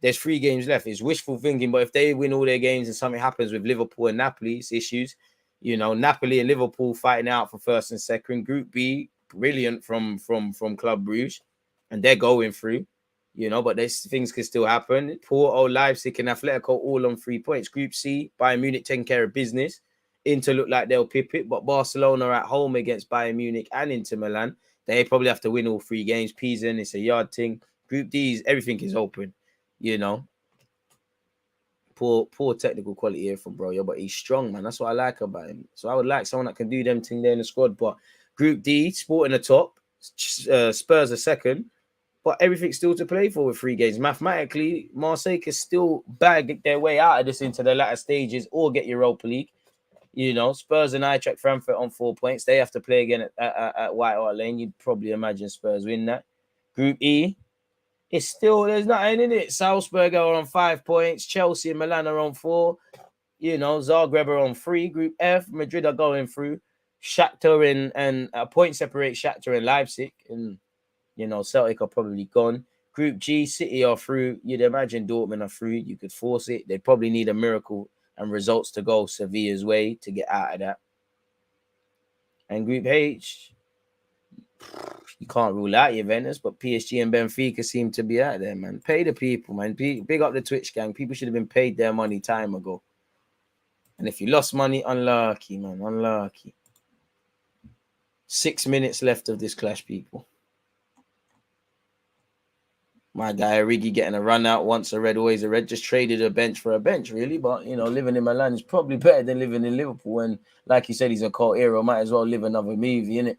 there's 3 games left. It's wishful thinking. But if they win all their games and something happens with Liverpool and Napoli, it's issues. You know, Napoli and Liverpool fighting out for first and second. Group B, brilliant from Club Brugge. And they're going through. You know, but there's things can still happen. Porto, Leipzig, and Atletico all on 3 points. Group C, Bayern Munich taking care of business. Inter look like they'll pip it, but Barcelona at home against Bayern Munich and Inter Milan. They probably have to win all 3 games. Pisa, it's a yard thing. Group D, everything is open. You know, poor technical quality here from bro, but he's strong, man. That's what I like about him. So I would like someone that can do them thing there in the squad. But Group D, Sporting the top, Spurs a second. But everything's still to play for with 3 games. Mathematically, Marseille can still bag their way out of this into the latter stages or get Europa League. You know, Spurs and Eintracht Frankfurt on 4 points. They have to play again at White Hart Lane. You'd probably imagine Spurs win that. Group E, it's still, there's nothing in it. Salzburg are on 5 points. Chelsea and Milan are on 4. You know, Zagreb are on 3. Group F, Madrid are going through. Shakhtar and a point separate Shakhtar and Leipzig. And you know, Celtic are probably gone. Group G, City are through. You'd imagine Dortmund are through. You could force it. They probably need a miracle and results to go Sevilla's way to get out of that. And Group H, you can't rule out Juventus, but PSG and Benfica seem to be out there, man. Pay the people, man. Big up the Twitch gang. People should have been paid their money time ago. And if you lost money, unlucky, man. Unlucky. 6 minutes left of this clash, people. My guy Origi getting a run out, once a red, always a red. Just traded a bench for a bench, really. But, you know, living in Milan is probably better than living in Liverpool. And like you said, he's a cult hero. Might as well live another movie, innit?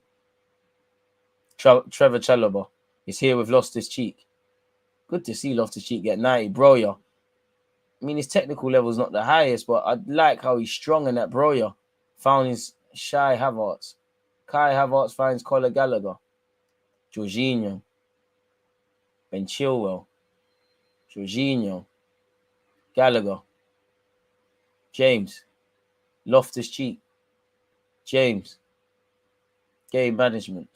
Trevor Chalobah is here with Loftus-Cheek. Good to see Loftus-Cheek get 90. Broya. I mean, his technical level's not the highest, but I like how he's strong in that Broya. Found his Shy Havertz. Kai Havertz finds Conor Gallagher. Jorginho. Ben Chilwell. Jorginho. Gallagher. James. Loftus-Cheek. James. Game management.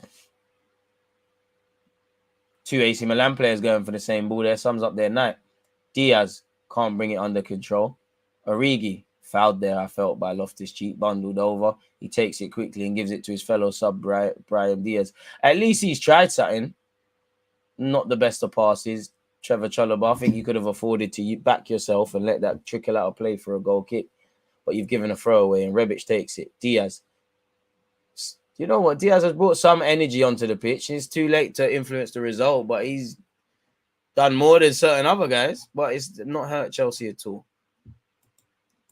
2 AC Milan players going for the same ball there. Sums up their night. Diaz can't bring it under control. Origi fouled there, I felt, by Loftus-Cheek, bundled over. He takes it quickly and gives it to his fellow sub, Brahim Diaz. At least he's tried something. Not the best of passes. Trevor Chalobah, I think you could have afforded to back yourself and let that trickle out of play for a goal kick. But you've given a throwaway and Rebic takes it. Diaz. You know what? Diaz has brought some energy onto the pitch. It's too late to influence the result, but he's done more than certain other guys. But it's not hurt Chelsea at all.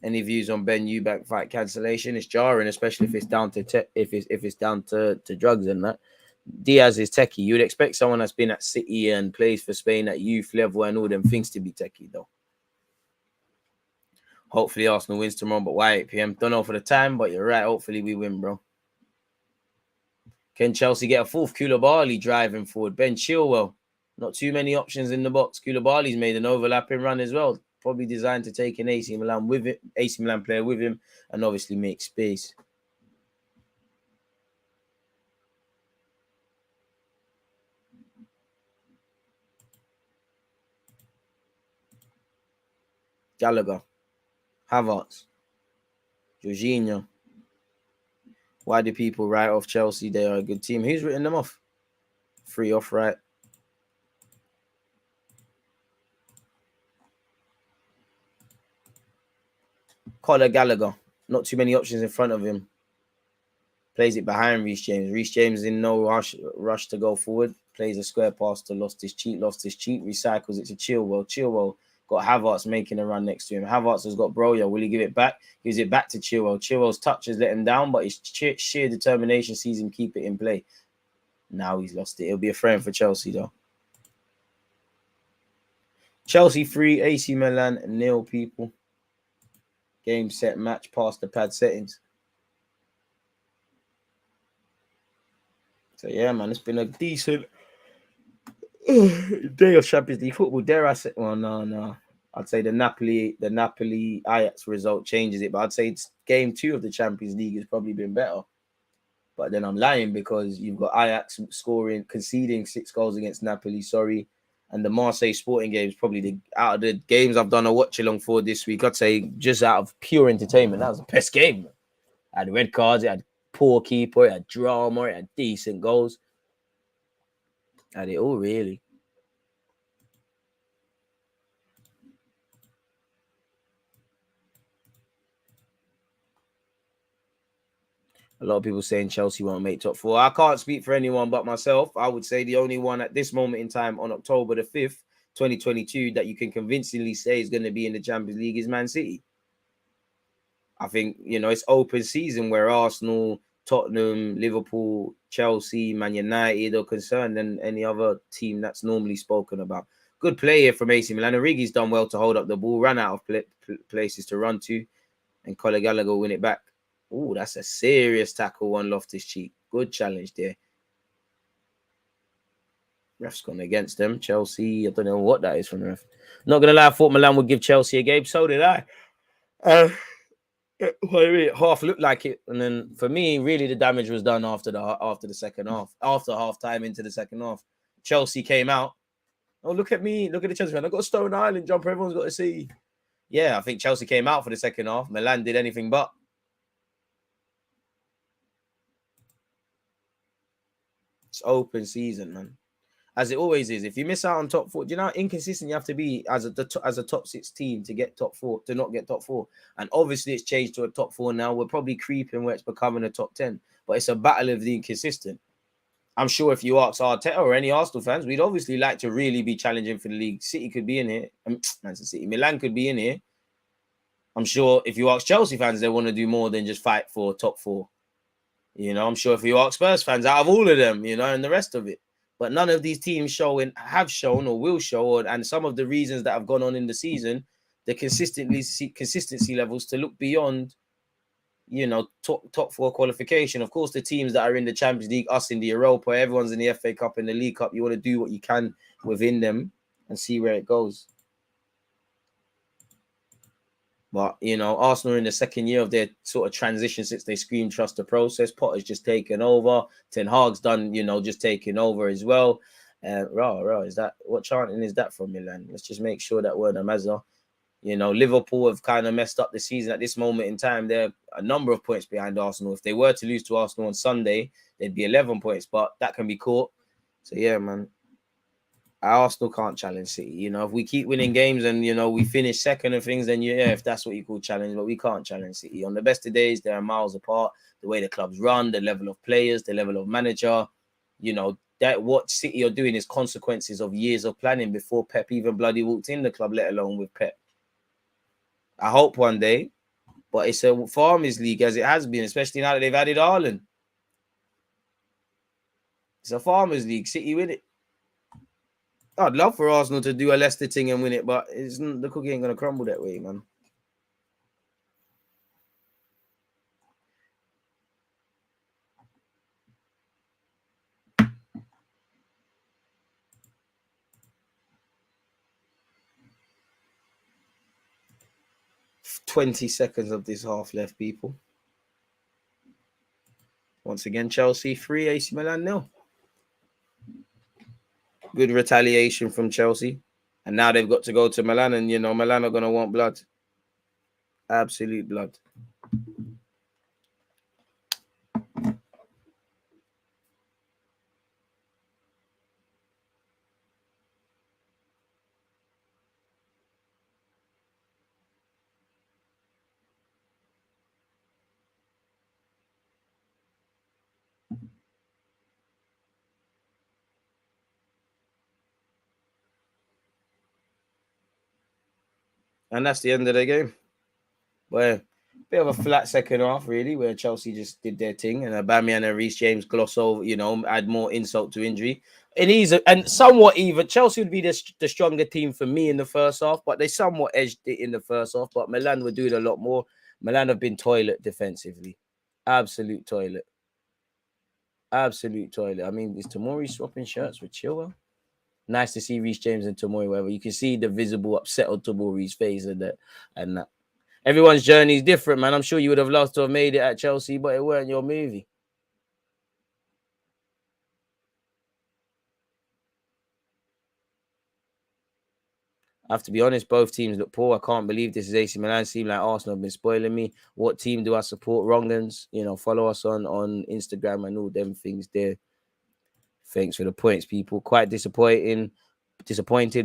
Any views on Ben Eubank fight cancellation? It's jarring, especially if it's down to if it's down to drugs and that. Diaz is techie. You'd expect someone that's been at City and plays for Spain at youth level and all them things to be techie, though. Hopefully Arsenal wins tomorrow, but why 8 p.m.? Don't know for the time, but you're right. Hopefully we win, bro. Can Chelsea get a fourth? Koulibaly driving forward. Ben Chilwell. Not too many options in the box. Koulibaly's made an overlapping run as well. Probably designed to take an AC Milan player with him and obviously make space. Gallagher. Havertz. Jorginho. Why do people write off Chelsea? They are a good team. Who's written them off? 3 off, right? Conor Gallagher. Not too many options in front of him. Plays it behind Reece James. Reece James in no rush to go forward. Plays a square pass to Loftus-Cheek. Loftus-Cheek recycles it to Chilwell. Chilwell got Havertz making a run next to him. Havertz has got Broya. Will he give it back? Gives it back to Chilwell. Chilwell's touch has let him down, but his sheer determination sees him keep it in play. Now he's lost it. It'll be a frame for Chelsea, though. Chelsea 3, AC Milan 0, people. Game, set, match, past the pad settings. So, yeah, man, it's been a decent day of Champions League football. Dare I say? Well, no. I'd say the Napoli Ajax result changes it, but I'd say it's game 2 of the Champions League has probably been better. But then I'm lying because you've got Ajax conceding 6 goals against Napoli, and the Marseille Sporting games, probably out of the games I've done a watch along for this week, I'd say just out of pure entertainment, that was the best game. It had red cards, it had poor keeper, it had drama, it had decent goals. Had it all, really. A lot of people saying Chelsea won't make top 4. I can't speak for anyone but myself. I would say the only one at this moment in time on October the 5th, 2022, that you can convincingly say is going to be in the Champions League is Man City. I think, it's open season where Arsenal, Tottenham, Liverpool, Chelsea, Man United are concerned and any other team that's normally spoken about. Good play here from AC Milan. Origi's done well to hold up the ball, ran out of places to run to, and Conor Gallagher win it back. Oh, that's a serious tackle on Loftus-Cheek. Good challenge there. Ref's gone against them. Chelsea, I don't know what that is from the ref. Not going to lie, I thought Milan would give Chelsea a game. So did I. Half looked like it. And then for me, really the damage was done after the second half. After half time into the second half. Chelsea came out. Oh, look at me. Look at the Chelsea fan. I've got a Stone Island jumper. Everyone's got to see. Yeah, I think Chelsea came out for the second half. Milan did anything but. It's open season, man. as it always is. If you miss out on top four, do you know how inconsistent you have to be as a top 6 team to get top 4, to not get top 4? And obviously it's changed to a top 4 now. We're probably creeping where it's becoming a top 10, but it's a battle of the inconsistent. I'm sure if you ask Arteta or any Arsenal fans, we'd obviously like to really be challenging for the league. City could be in here. Manchester City, Milan could be in here. I'm sure if you ask Chelsea fans, they want to do more than just fight for top 4. You know, I'm sure if you ask Spurs fans, out of all of them, you know, and the rest of it. But none of these teams have shown or will show, and some of the reasons that have gone on in the season, the consistency levels to look beyond, you know, top 4 qualification. Of course, the teams that are in the Champions League, us in the Europa, everyone's in the FA Cup and the League Cup, you want to do what you can within them and see where it goes. But, you know, Arsenal are in the second year of their sort of transition since they screamed trust the process. Potter's just taken over. Ten Hag's done, you know, just taking over as well. Is that, what chanting is that from Milan? Let's just make sure that we're the Mazza. You know, Liverpool have kind of messed up the season at this moment in time. They're a number of points behind Arsenal. If they were to lose to Arsenal on Sunday, they'd be 11 points, but that can be caught. So, yeah, man. Arsenal can't challenge City. You know, if we keep winning games and, you know, we finish second and things, then yeah, if that's what you call challenge, but we can't challenge City. On the best of days, they are miles apart. The way the clubs run, the level of players, the level of manager, you know, that what City are doing is consequences of years of planning before Pep even bloody walked in the club, let alone with Pep. I hope one day, but it's a farmers league as it has been, especially now that they've added Haaland. It's a farmers league. City win it. I'd love for Arsenal to do a Leicester thing and win it, but the cookie ain't going to crumble that way, man. "20 seconds of this half left, people." Once again, Chelsea 3, AC Milan 0. Good retaliation from Chelsea. And now they've got to go to Milan, and, you know, Milan are going to want blood. Absolute blood. And that's the end of the game. Well, bit of a flat second half, really, where Chelsea just did their thing, and Aubameyang and Reece James gloss over, you know, add more insult to injury. And somewhat even. Chelsea would be the stronger team for me in the first half, but they somewhat edged it in the first half. But Milan were doing a lot more. Milan have been toilet defensively. Absolute toilet. Absolute toilet. I mean, is Tomori swapping shirts with Chilwell? Nice to see Reece James and Tomori, whatever. You can see the visible upset on Tomori's face and that. Everyone's journey is different, man. I'm sure you would have loved to have made it at Chelsea, but it weren't your movie. I have to be honest, both teams look poor. I can't believe this is AC Milan. Seem like Arsenal have been spoiling me. What team do I support? Wrongans. You know, follow us on Instagram and all them things there. Thanks for the points, people. Quite disappointed,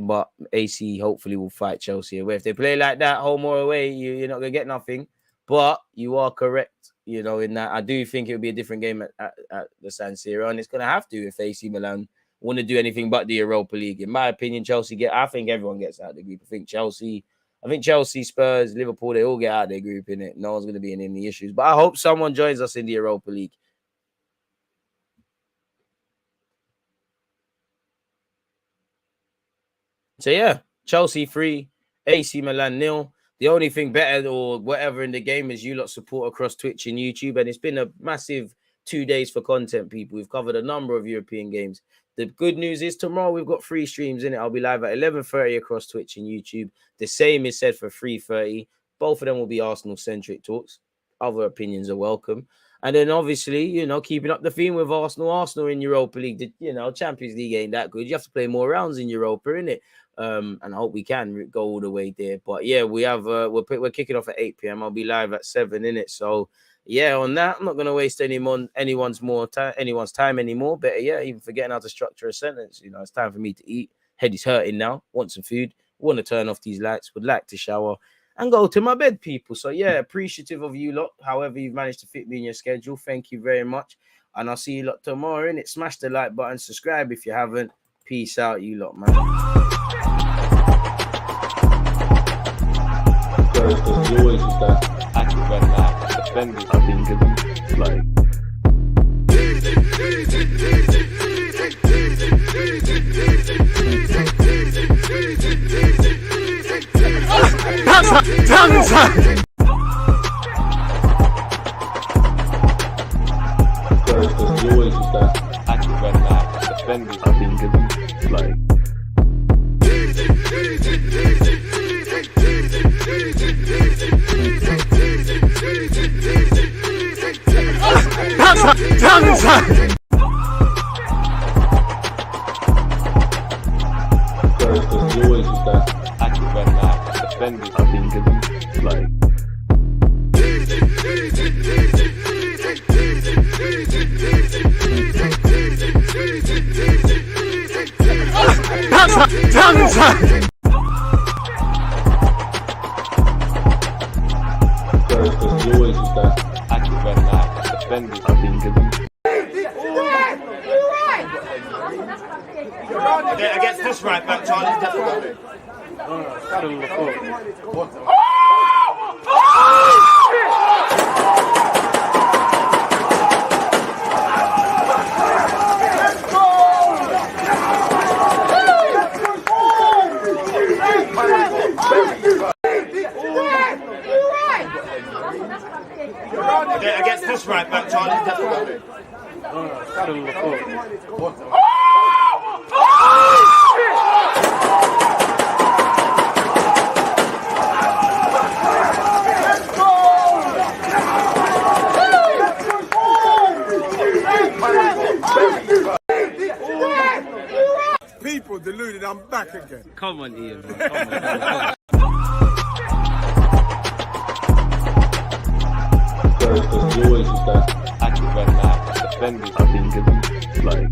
but AC hopefully will fight Chelsea away. If they play like that, home or away, you're not going to get nothing. But you are correct, you know, in that I do think it would be a different game at the San Siro, and it's going to have to if AC Milan want to do anything but the Europa League. In my opinion, I think everyone gets out of the group. I think Chelsea, Spurs, Liverpool, they all get out of their group in it. No one's going to be in any issues. But I hope someone joins us in the Europa League. So yeah, Chelsea 3, AC Milan 0. The only thing better or whatever in the game is you lot support across Twitch and YouTube. And it's been a massive 2 days for content, people. We've covered a number of European games. The good news is tomorrow we've got 3 streams in it. I'll be live at 11:30 across Twitch and YouTube. The same is said for 3:30. Both of them will be Arsenal-centric talks. Other opinions are welcome. And then obviously, you know, keeping up the theme with Arsenal in Europa League. You know, Champions League ain't that good. You have to play more rounds in Europa, innit? And I hope we can go all the way there. But yeah, we have we're kicking off at 8 p.m. I'll be live at 7 in it. So yeah, on that, I'm not going to waste anyone's time anymore. Better yeah, even forgetting how to structure a sentence. You know, it's time for me to eat. Head is hurting now. Want some food. Want to turn off these lights. Would like to shower and go to my bed, people. So yeah, appreciative of you lot. However you've managed to fit me in your schedule. Thank you very much. And I'll see you lot tomorrow, innit? Smash the like button. Subscribe if you haven't. Peace out, you lot, man. There's always just that active red flag offenders. I think it's like. There's always just that active red flag offenders. I think it's like. There's always just that active red flag offenders. I think it's like. There's always just that active red flag offenders. I think it's. Yeah, against this right back, Charlie. Definitely. Yeah, against this right back, Charlie. Definitely. People deluded, I'm back again. Come on, Ian. Man. Come on. There's always just that active red flag offenders. I think it's like.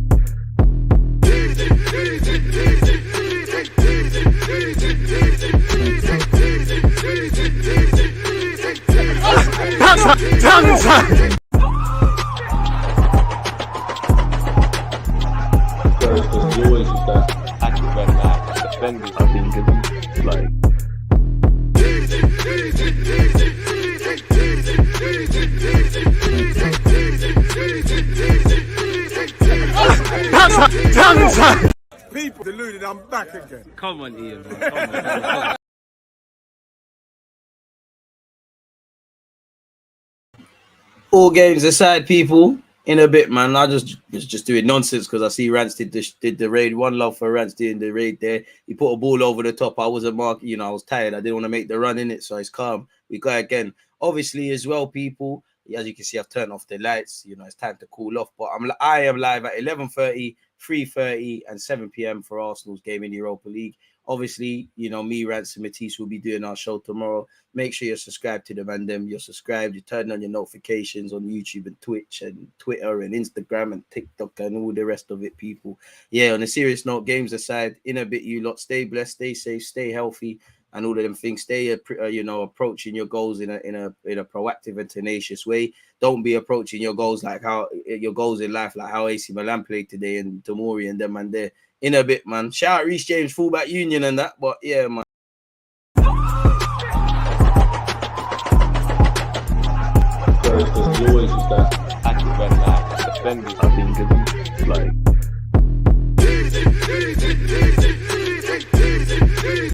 There's always just that active red flag offenders. I think it's like. People deluded, I'm back again. Come on, Ian. Man. Come on. All games aside, people. In a bit, man. I just doing nonsense because I see Rance did the raid. One love for Rance doing the raid there. He put a ball over the top. I wasn't marking, you know, I was tired. I didn't want to make the run in it, so it's calm. We go again. Obviously, as well, people. As you can see, I've turned off the lights. You know, it's time to cool off. But I am live at 11:30, 3:30, and 7 p.m. for Arsenal's game in the Europa League. Obviously, you know, me, Rance, and Matisse will be doing our show tomorrow. Make sure you're subscribed to the Mandem. You're subscribed. You turn on your notifications on YouTube and Twitch and Twitter and Instagram and TikTok and all the rest of it, people. Yeah, on a serious note, games aside, in a bit, you lot stay blessed, stay safe, stay healthy, and all of them things. Stay, approaching your goals in a proactive and tenacious way. Don't be approaching your goals in life like how AC Milan played today and Tomori and them and there. In a bit, man. Shout out Reece James, fullback Union and that. But yeah, man. There's always just that active red flag offenders. I think it's like.